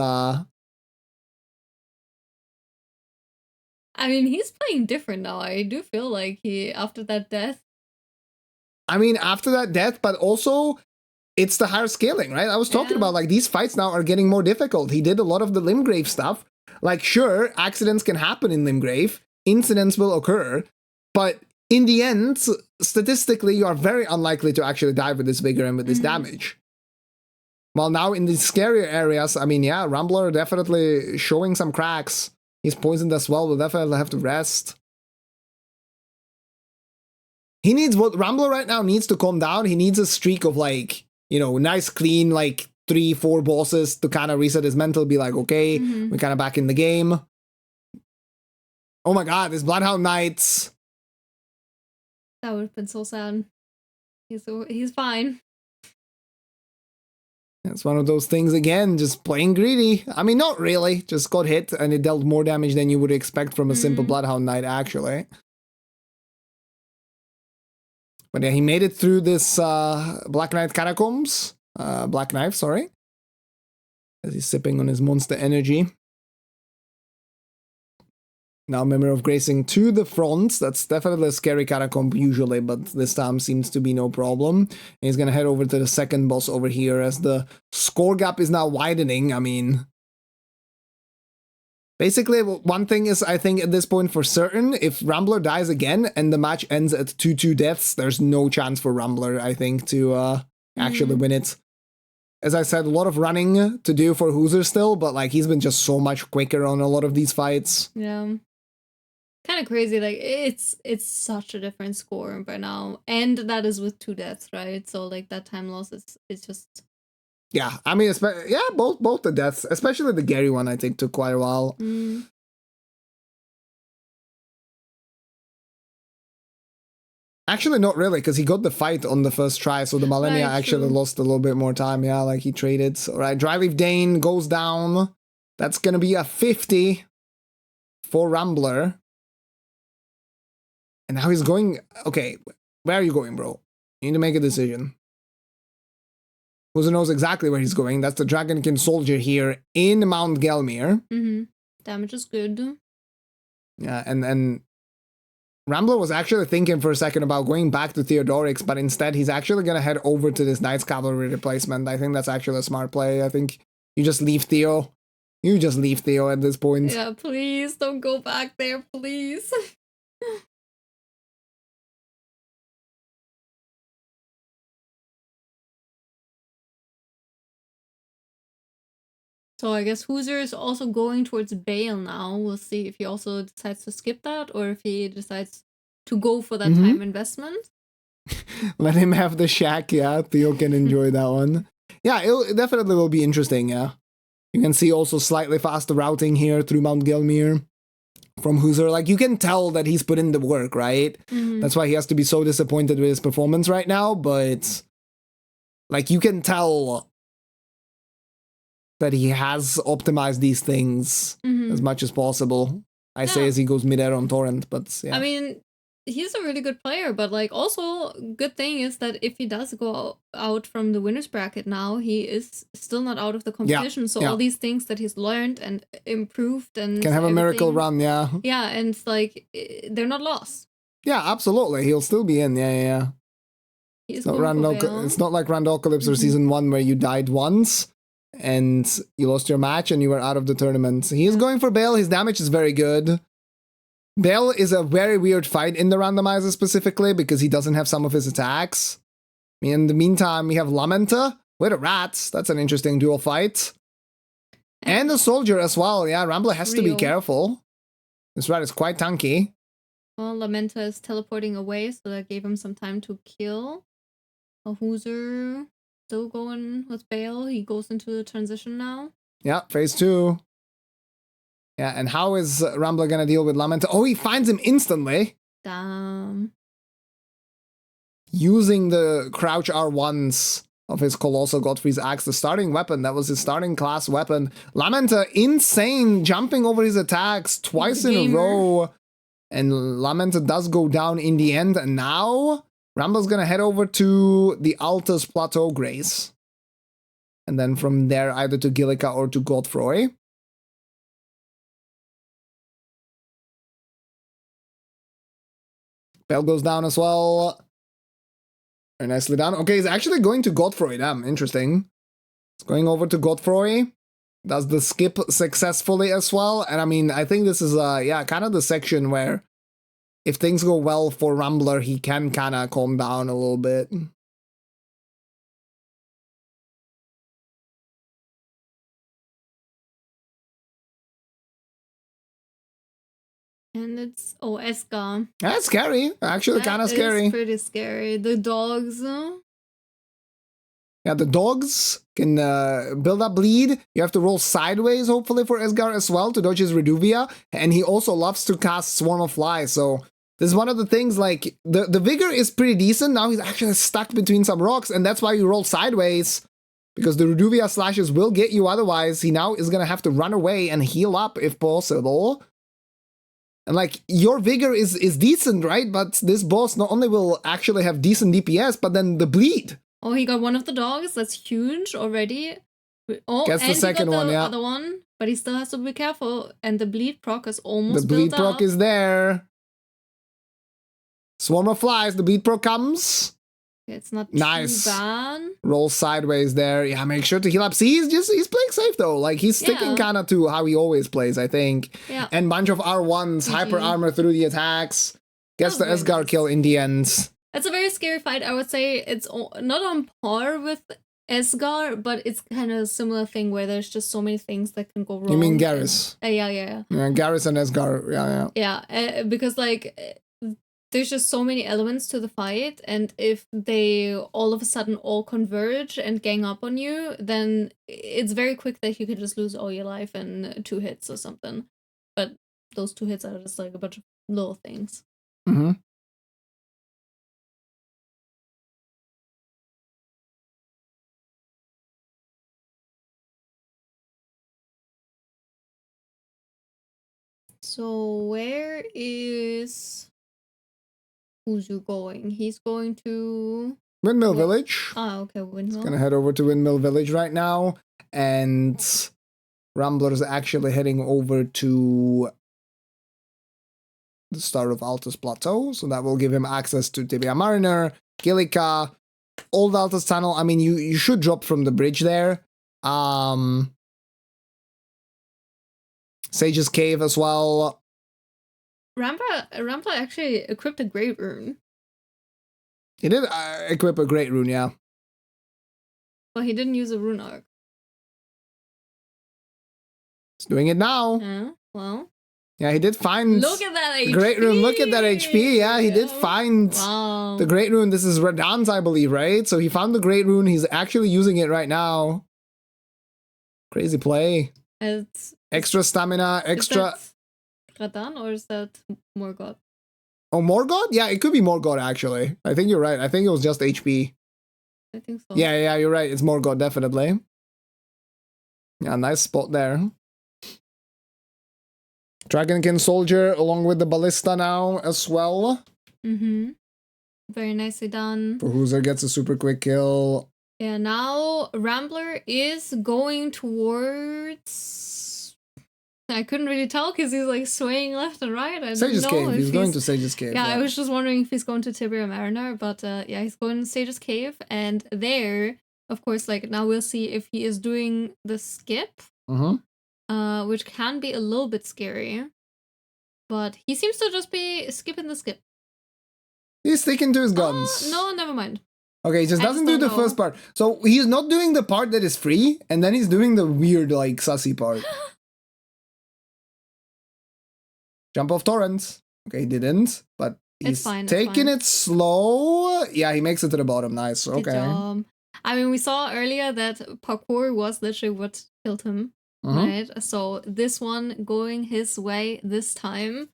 I mean, he's playing different now. I do feel like after that death. I mean, after that death, but also, it's the higher scaling, right? I was talking about, like, these fights now are getting more difficult. He did a lot of the Limgrave stuff. Like, sure, accidents can happen in Limgrave. Incidents will occur. But in the end, statistically, you are very unlikely to actually die with this vigor and with this damage. While now in these scarier areas, I mean, yeah, Rambler definitely showing some cracks. He's poisoned as well. We'll definitely have to rest. He needs what Rambler right now needs to calm down. He needs a streak of, like, you know, nice, clean, like 3-4 bosses to kind of reset his mental. Be like, okay, we're kind of back in the game. Oh my god, this Bloodhound Knights. That would have been so sad. He's fine. It's one of those things again, just playing greedy. I mean, not really, just got hit and it dealt more damage than you would expect from a simple Bloodhound Knight, actually. But yeah, he made it through this Black Knight Catacombs. Black Knife, sorry. As he's sipping on his monster energy. Now Memory of Gracing to the front. That's definitely a scary catacomb usually, but this time seems to be no problem. And he's gonna head over to the second boss over here as the score gap is now widening. I mean, basically one thing is, I think at this point for certain, if Rambler dies again and the match ends at 2-2 deaths, there's no chance for Rambler, I think, to actually win it. As I said, a lot of running to do for HooZher still, but like he's been just so much quicker on a lot of these fights. Yeah. Kind of crazy, like it's such a different score by now, and that is with 2 deaths, right? So like that time loss is just, yeah. I mean, yeah, both the deaths, especially the Gary one, I think took quite a while. Actually, not really, because he got the fight on the first try, so the Malenia actually lost a little bit more time. Yeah, like he traded. All right, Dryleaf Dane goes down. That's gonna be a 50 for Rambler. And now he's going... Okay, where are you going, bro? You need to make a decision. HooZher knows exactly where he's going. That's the Dragonkin Soldier here in Mount Gelmir. Damage is good. Yeah, and Rambler was actually thinking for a second about going back to Theodorix, but instead he's actually going to head over to this Knights Cavalry replacement. I think that's actually a smart play. I think you just leave Theo. You just leave Theo at this point. Yeah, please don't go back there, please. So I guess HooZher is also going towards Bale now. We'll see if he also decides to skip that or if he decides to go for that time investment. Let him have the shack, yeah. Theo can enjoy that one. Yeah, it definitely will be interesting, yeah. You can see also slightly faster routing here through Mount Gelmir from HooZher. Like, you can tell that he's put in the work, right? That's why he has to be so disappointed with his performance right now, but... Like, you can tell... that he has optimized these things as much as possible. I say as he goes mid-air on Torrent, but yeah. I mean, he's a really good player, but like also good thing is that if he does go out from the winner's bracket now, he is still not out of the competition. So all these things that he's learned and improved and can have a miracle run, yeah. Yeah, and it's like they're not lost. Yeah, absolutely. He'll still be in, yeah. It's not like Randocalypse or Season 1 where you died once and you lost your match and you were out of the tournament. He is going for Bale. His damage is very good. Bale is a very weird fight in the randomizer specifically because he doesn't have some of his attacks. In the meantime, we have Lamenta with a rat. That's an interesting dual fight. And the soldier as well. Yeah, Rambler has to be careful. This rat is quite tanky. Well, Lamenta is teleporting away, so that gave him some time to kill. HooZher still going with Bale. He goes into the transition now. Yeah, phase 2. Yeah, and how is Rambler gonna deal with Lamenta? Oh, he finds him instantly. Damn. Using the crouch R1s of his Colossal Godfrey's Axe, the starting weapon. That was his starting class weapon. Lamenta, insane, jumping over his attacks twice in a row. And Lamenta does go down in the end. And now, Rambler's gonna head over to the Altus Plateau Grace. And then from there, either to Gillica or to Godfroy. Bell goes down as well. Very nicely done. Okay, he's actually going to Godfroy. Damn, interesting. He's going over to Godfroy. Does the skip successfully as well. And I mean, I think this is, yeah, kind of the section where if things go well for Rambler, he can kind of calm down a little bit. And it's, oh, Eska. That's scary. Actually, kind of scary. It's pretty scary. The dogs. Yeah, the dogs can build up bleed. You have to roll sideways, hopefully, for Esgar as well to dodge his Reduvia. And he also loves to cast Swarm of Flies. So this is one of the things, like, the Vigor is pretty decent. Now he's actually stuck between some rocks. And that's why you roll sideways. because the Reduvia slashes will get you otherwise. He now is going to have to run away and heal up if possible. And like, your vigor is decent, right? But this boss not only will actually have decent DPS, but then the bleed. Oh, he got one of the dogs. That's huge already. Oh, Gets the and second he got one, the yeah. other one, but he still has to be careful. And the bleed proc is almost The bleed built proc up. is there. Swarm of flies. The bleed proc comes. It's not Nice. too bad. Roll sideways there. Yeah, make sure to heal up. See, he's playing safe though. Like, he's sticking kind of to how he always plays, I think. Yeah. And bunch of R1s, hyper armor through the attacks. Gets the Esgar kill in the end. It's a very scary fight. I would say it's not on par with Esgar, but it's kind of a similar thing where there's just so many things that can go wrong. You mean Garrus? Yeah. Yeah, Garrus and Esgar, yeah. Yeah, because like there's just so many elements to the fight, and if they all of a sudden all converge and gang up on you, then it's very quick that you could just lose all your life in 2 hits or something. But those 2 hits are just like a bunch of little things. Mm-hmm. So where is HooZher going? He's going to Windmill Village. Ah, okay, Windmill. Gonna head over to Windmill Village right now, and Rambler is actually heading over to the start of Altus Plateau, so that will give him access to Tibia Mariner, Gillica, Old Altus Tunnel. I mean, you should drop from the bridge there. Sage's Cave as well. Rambler actually equipped a Great Rune. He did equip a Great Rune, yeah. But he didn't use a Rune Arc. He's doing it now. Well. Yeah, he did find... Look at that HP! The Great Rune, look at that HP, yeah, he did find the Great Rune. This is Radahn's, I believe, right? So he found the Great Rune, he's actually using it right now. Crazy play. Extra stamina, extra... Is that Radahn, or is that Morgoth? Oh, Morgoth? Yeah, it could be Morgoth, actually. I think you're right. I think it was just HP. I think so. Yeah, you're right. It's Morgoth, definitely. Yeah, nice spot there. Dragonkin Soldier along with the Ballista now as well. Mm-hmm. Very nicely done. HooZher gets a super quick kill. Yeah, now Rambler is going towards... I couldn't really tell because he's like swaying left and right. Sage's Cave. He's going to Sage's Cave. Yeah, I was just wondering if he's going to Tibia Mariner, but yeah, he's going to Sage's Cave, and there, of course, like now we'll see if he is doing the skip, which can be a little bit scary, but he seems to just be skipping the skip. He's sticking to his guns. No, never mind. Okay, he just doesn't do the first part. So he's not doing the part that is free, and then he's doing the weird, like, sussy part. Jump off torrents. Okay, he didn't, but he's taking it slow. Yeah, he makes it to the bottom. Nice. Okay. Good job. I mean, we saw earlier that parkour was literally what killed him, right? So this one going his way this time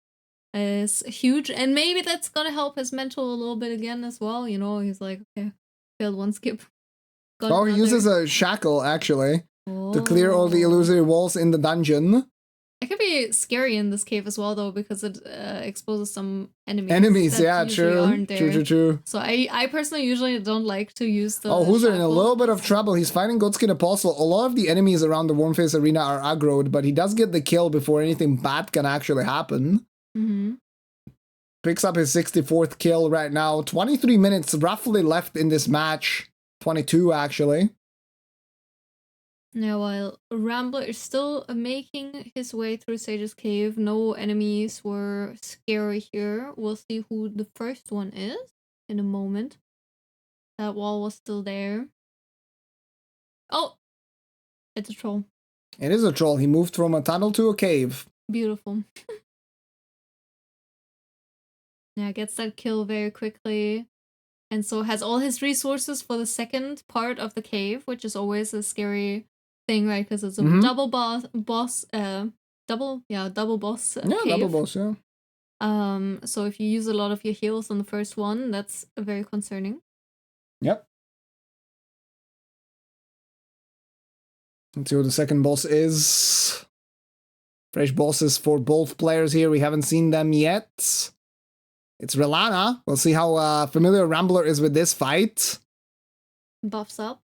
is huge, and maybe that's gonna help his mental a little bit again as well. You know, he's like, okay, failed one skip. Oh, he uses a shackle actually to clear all the illusory walls in the dungeon. It could be scary in this cave as well, though, because it exposes some enemies. Enemies, yeah, true. True. So I personally usually don't like to use the HooZher in a little bit of trouble. He's fighting Goatskin Apostle. A lot of the enemies around the Wormface Arena are aggroed, but he does get the kill before anything bad can actually happen. Picks up his 64th kill right now. 23 minutes roughly left in this match. 22, actually. Now, while Rambler is still making his way through Sage's Cave, no enemies were scary here. We'll see who the first one is in a moment. That wall was still there. Oh! It's a troll. It is a troll. He moved from a tunnel to a cave. Beautiful. Yeah, gets that kill very quickly. And so has all his resources for the second part of the cave, which is always a scary thing, right? Because it's a double boss cave. Double boss, yeah. So if you use a lot of your heals on the first one, that's very concerning. Yep. Let's see what the second boss is. Fresh bosses for both players here. We haven't seen them yet. It's Relana. We'll see how familiar Rambler is with this fight. Buffs up.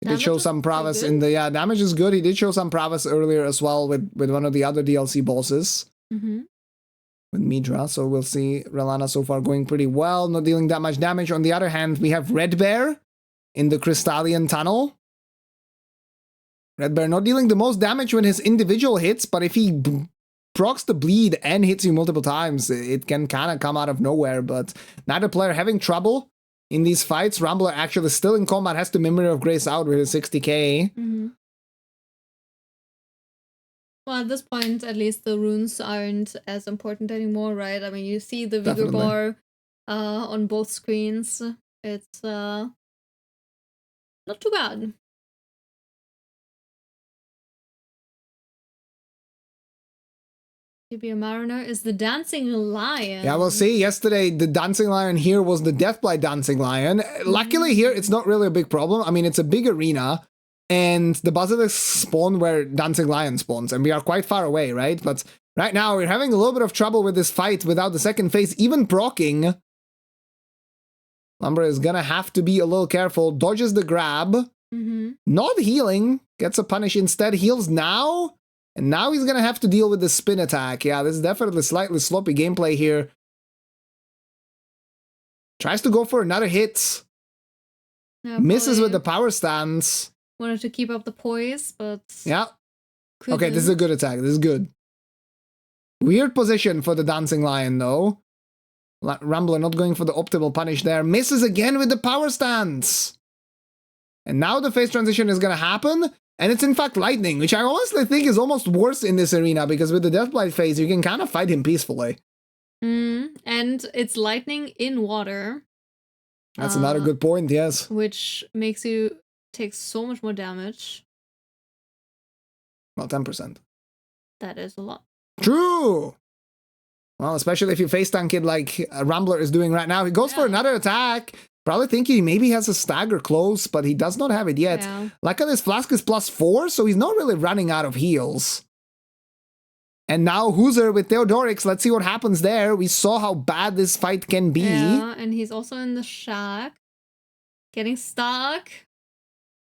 He did show some prowess in the... Yeah, damage is good. He did show some prowess earlier as well with one of the other DLC bosses. Mm-hmm. With Midra, so we'll see Relana so far going pretty well, not dealing that much damage. On the other hand, we have Red Bear in the Crystallian Tunnel. Red Bear not dealing the most damage when his individual hits, but if he procs the bleed and hits you multiple times, it can kind of come out of nowhere, but neither player having trouble in these fights. Rambler actually still in combat, has to Memory of Grace out with his 60k. Mm-hmm. Well, at this point, at least the runes aren't as important anymore, right? I mean, you see the Vigor bar on both screens. It's not too bad. To be a Mariner is the Dancing Lion. Yeah, we'll see. Yesterday, the Dancing Lion here was the Deathblight Dancing Lion. Luckily here, it's not really a big problem. I mean, it's a big arena, and the Basilisks spawn where Dancing Lion spawns, and we are quite far away, right? But right now, we're having a little bit of trouble with this fight without the second phase even proccing. Lumber is gonna have to be a little careful. Dodges the grab. Mm-hmm. Not healing. Gets a punish instead. Heals now. And now he's gonna have to deal with the spin attack. Yeah, this is definitely slightly sloppy gameplay here. Tries to go for another hit. Yeah, misses with the power stance. Wanted to keep up the poise, but... Yeah. couldn't. Okay, this is a good attack. This is good. Weird position for the Dancing Lion, though. Rambler not going for the optimal punish there. Misses again with the power stance. And now the phase transition is gonna happen. And it's in fact lightning, which I honestly think is almost worse in this arena, because with the Deathblight phase, you can kind of fight him peacefully. And it's lightning in water. That's another good point, yes. Which makes you take so much more damage. Well, 10%. That is a lot. True! Well, especially if you face tank it like Rambler is doing right now. He goes for another attack. Probably think he maybe has a stagger close, but he does not have it yet. Yeah. Like this flask is +4, so he's not really running out of heals. And now HooZher with Theodorix. Let's see what happens there. We saw how bad this fight can be. Yeah, and he's also in the shack. Getting stuck.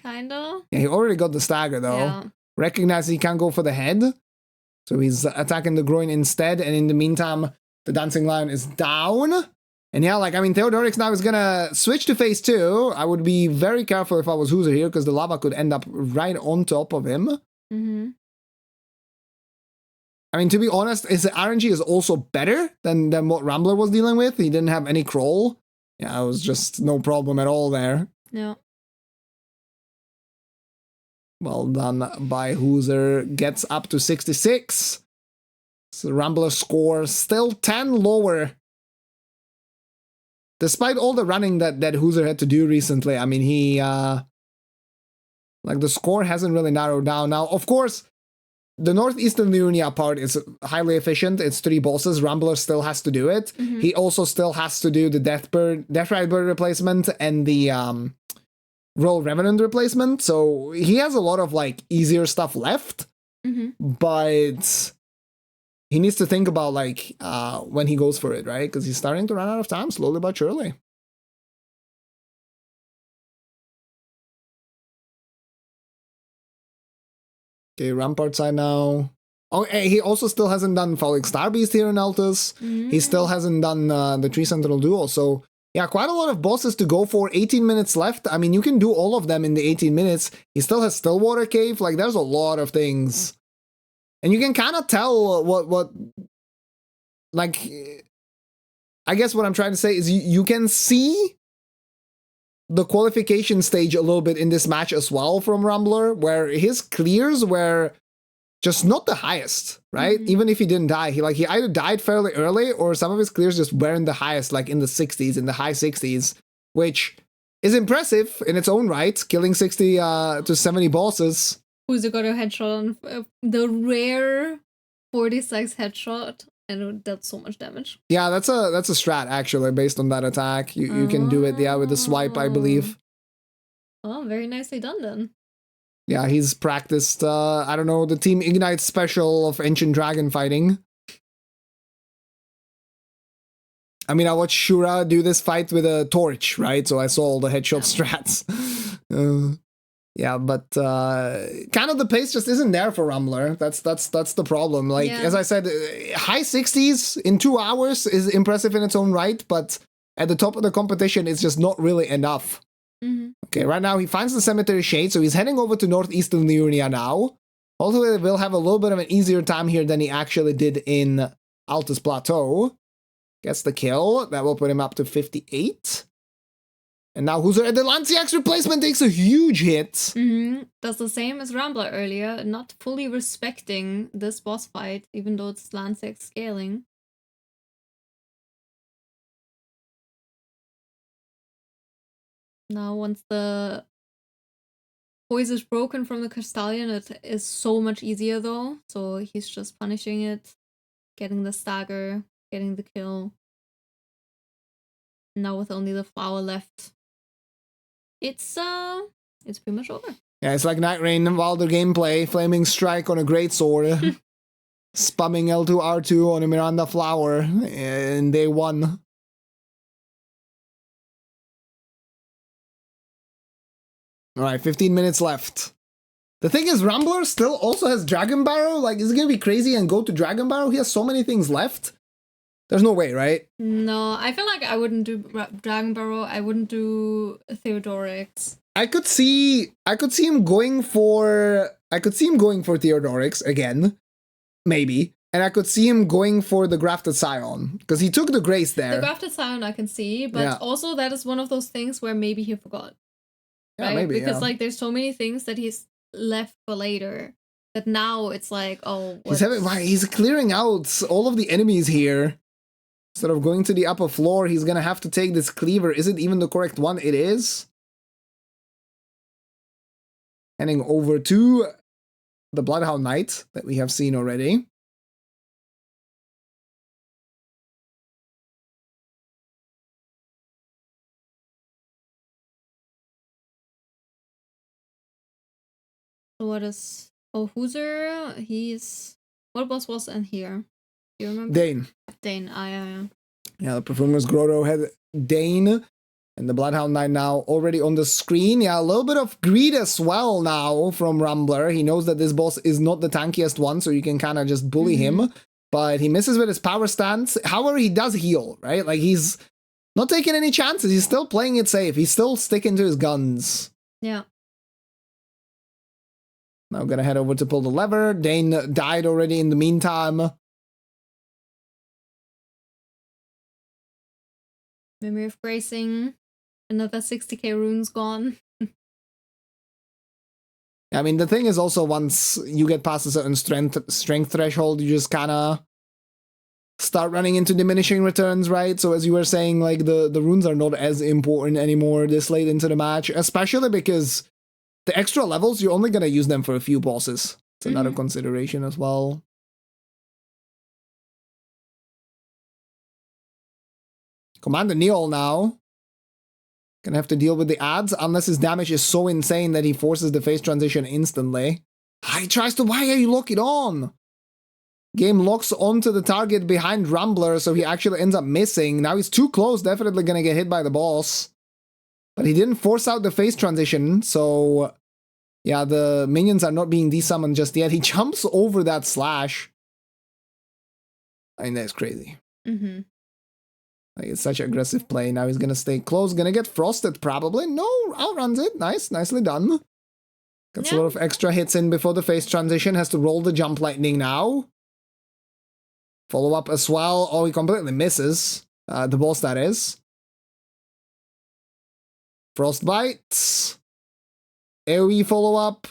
Kinda. Yeah, he already got the stagger though. Yeah. Recognizes he can't go for the head. So he's attacking the groin instead. And in the meantime, the Dancing Lion is down. And yeah, like, I mean, Theodorix now is gonna switch to phase 2. I would be very careful if I was HooZher here, because the lava could end up right on top of him. Mm-hmm. I mean, to be honest, his RNG is also better than what Rambler was dealing with. He didn't have any crawl. Yeah, it was just no problem at all there. Yeah. Well done by HooZher. Gets up to 66. So Rambler score still 10 lower. Despite all the running that HooZher had to do recently, I mean, he, like, the score hasn't really narrowed down. Now, of course, the Northeastern Liurnia part is highly efficient. It's 3 bosses. Rambler still has to do it. Mm-hmm. He also still has to do the Deathrite Bird replacement and the Royal Revenant replacement. So he has a lot of, like, easier stuff left. Mm-hmm. But he needs to think about, like, when he goes for it, right? Because he's starting to run out of time slowly but surely. Okay, Rampart side now. Oh, he also still hasn't done Falling Star Beast here in Altus. Mm-hmm. He still hasn't done the Tree Sentinel Duel. So, yeah, quite a lot of bosses to go for. 18 minutes left. I mean, you can do all of them in the 18 minutes. He still has Stillwater Cave. Like, there's a lot of things. And you can kind of tell what, like, I guess what I'm trying to say is you can see the qualification stage a little bit in this match as well from Rambler, where his clears were just not the highest, right? Mm-hmm. Even if he didn't die, he either died fairly early or some of his clears just weren't the highest, like in the 60s, in the high 60s, which is impressive in its own right, killing 60 to 70 bosses. HooZher got a headshot on the rare 46 headshot, and that's so much damage. Yeah, that's a strat actually based on that attack. You can do it, yeah, with the swipe, I believe. Oh, very nicely done then. Yeah, he's practiced, I don't know, the Team Ignite special of Ancient Dragon fighting. I mean, I watched Shura do this fight with a torch, right? So I saw all the headshot strats. Yeah, but kind of the pace just isn't there for Rambler. That's the problem. Like, as I said, high 60s in 2 hours is impressive in its own right, but at the top of the competition, it's just not really enough. Okay, right now he finds the Cemetery Shade, so he's heading over to northeastern Liurnia now. Also, he will have a little bit of an easier time here than he actually did in Altus Plateau. Gets the kill. That will put him up to 58. And now HooZher, the Lanciax replacement takes a huge hit. Does the same as Rambler earlier, not fully respecting this boss fight, even though it's Lanciax scaling. Now, once the poise is broken from the Castalion, it is so much easier though. So he's just punishing it, getting the stagger, getting the kill. Now with only the flower left, it's pretty much over. Yeah, it's like Night Rain Wilder gameplay, Flaming Strike on a Great Sword, spamming L2 R2 on a Miranda Flower in day 1. Alright, 15 minutes left. The thing is, Rambler still also has Dragon Barrow. Like, is it gonna be crazy and go to Dragon Barrow? He has so many things left. There's no way, right? No, I feel like I wouldn't do Dragon Barrow. I wouldn't do Theodorix. I could see him going for Theodorix again, maybe. And I could see him going for the Grafted Scion, because he took the Grace there. The Grafted Scion I can see, but also that is one of those things where maybe he forgot. Yeah, right? maybe, because like there's so many things that he's left for later that now it's like, oh, he's clearing out all of the enemies here. Instead of going to the upper floor, he's gonna have to take this cleaver. Is it even the correct one? It is. Heading over to the Bloodhound Knight that we have seen already. So what is... Oh, HooZher, what boss was in here? Do you remember? Dane. Dane, yeah. Yeah, the Perfumer's Grotto had Dane. And the Bloodhound Knight now already on the screen. Yeah, a little bit of greed as well now from Rambler. He knows that this boss is not the tankiest one, so you can kind of just bully him. But he misses with his power stance. However, he does heal, right? Like, he's not taking any chances. He's still playing it safe. He's still sticking to his guns. Yeah. Now I'm gonna head over to pull the lever. Dane died already in the meantime. Memory of Gracing. Another 60k runes gone. I mean, the thing is also, once you get past a certain strength threshold, you just kind of start running into diminishing returns, right? So as you were saying, like, the runes are not as important anymore this late into the match, especially because the extra levels, you're only going to use them for a few bosses. It's another consideration as well. Commander Neil now. Gonna have to deal with the ads, unless his damage is so insane that he forces the phase transition instantly. He tries to... Why are you locking on? Game locks onto the target behind Rambler, so he actually ends up missing. Now he's too close, definitely gonna get hit by the boss. But he didn't force out the phase transition, so... Yeah, the minions are not being desummoned just yet. He jumps over that slash. I mean, that's crazy. Like, it's such aggressive play. Now he's gonna stay close. Gonna get frosted, probably. No, outruns it. Nice. Nicely done. Gets a lot of extra hits in before the phase transition. Has to roll the jump lightning now. Follow up as well. Oh, he completely misses. The boss, that is. Frostbite. AoE follow up.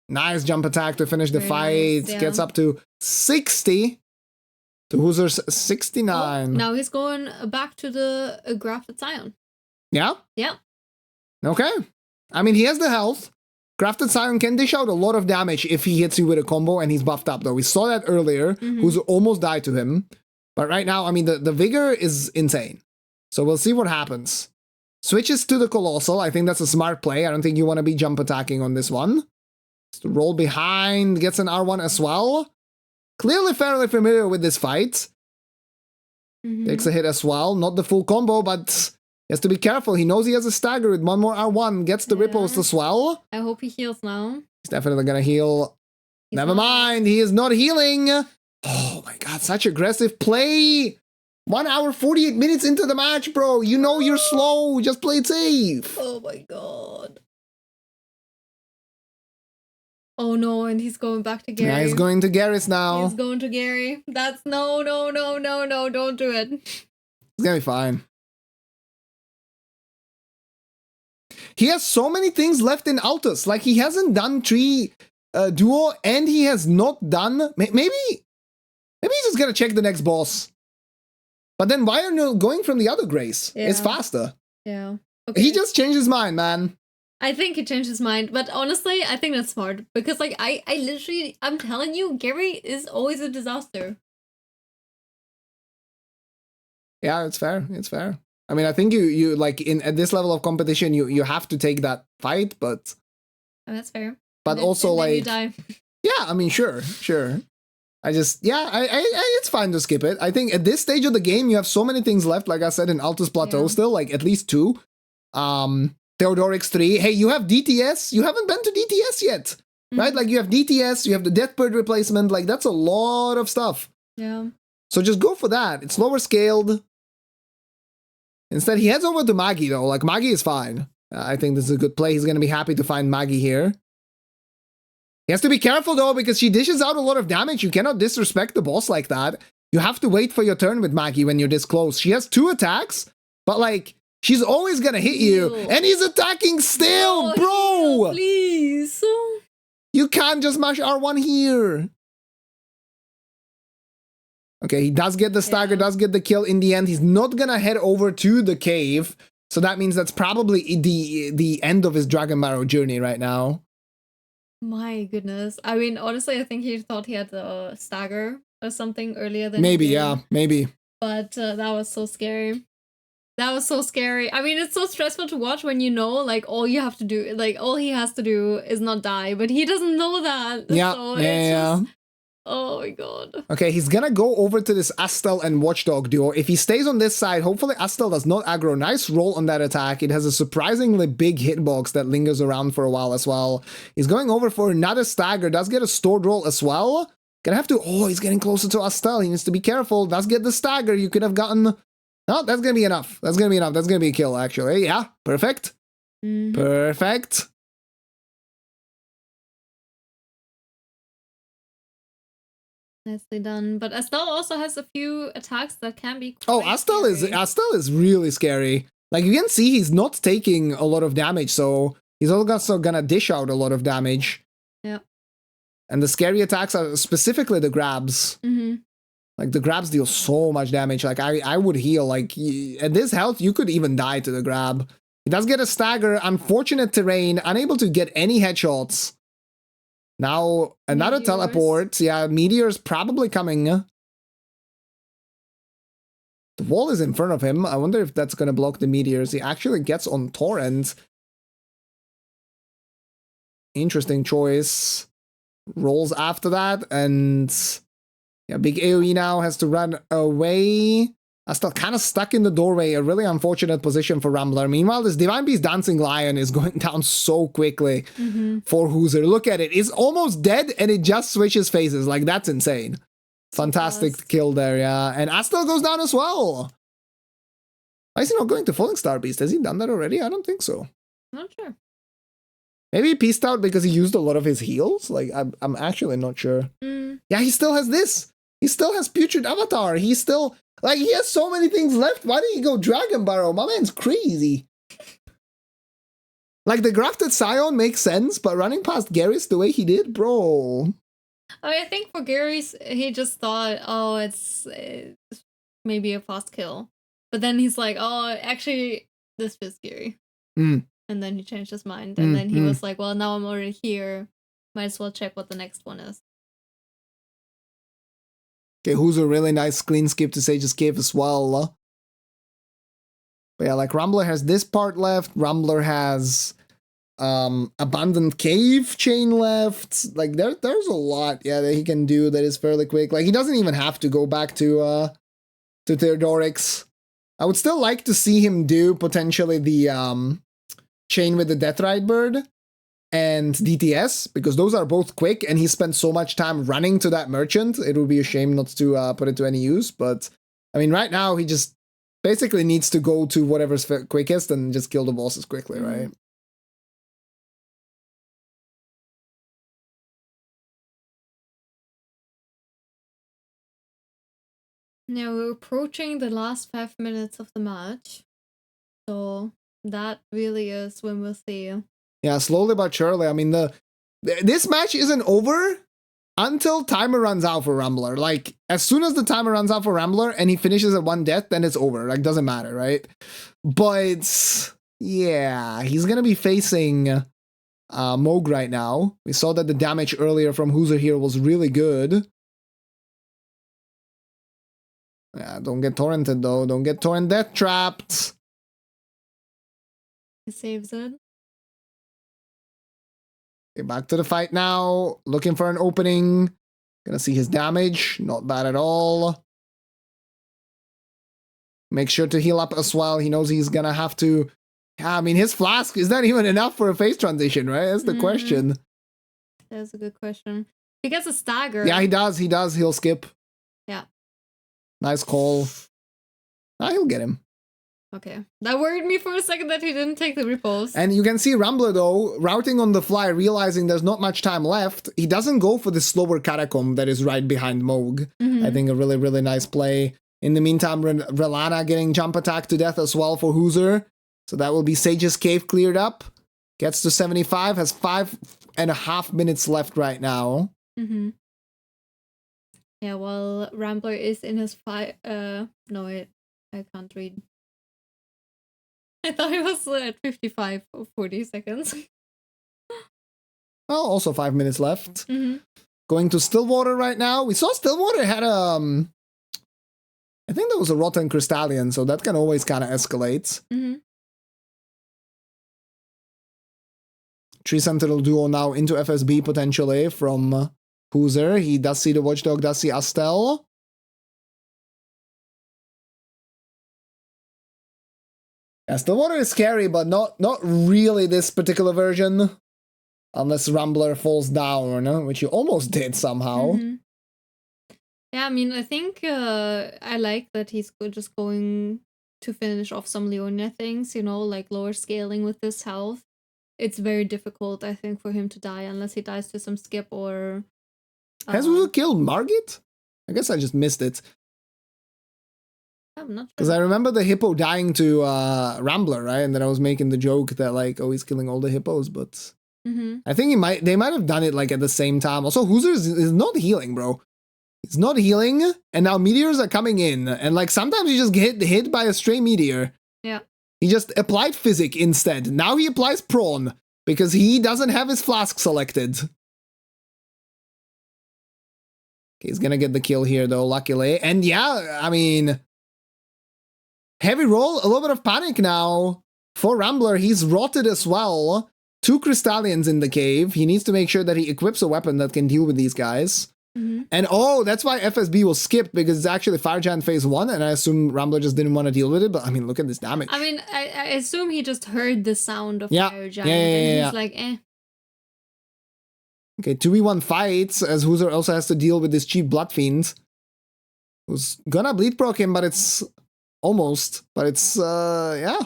Nice jump attack to finish the fight. Nice, yeah. Gets up to 60. To HooZher's 69. Oh, now he's going back to the Grafted Scion. Yeah? Yeah. Okay. I mean, he has the health. Grafted Scion can dish out a lot of damage if he hits you with a combo and he's buffed up, though. We saw that earlier. HooZher almost died to him. But right now, I mean, the vigor is insane. So we'll see what happens. Switches to the Colossal. I think that's a smart play. I don't think you want to be jump attacking on this one. Just roll behind, gets an R1 as well. Clearly fairly familiar with this fight. Takes a hit as well. Not the full combo, but he has to be careful. He knows he has a stagger with one more R1. Gets the riposte as well. I hope he heals now. He's definitely gonna heal. Never mind, he is not healing. Oh my god, such aggressive play. 1 hour, 48 minutes into the match, bro. You know you're slow. Just play it safe. Oh my god. Oh no, and he's going back to Gary. Yeah, he's going to Garrus now. He's going to Gary. That's no, don't do it. It's gonna be fine. He has so many things left in Altus. Like, he hasn't done 3 duo, and he has not done... Maybe he's just gonna check the next boss. But then why are you going from the other Grace? Yeah. It's faster. Yeah. Okay. He just changed his mind, man. I think he changed his mind, but honestly, I think that's smart. Because, like, I literally, I'm telling you, Gary is always a disaster. Yeah, it's fair. It's fair. I mean, I think you like, at this level of competition, you have to take that fight, but... Oh, that's fair. But also, and then like... you die. Yeah, I mean, sure. I just, yeah, it's fine to skip it. I think at this stage of the game, you have so many things left, like I said, in Altus Plateau still, like at least 2. Theodorix 3. Hey, you have DTS? You haven't been to DTS yet, right? Like, you have DTS, you have the Deathbird replacement, like, that's a lot of stuff. Yeah. So just go for that. It's lower scaled. Instead, he heads over to Maggie, though. Like, Maggie is fine. I think this is a good play. He's going to be happy to find Maggie here. He has to be careful, though, because she dishes out a lot of damage. You cannot disrespect the boss like that. You have to wait for your turn with Maggie when you're this close. She has 2 attacks, but, like, she's always going to hit you. And he's attacking still, bro! Please. You can't just mash R1 here. Okay, he does get the stagger, does get the kill in the end. He's not going to head over to the cave. So that means that's probably the end of his Dragon Barrow journey right now. My goodness. I mean, honestly, I think he thought he had a stagger or something earlier than maybe, yeah, maybe. But that was so scary. That was so scary. I mean, it's so stressful to watch when you know, like, all you have to do, like, all he has to do is not die, but he doesn't know that. Yeah, so yeah. Oh my god. Okay, he's gonna go over to this Astel and Watchdog duo. If he stays on this side, hopefully Astel does not aggro. Nice roll on that attack. It has a surprisingly big hitbox that lingers around for a while as well. He's going over for another stagger. Does get a stored roll as well. Gonna have to... Oh, he's getting closer to Astel. He needs to be careful. Does get the stagger. You could have gotten... No, that's gonna be enough. That's gonna be enough. That's gonna be a kill, actually. Yeah, perfect. Perfect. Nicely done. But Astel also has a few attacks that can be Oh, quite Astel is really scary. Like, you can see he's not taking a lot of damage, so he's also gonna dish out a lot of damage. Yeah. And the scary attacks are specifically the grabs. Like, the grabs deal so much damage. Like, I would heal. Like, at this health, you could even die to the grab. He does get a stagger. Unfortunate terrain. Unable to get any headshots. Now, another teleport. Yeah, Meteor's probably coming. The wall is in front of him. I wonder if that's going to block the meteors. He actually gets on Torrent. Interesting choice. Rolls after that, and... Yeah, big AoE now has to run away. Still kind of stuck in the doorway. A really unfortunate position for Rambler. Meanwhile, this Divine Beast Dancing Lion is going down so quickly for HooZher. Look at it. It's almost dead and it just switches faces. Like, that's insane. Fantastic kill there, yeah. And Astel goes down as well. Why is he not going to Falling Star Beast? Has he done that already? I don't think so. Not sure. Maybe he pieced out because he used a lot of his heals? Like, I'm actually not sure. Yeah, he still has this. He still has Putrid Avatar. He's still... Like, he has so many things left. Why did he go Dragon Barrow? My man's crazy. Like, the Grafted Scion makes sense, but running past Garrus the way he did, bro. I mean, I think for Garrus, he just thought, oh, it's maybe a fast kill. But then he's like, oh, actually, this feels scary. And then he changed his mind. And then he was like, well, now I'm already here. Might as well check what the next one is. Okay, who's a really nice clean skip to Sage's Cave as well. But yeah, like Rambler has this part left. Rambler has abandoned cave chain left. Like there's a lot, yeah, that he can do that is fairly quick. Like he doesn't even have to go back to Theodorix. I would still like to see him do potentially the chain with the Death Ride Bird and DTS, because those are both quick, and he spent so much time running to that merchant. It would be a shame not to put it to any use. But I mean, right now he just basically needs to go to whatever's quickest and just kill the bosses quickly, right? Now we're approaching the last 5 minutes of the match. So that really is when we'll see. Yeah, slowly but surely. I mean, this match isn't over until timer runs out for Rambler. Like, as soon as the timer runs out for Rambler and he finishes at 1 death, then it's over. Like, doesn't matter, right? But, yeah, he's gonna be facing Moog right now. We saw that the damage earlier from HooZher here was really good. Yeah, don't get torrented, though. Don't get torrent death trapped. He saves it. Okay, back to the fight now. Looking for an opening. Gonna see his damage. Not bad at all. Make sure to heal up as well. He knows he's gonna have to... Yeah, I mean, his flask is not even enough for a phase transition, right? That's the question. That's a good question. He gets a stagger. Yeah, he does. He does. He'll skip. Yeah. Nice call. He'll get him. Okay. That worried me for a second that he didn't take the repulse. And you can see Rambler, though, routing on the fly, realizing there's not much time left. He doesn't go for the slower catacomb that is right behind Moog. I think a really, really nice play. In the meantime, Relana getting jump attack to death as well for HooZher. So that will be Sage's Cave cleared up. Gets to 75, has 5.5 minutes left right now. Yeah, well, Rambler is in his no, wait, I can't read. I thought he was at 55 or 40 seconds. Well, also 5 minutes left. Going to Stillwater right now. We saw Stillwater had I think that was a Rotten Crystallian, so that can always kind of escalate. Tree Sentinel duo now into FSB potentially from HooZher. He does see the Watchdog, does see Astel. Yeah, Stillwater is scary, but not really this particular version. Unless Rambler falls down, which he almost did somehow. Yeah, I mean, I think I like that he's just going to finish off some Leonia things, you know, like lower scaling with this health. It's very difficult, I think, for him to die unless he dies to some skip or... Has HooZher killed Margit? I guess I just missed it. I'm not sure. Because I remember the hippo dying to Rambler, right? And then I was making the joke that, like, oh, he's killing all the hippos, but... I think they might have done it, like, at the same time. Also, HooZher is not healing, bro. He's not healing, and now meteors are coming in. And, like, sometimes you just get hit by a stray meteor. Yeah. He just applied Physic instead. Now he applies Prawn, because he doesn't have his flask selected. Okay, he's gonna get the kill here, though, luckily. And yeah, I mean... Heavy roll, a little bit of panic now. For Rambler, he's rotted as well. 2 Crystallians in the cave. He needs to make sure that he equips a weapon that can deal with these guys. And oh, that's why FSB was skipped, because it's actually Fire Giant phase 1, and I assume Rambler just didn't want to deal with it, but I mean, look at this damage. I mean, I assume he just heard the sound of Fire Giant, and he's like, eh. Okay, 2v1 fights, as HooZher also has to deal with this cheap Blood Fiend. Who's gonna bleed proc him, but it's almost. But it's, yeah.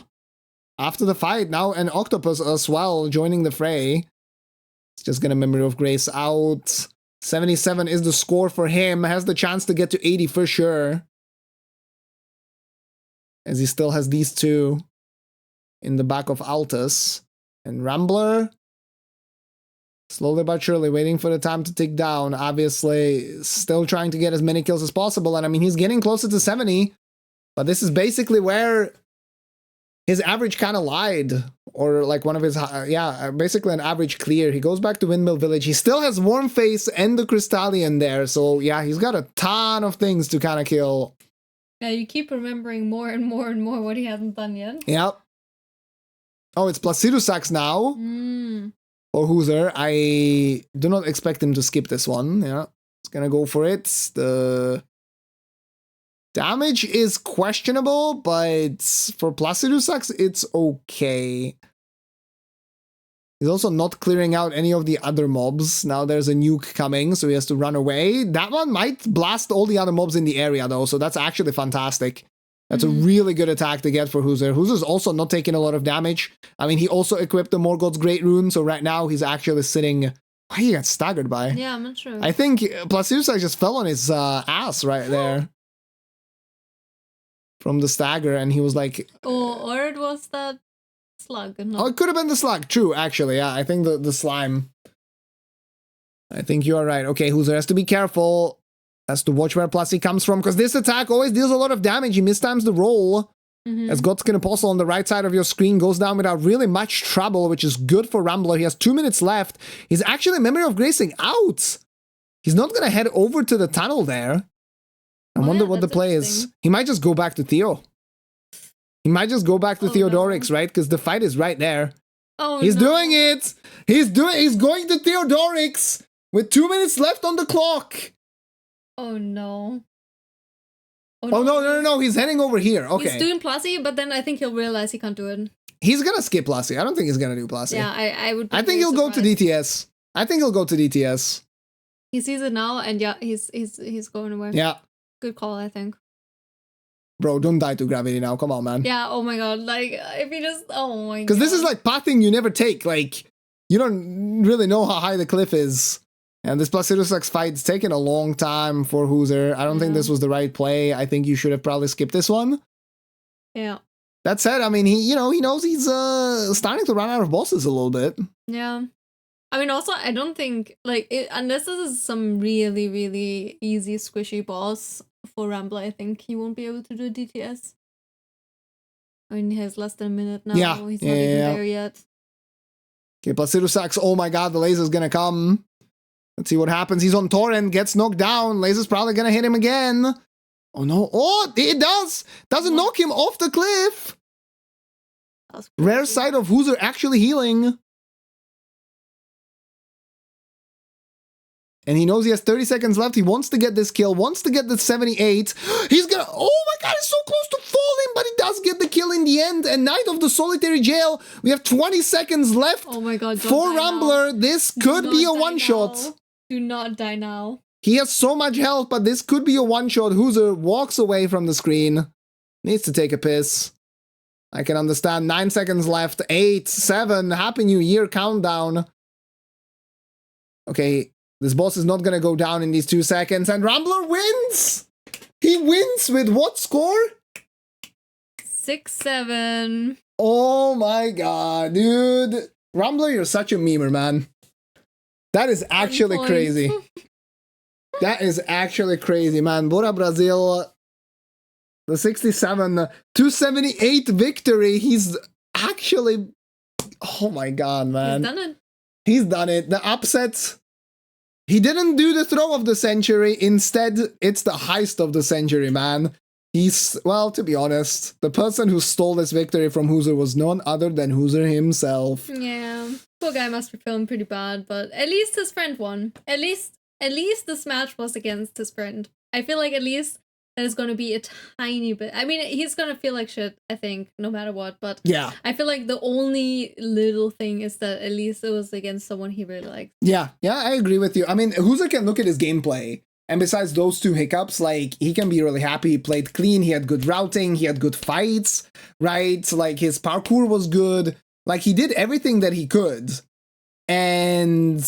After the fight, now an Octopus as well joining the fray. It's just gonna Memory of Grace out. 77 is the score for him. Has the chance to get to 80 for sure. As he still has these two in the back of Altus. And Rambler, slowly but surely, waiting for the time to tick down. Obviously, still trying to get as many kills as possible. And I mean, he's getting closer to 70. But this is basically where his average kind of lied. Or like one of his, basically an average clear. He goes back to Windmill Village. He still has Warm Face and the Crystallian there. So yeah, he's got a ton of things to kind of kill. Yeah, you keep remembering more and more and more what he hasn't done yet. Yep. Oh, it's Placido Sax now. Or HooZher. I do not expect him to skip this one. Yeah. It's gonna go for it. The damage is questionable, but for Placido Sax, it's okay. He's also not clearing out any of the other mobs. Now there's a nuke coming, so he has to run away. That one might blast all the other mobs in the area, though, so that's actually fantastic. That's a really good attack to get for HooZher. HooZher's also not taking a lot of damage. I mean, he also equipped the Morgoth's Great Rune, so right now he's actually sitting... Why he got staggered by? Yeah, I'm not sure. I think Placido Sax just fell on his ass right there. From the stagger, and he was like... or it was that... slug. Oh, it could have been the slug. True, actually. Yeah, I think the slime. I think you are right. Okay, HooZher has to be careful. Has to watch where Placi comes from, because this attack always deals a lot of damage. He mistimes the roll. As Godskin Apostle on the right side of your screen goes down without really much trouble, which is good for Rambler. He has 2 minutes left. He's actually Memory of Gracing out. He's not going to head over to the tunnel there. I wonder what the play is. He might just go back to Theo. He might just go back to Theodorix, right? Because the fight is right there. Oh, he's doing it. He's going to Theodorix with 2 minutes left on the clock. Oh no. Oh no. He's heading over here. Okay. He's doing Placi, but then I think he'll realize he can't do it. He's gonna skip Placi. I don't think he's gonna do Placi. Yeah, I would. I think he'll go to DTS. I think he'll go to DTS. He sees it now, and yeah, he's going away. Yeah. Good call, I think. Bro, don't die to gravity now. Come on, man. Yeah, oh my god. Like, if you just... Oh my god. Because this is like pathing you never take. Like, you don't really know how high the cliff is. And this Placido Sax fight's taken a long time for HooZher. I don't think this was the right play. I think you should have probably skipped this one. Yeah. That said, I mean, he knows he's starting to run out of bosses a little bit. Yeah. I mean, also, I don't think, like, unless this is some really, really easy, squishy boss for Rambler, I think he won't be able to do DTS. I mean, he has less than a minute now. Yeah. He's not even there yet. Okay, Placido Sax. Oh my god, the laser's gonna come. Let's see what happens. He's on Torrent, gets knocked down. Laser's probably gonna hit him again. Oh no. Oh, it does. Doesn't knock him off the cliff. Rare sight of HooZher actually healing. And he knows he has 30 seconds left. He wants to get this kill, wants to get the 78. He's gonna... Oh my god, he's so close to falling, but he does get the kill in the end. And Night of the Solitary Jail. We have 20 seconds left. Oh my god, for Rambler. This could be a one-shot. Do not die now. He has so much health, but this could be a one-shot. HooZher walks away from the screen. Needs to take a piss. I can understand. 9 seconds left. 8, 7. Happy New Year countdown. Okay. This boss is not going to go down in these 2 seconds. And Rambler wins! He wins with what score? 6-7. Oh my god, dude. Rambler, you're such a memer, man. That is actually crazy. That is actually crazy, man. Bora Brazil, the 67, 278 victory. He's actually... Oh my god, man. He's done it. He's done it. The upset... He didn't do the throw of the century. Instead, it's the heist of the century, man. He's, well, to be honest, the person who stole this victory from HooZher was none other than HooZher himself. Yeah. Poor guy must be feeling pretty bad, but at least his friend won. At least this match was against his friend. I feel like at least there's going to be a tiny bit. I mean, he's going to feel like shit, I think, no matter what. But yeah, I feel like the only little thing is that at least it was against someone he really likes. Yeah, I agree with you. I mean, HooZher can look at his gameplay. And besides those 2 hiccups, like, he can be really happy. He played clean. He had good routing. He had good fights, right? Like, his parkour was good. Like, he did everything that he could. And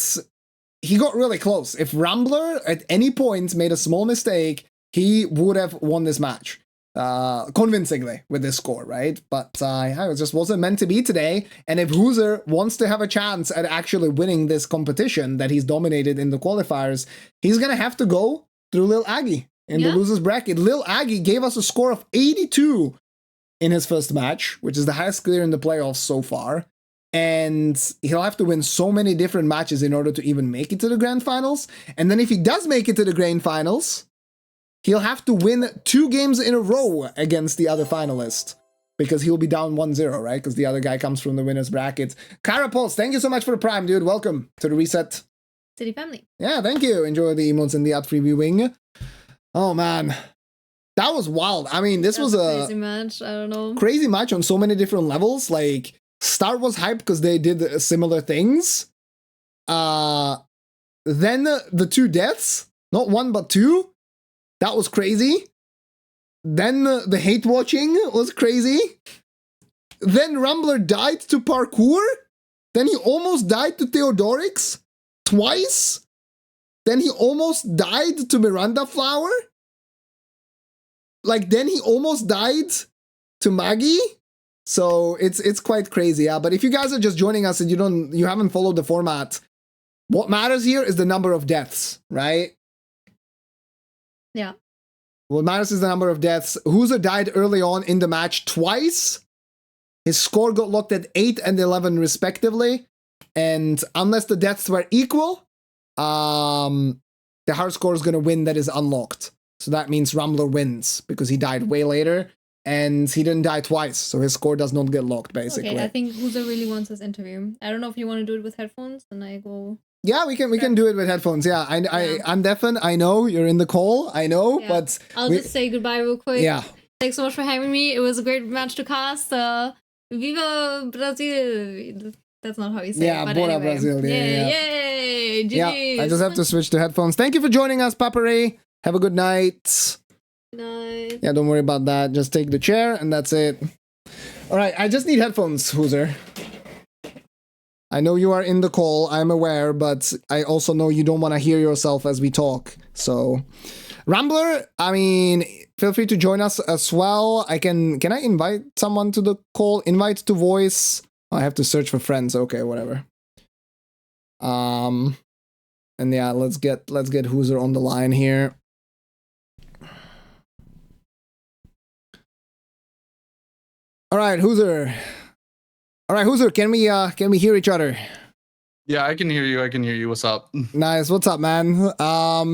he got really close. If Rambler at any point made a small mistake, he would have won this match convincingly with this score, right? But it just wasn't meant to be today. And if HooZher wants to have a chance at actually winning this competition that he's dominated in the qualifiers, he's going to have to go through Lil Aggie in the losers bracket. Lil Aggie gave us a score of 82 in his first match, which is the highest clear in the playoffs so far. And he'll have to win so many different matches in order to even make it to the grand finals. And then if he does make it to the grand finals, he'll have to win 2 games in a row against the other finalist. Because he'll be down 1-0, right? Because the other guy comes from the winner's bracket. Carapulse, thank you so much for the Prime, dude. Welcome to the Reset City family. Yeah, thank you. Enjoy the emotes and the ad free viewing. Oh, man. That was wild. I mean, this was a crazy match. I don't know. Crazy match on so many different levels. Like, Star was hyped because they did similar things. Then the 2 deaths. Not 1, but 2. That was crazy. Then the hate watching was crazy. Then Rambler died to parkour. Then he almost died to Theodorix twice. Then he almost died to Miranda Flower. Like, then he almost died to Maggie. So it's quite crazy, yeah. But if you guys are just joining us and you haven't followed the format, what matters here is the number of deaths, right? Yeah. What matters is the number of deaths. HooZher died early on in the match twice. His score got locked at 8 and 11 respectively. And unless the deaths were equal, the hard score is going to win that is unlocked. So that means Rambler wins because he died way later and he didn't die twice. So his score does not get locked, basically. Okay, I think HooZher really wants this interview. I don't know if you want to do it with headphones and I go... Yeah, we can do it with headphones. Yeah, I'm deafened. I know you're in the call. I know, yeah. But I'll just say goodbye real quick. Yeah. Thanks so much for having me. It was a great match to cast. Viva Brazil. That's not how you say it. But Bora anyway. Brazil. Yay! Yeah, I just have to switch to headphones. Thank you for joining us, Papare. Have a good night. Good night. Yeah, don't worry about that. Just take the chair and that's it. All right, I just need headphones, HooZher. I know you are in the call, I'm aware, but I also know you don't want to hear yourself as we talk. So, Rambler, I mean, feel free to join us as well. Can I invite someone to the call? Invite to voice. Oh, I have to search for friends. Okay, whatever. And yeah, let's get HooZher on the line here. All right, HooZher. All right, HooZher, can we hear each other? Yeah, I can hear you. What's up? Nice. What's up, man? I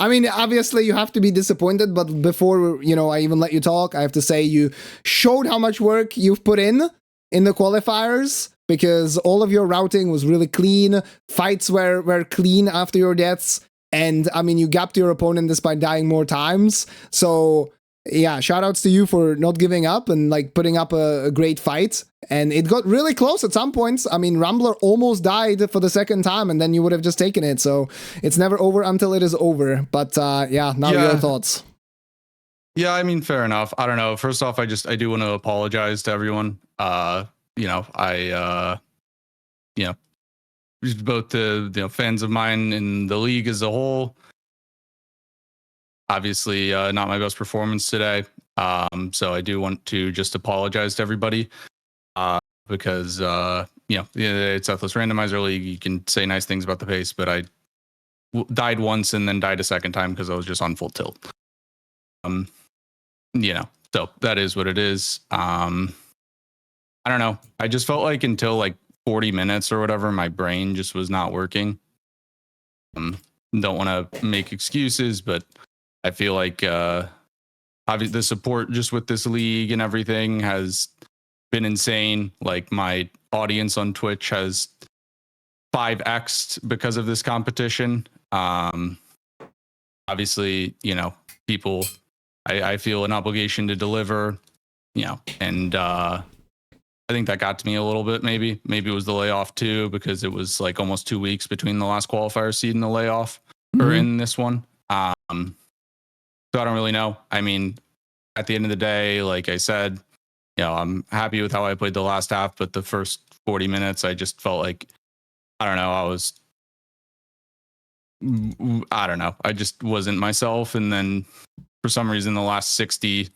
mean, obviously you have to be disappointed, but before, I even let you talk, I have to say you showed how much work you've put in the qualifiers because all of your routing was really clean. Fights were clean after your deaths. And I mean, you gapped your opponent despite dying more times. So yeah, shout outs to you for not giving up and like putting up a great fight. And it got really close at some points. I mean, Rambler almost died for the second time and then you would have just taken it. So it's never over until it is over. But yeah, now your thoughts. Yeah, I mean, fair enough. I don't know. First off, I do want to apologize to everyone. Both the fans of mine in the league as a whole. Obviously, not my best performance today. So I do want to just apologize to everybody because, it's Deathless Randomizer League. You can say nice things about the pace, but I died once and then died a second time because I was just on full tilt. So that is what it is. I don't know. I just felt like until like 40 minutes or whatever, my brain just was not working. Don't want to make excuses, but I feel like obviously the support just with this league and everything has been insane. Like my audience on Twitch has 5x'd because of this competition. Obviously, people, I feel an obligation to deliver, and I think that got to me a little bit. Maybe it was the layoff too, because it was like almost 2 weeks between the last qualifier seed and the layoff or in this one. So I don't really know. I mean, at the end of the day, like I said, I'm happy with how I played the last half, but the first 40 minutes, I just felt like, I don't know. I just wasn't myself. And then for some reason, the last 60,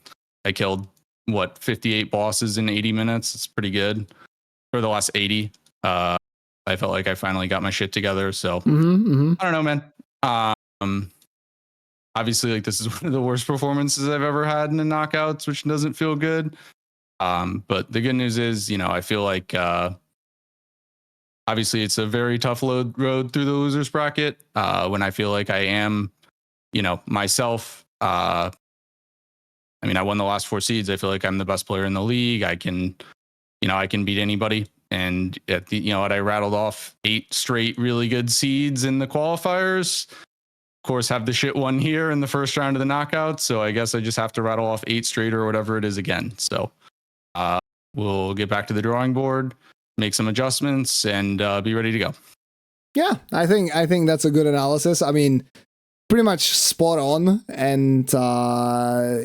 I killed 58 bosses in 80 minutes. It's pretty good. For the last 80, I felt like I finally got my shit together. So I don't know, man. Obviously, like this is one of the worst performances I've ever had in the knockouts, which doesn't feel good. But the good news is, I feel like obviously it's a very tough road through the losers bracket. When I feel like I am, myself I mean, I won the last 4 seeds. I feel like I'm the best player in the league. I can beat anybody. And at the, I rattled off 8 straight really good seeds in the qualifiers. Of course, have the shit one here in the first round of the knockout. So I guess I just have to rattle off 8 straight or whatever it is again. So we'll get back to the drawing board, make some adjustments, and be ready to go. Yeah, I think that's a good analysis. I mean, pretty much spot on. And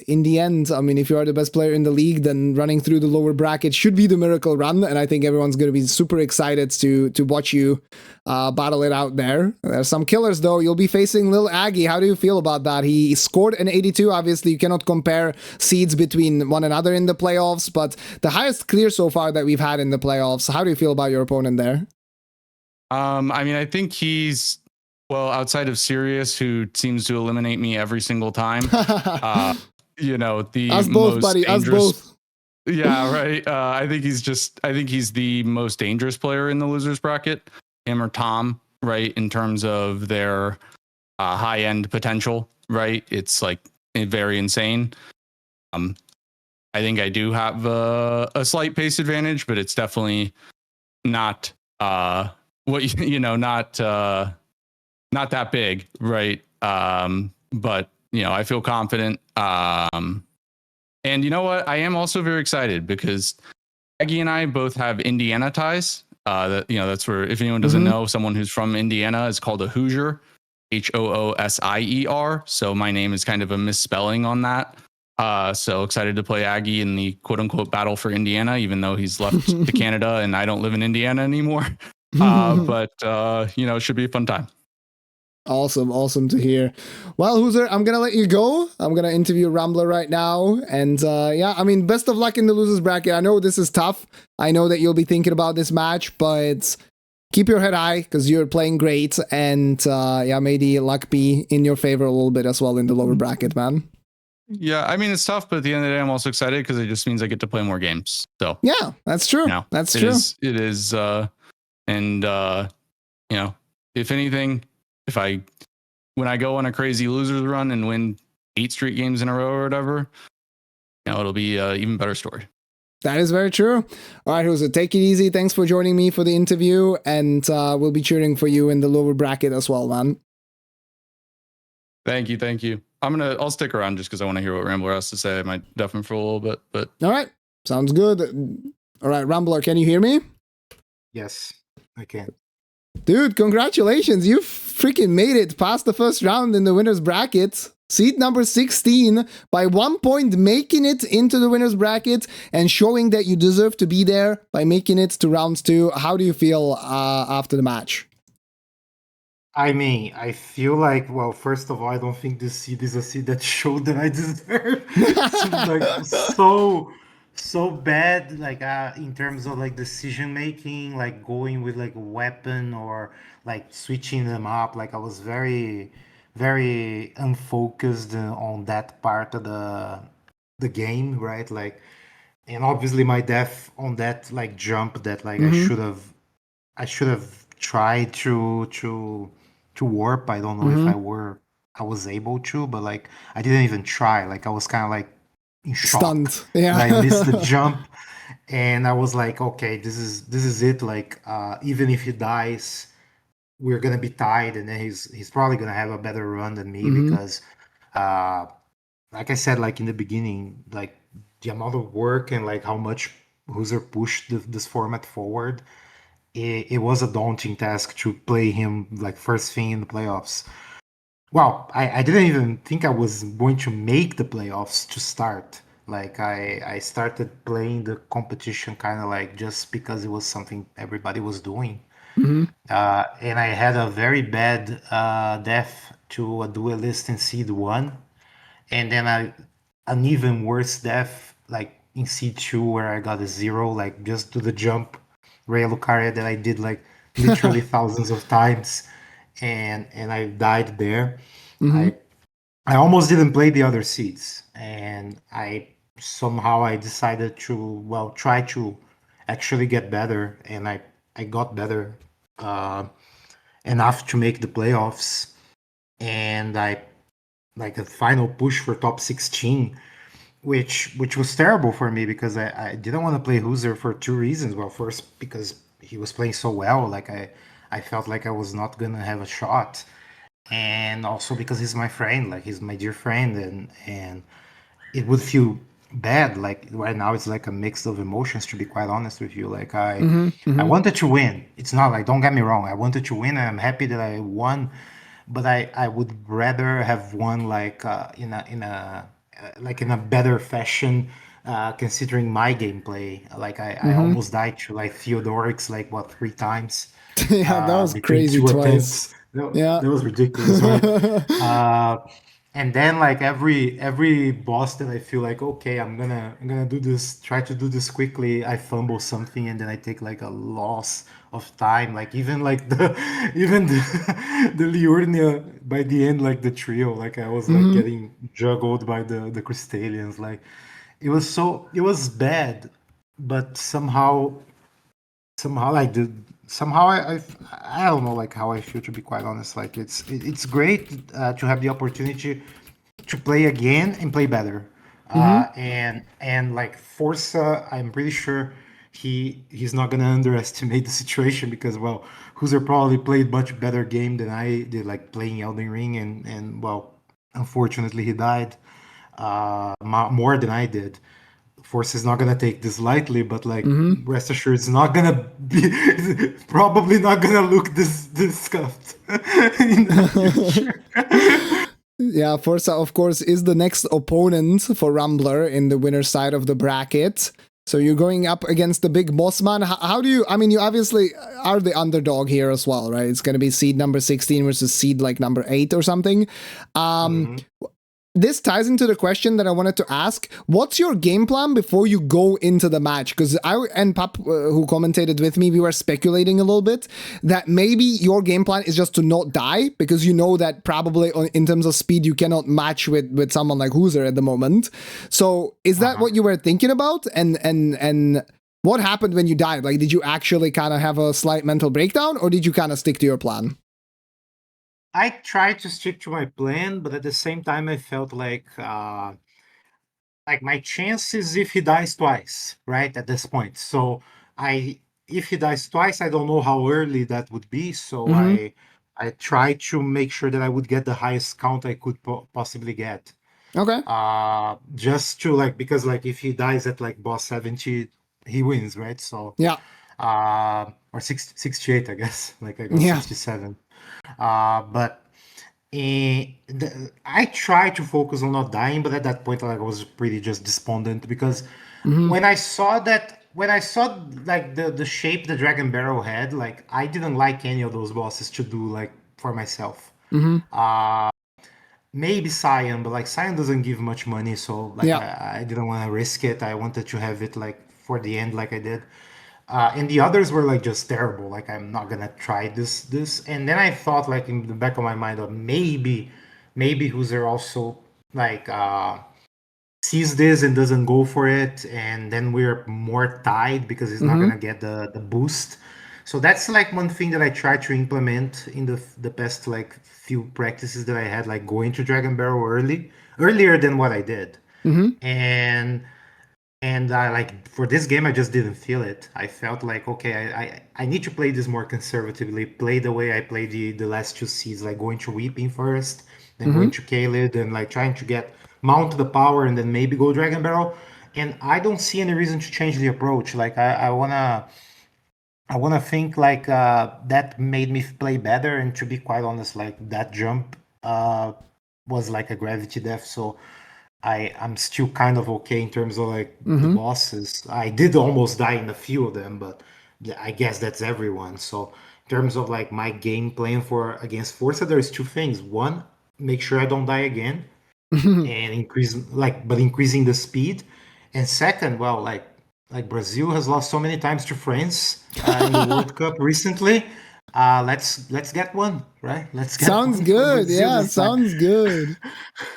in the end, I mean, if you are the best player in the league, then running through the lower bracket should be the miracle run. And I think everyone's going to be super excited to watch you battle it out there. There's some killers, though. You'll be facing Lil Aggie. How do you feel about that? He scored an 82. Obviously, you cannot compare seeds between one another in the playoffs, but the highest clear so far that we've had in the playoffs. How do you feel about your opponent there? I mean, I think he's, well, outside of Sirius, who seems to eliminate me every single time. The us both, most buddy. dangerous, Us both. Yeah, right. I think he's the most dangerous player in the losers bracket. Him or Tom, right? In terms of their high end potential, right? It's like very insane. I think I do have a slight pace advantage, but it's definitely not not that big, right? But I feel confident. And you know what? I am also very excited because Aggie and I both have Indiana ties. That's where, if anyone doesn't know, someone who's from Indiana is called a HooZher, HOOSIER. So my name is kind of a misspelling on that. So excited to play Aggie in the quote unquote battle for Indiana, even though he's left to Canada and I don't live in Indiana anymore. But it should be a fun time. Awesome to hear. Well, HooZher, I'm gonna let you go. I'm gonna interview Rambler right now, and I mean, best of luck in the losers bracket. I know this is tough. I know that you'll be thinking about this match, but keep your head high because you're playing great, and may the luck be in your favor a little bit as well in the lower bracket, man. Yeah, I mean, it's tough, but at the end of the day, I'm also excited because it just means I get to play more games. So yeah, that's true. That's true. It is, if anything, when I go on a crazy losers run and win 8 straight games in a row or whatever, it'll be an even better story. That is very true. All right, HooZher, take it easy. Thanks for joining me for the interview, and we'll be cheering for you in the lower bracket as well, man. Thank you. I'll stick around just because I want to hear what Rambler has to say. I might deafen for a little bit, but all right, sounds good. All right, Rambler, can you hear me? Yes, I can. Dude, congratulations. You freaking made it past the first round in the winner's bracket. Seed number 16 by 1 point, making it into the winner's bracket and showing that you deserve to be there by making it to round 2. How do you feel after the match? I mean, I feel like, well, first of all, I don't think this seed is a seed that showed that I deserve. So bad, like in terms of like decision making, like going with like a weapon or like switching them up. Like I was very, very unfocused on that part of the game, right? Like, and obviously my death on that like jump that like I should have tried to warp. I don't know if I was able to, but like I didn't even try. Like I was kind of like in shock. Stunned. Yeah. I missed the jump, and I was like, okay, this is it. Like even if he dies, we're gonna be tied, and then he's probably gonna have a better run than me because like I said, like in the beginning, like the amount of work and like how much HooZher pushed this format forward, it was a daunting task to play him like first thing in the playoffs. Well, I didn't even think I was going to make the playoffs to start. Like I started playing the competition kind of like just because it was something everybody was doing. And I had a very bad death to a duelist in seed 1, and then an even worse death like in seed 2 where I got a 0, like just to the jump Ray Lucaria that I did like literally thousands of times, and I died there. I almost didn't play the other seeds, and I decided to try to actually get better, and I got better enough to make the playoffs, and I like a final push for top 16, which was terrible for me because I didn't want to play HooZher for two reasons. Well, first because he was playing so well, like I felt like I was not gonna have a shot, and also because he's my friend, like he's my dear friend, and it would feel bad. Like right now, it's like a mix of emotions. To be quite honest with you, like I wanted to win. It's not like, don't get me wrong, I wanted to win, and I'm happy that I won. But I would rather have won like in a better fashion, considering my gameplay. Like I almost died to like Theodorix like what 3 times Yeah, that was between crazy two twice. attempts. That, Yeah. that was ridiculous, right? And then like every boss that I feel like, okay, I'm gonna do this, try to do this quickly, I fumble something and then I take like a loss of time. Like even like the Liurnia by the end, like the trio, like I was like getting juggled by the Crystallians. Like it was bad, but somehow like the somehow I don't know like how I feel, to be quite honest. Like it's great to have the opportunity to play again and play better. And like Forsa, I'm pretty sure he's not gonna underestimate the situation because well, HooZher probably played much better game than I did, like playing Elden Ring, and well, unfortunately he died more than I did. Force is not gonna take this lightly, but like rest assured, it's not gonna be probably not gonna look this scuffed in the future. Yeah, Forsa, of course, is the next opponent for Rambler in the winner's side of the bracket. So you're going up against the big boss man. How do you, I mean, you obviously are the underdog here as well, right? It's going to be seed number 16 versus seed like number 8 or something. This ties into the question that I wanted to ask. What's your game plan before you go into the match? Because I and Pap, who commentated with me, we were speculating a little bit that maybe your game plan is just to not die, because you know that probably in terms of speed you cannot match with someone like HooZher at the moment. So is that what you were thinking about? And what happened when you died? Like, did you actually kind of have a slight mental breakdown, or did you kind of stick to your plan? I tried to stick to my plan, but at the same time, I felt like my chances if he dies twice, right? At this point, so if he dies twice, I don't know how early that would be. So I tried to make sure that I would get the highest count I could possibly get. Okay. Just to like, because like if he dies at like boss 70, he wins, right? So Yeah. or 68, I guess. Like I got Yeah. 67. But I tried to focus on not dying, but at that point, like I was pretty just despondent because when I saw like the shape the Dragon Barrel had, like I didn't like any of those bosses to do like for myself. Maybe Cyan, but like Cyan doesn't give much money, so like I didn't want to risk it. I wanted to have it like for the end, like I did. And the others were like just terrible. Like I'm not gonna try this. And then I thought like in the back of my mind of maybe HooZher also like sees this and doesn't go for it, and then we're more tied because he's not gonna get the boost. So that's like one thing that I tried to implement in the past like few practices that I had, like going to Dragon Barrel earlier than what I did. And I like for this game, I just didn't feel it. I felt like, okay, I need to play this more conservatively, play the way I played the last two seeds, like going to Weeping first, then going to Kaled, and like trying to get mount the power and then maybe go Dragon Barrel. And I don't see any reason to change the approach. Like I wanna think like that made me play better. And to be quite honest, like that jump was like a gravity death. So I'm still kind of okay in terms of like the bosses. I did almost die in a few of them, but yeah, I guess that's everyone. So in terms of like my game plan for against Forza, there's two things. One, make sure I don't die again, and increasing the speed. And second, well, like Brazil has lost so many times to France in the World Cup recently. Let's get one. right? Let's get Sounds one for good. Brazil Yeah, this time. sounds good.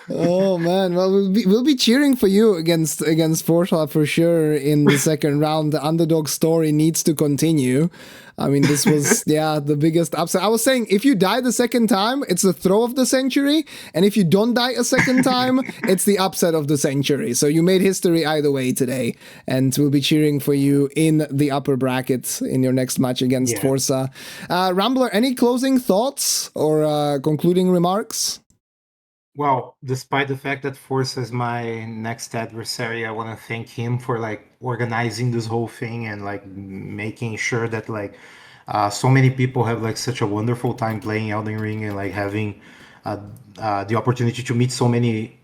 Oh man, well we'll be cheering for you against Forsa for sure in the second round. The underdog story needs to continue. I mean, this was the biggest upset. I was saying if you die the second time, it's the throw of the century, and if you don't die a second time, it's the upset of the century. So you made history either way today, and we'll be cheering for you in the upper brackets in your next match against Forsa. Rambler, any closing thoughts or concluding remarks? Well, despite the fact that Forsa is my next adversary, I want to thank him for like organizing this whole thing and like making sure that like so many people have like such a wonderful time playing Elden Ring and like having the opportunity to meet so many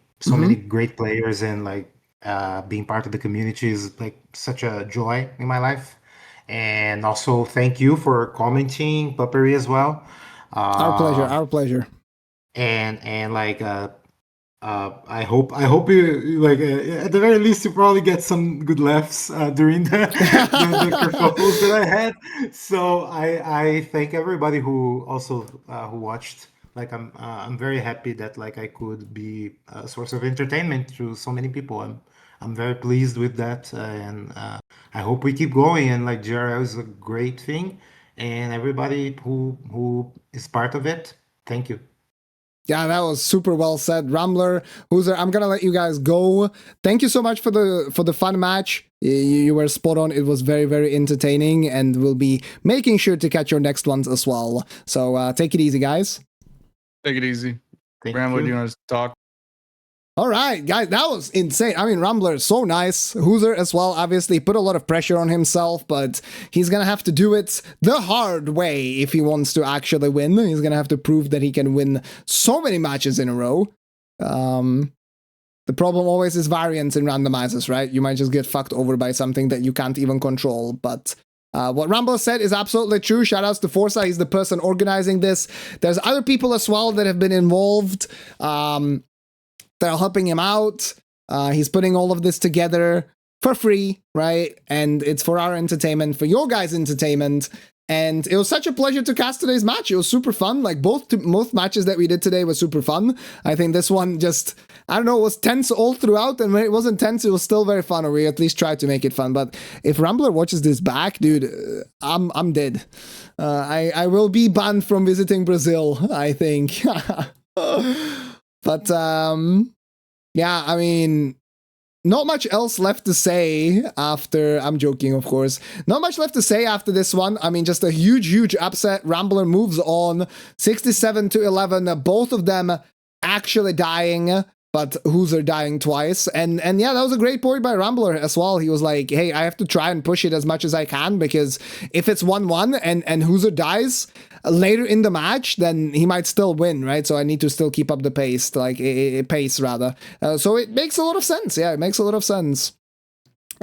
great players and like being part of the community is like such a joy in my life. And also thank you for commenting, Puppery, as well. Our pleasure. Our pleasure. And like I hope you like at the very least you probably get some good laughs during the kerfuffles that I had. So I thank everybody who also who watched. Like I'm very happy that like I could be a source of entertainment to so many people. I'm very pleased with that, and I hope we keep going. And like DRL is a great thing, and everybody who is part of it, thank you. Yeah, that was super well said. Rambler, HooZher, I'm gonna let you guys go. Thank you so much for the fun match. You were spot on. It was very, very entertaining, and we'll be making sure to catch your next ones as well. So take it easy, guys. Take it easy. Thank Rambler, you. do you want to talk? All right, guys, that was insane. I mean, Rambler is so nice. HooZher as well, obviously, put a lot of pressure on himself, but he's gonna have to do it the hard way if he wants to actually win. He's gonna have to prove that he can win so many matches in a row. The problem always is variance in randomizers, right? You might just get fucked over by something that you can't even control, but what Rambler said is absolutely true. Shoutouts to Forsa. He's the person organizing this. There's other people as well that have been involved. That are helping him out. He's putting all of this together for free, right? And it's for our entertainment, for your guys' entertainment. And it was such a pleasure to cast today's match. It was super fun. Like both matches that we did today were super fun. I think this one just, I don't know, was tense all throughout. And when it wasn't tense, it was still very fun, or we at least tried to make it fun. But if Rambler watches this back, dude, I'm dead. I will be banned from visiting Brazil, I think. But, yeah, I mean, not much else left to say after, I'm joking, of course. Not much left to say after this one. I mean, just a huge, huge upset. Rambler moves on 67-11. Both of them actually dying, but HooZher dying twice. And yeah, that was a great point by Rambler as well. He was like, hey, I have to try and push it as much as I can, because if it's 1-1 and HooZher dies later in the match, then he might still win, right? So I need to still keep up the pace, like pace rather. So it makes a lot of sense. Yeah, it makes a lot of sense.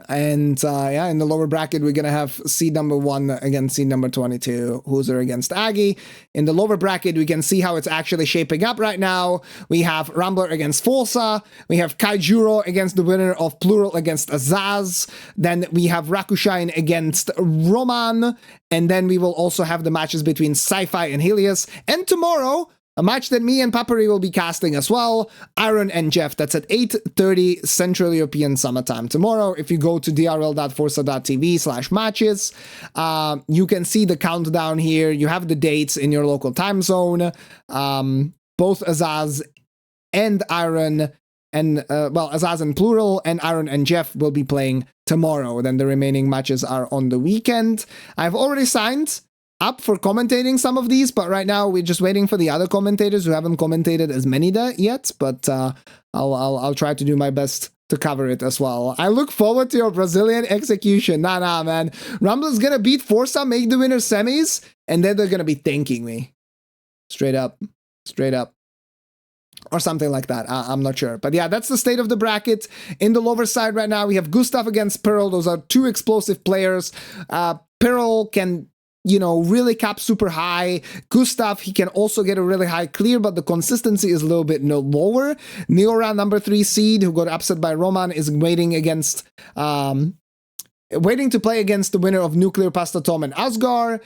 And yeah, in the lower bracket, we're going to have seed number 1 against seed number 22, HooZher against Aggie. In the lower bracket, we can see how it's actually shaping up right now. We have Rambler against Forsa. We have Kaijuro against the winner of Plural against Azaz. Then we have Rakushine against Roman. And then we will also have the matches between Sci-Fi and Helios. And tomorrow, a match that me and Papari will be casting as well, Iron and Jeff. That's at 8:30 Central European Summertime tomorrow. If you go to drl.forsa.tv/matches, you can see the countdown here. You have the dates in your local time zone. Both Azaz and Iron and, well, Azaz and Plural and Iron and Jeff will be playing tomorrow. Then the remaining matches are on the weekend. I've already signed up for commentating some of these, but right now we're just waiting for the other commentators who haven't commentated as many yet, but I'll try to do my best to cover it as well. I look forward to your Brazilian execution. Nah, man. Rambler's gonna beat Forsa, make the winner semis, and then they're gonna be thanking me. Straight up. Or something like that. I'm not sure. But yeah, that's the state of the bracket. In the lower side right now, we have Gustav against Pearl. Those are two explosive players. Pearl can, you know, really cap super high. Gustav, he can also get a really high clear, but the consistency is a little bit lower. Neora, number 3 seed, who got upset by Roman, is waiting against, waiting to play against the winner of Nuclear Pasta Tom and Asgar.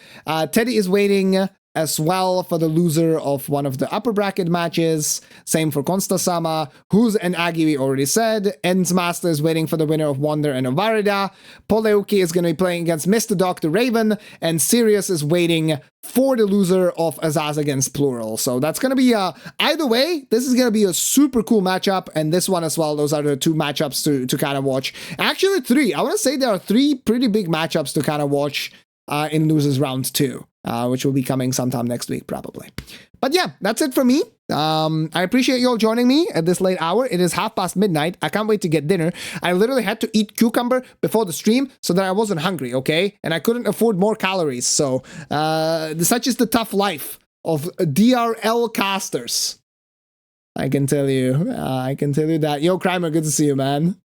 Teddy is waiting as well for the loser of one of the upper bracket matches. Same for Konsta-sama. HooZher and Agi, we already said. Ends Master is waiting for the winner of Wonder and Ovarida. Poleuki is going to be playing against Mr. Dr. Raven. And Sirius is waiting for the loser of Azaz against Plural. So that's going to be either way, this is going to be a super cool matchup. And this one as well. Those are the two matchups to kind of watch. Actually, three. I want to say there are three pretty big matchups to kind of watch in Losers Round 2. Which will be coming sometime next week, probably. But yeah, that's it for me. I appreciate you all joining me at this late hour. It is midnight. I can't wait to get dinner. I literally had to eat cucumber before the stream so that I wasn't hungry, okay? And I couldn't afford more calories. So such is the tough life of DRL casters. I can tell you. I can tell you that. Yo, Crimer, good to see you, man.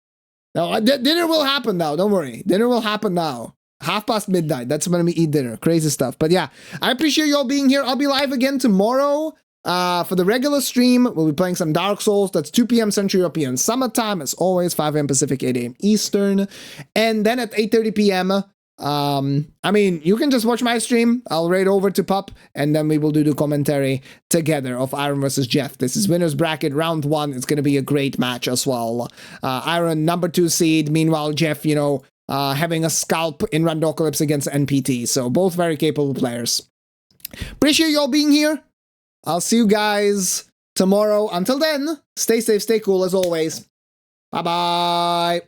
No, dinner will happen now. Don't worry. Dinner will happen now. Midnight. That's when we eat dinner. Crazy stuff. But yeah, I appreciate you all being here. I'll be live again tomorrow for the regular stream. We'll be playing some Dark Souls. That's 2 p.m. Central European Summertime. As always, 5 a.m. Pacific, 8 a.m. Eastern. And then at 8:30 p.m., I mean, you can just watch my stream. I'll raid over to Pup, and then we will do the commentary together of Iron versus Jeff. This is Winner's Bracket Round 1. It's going to be a great match as well. Iron, number 2 seed. Meanwhile, Jeff, you know, having a scalp in Randocalypse against NPT. So both very capable players. Appreciate you all being here. I'll see you guys tomorrow. Until then, stay safe, stay cool as always. Bye-bye.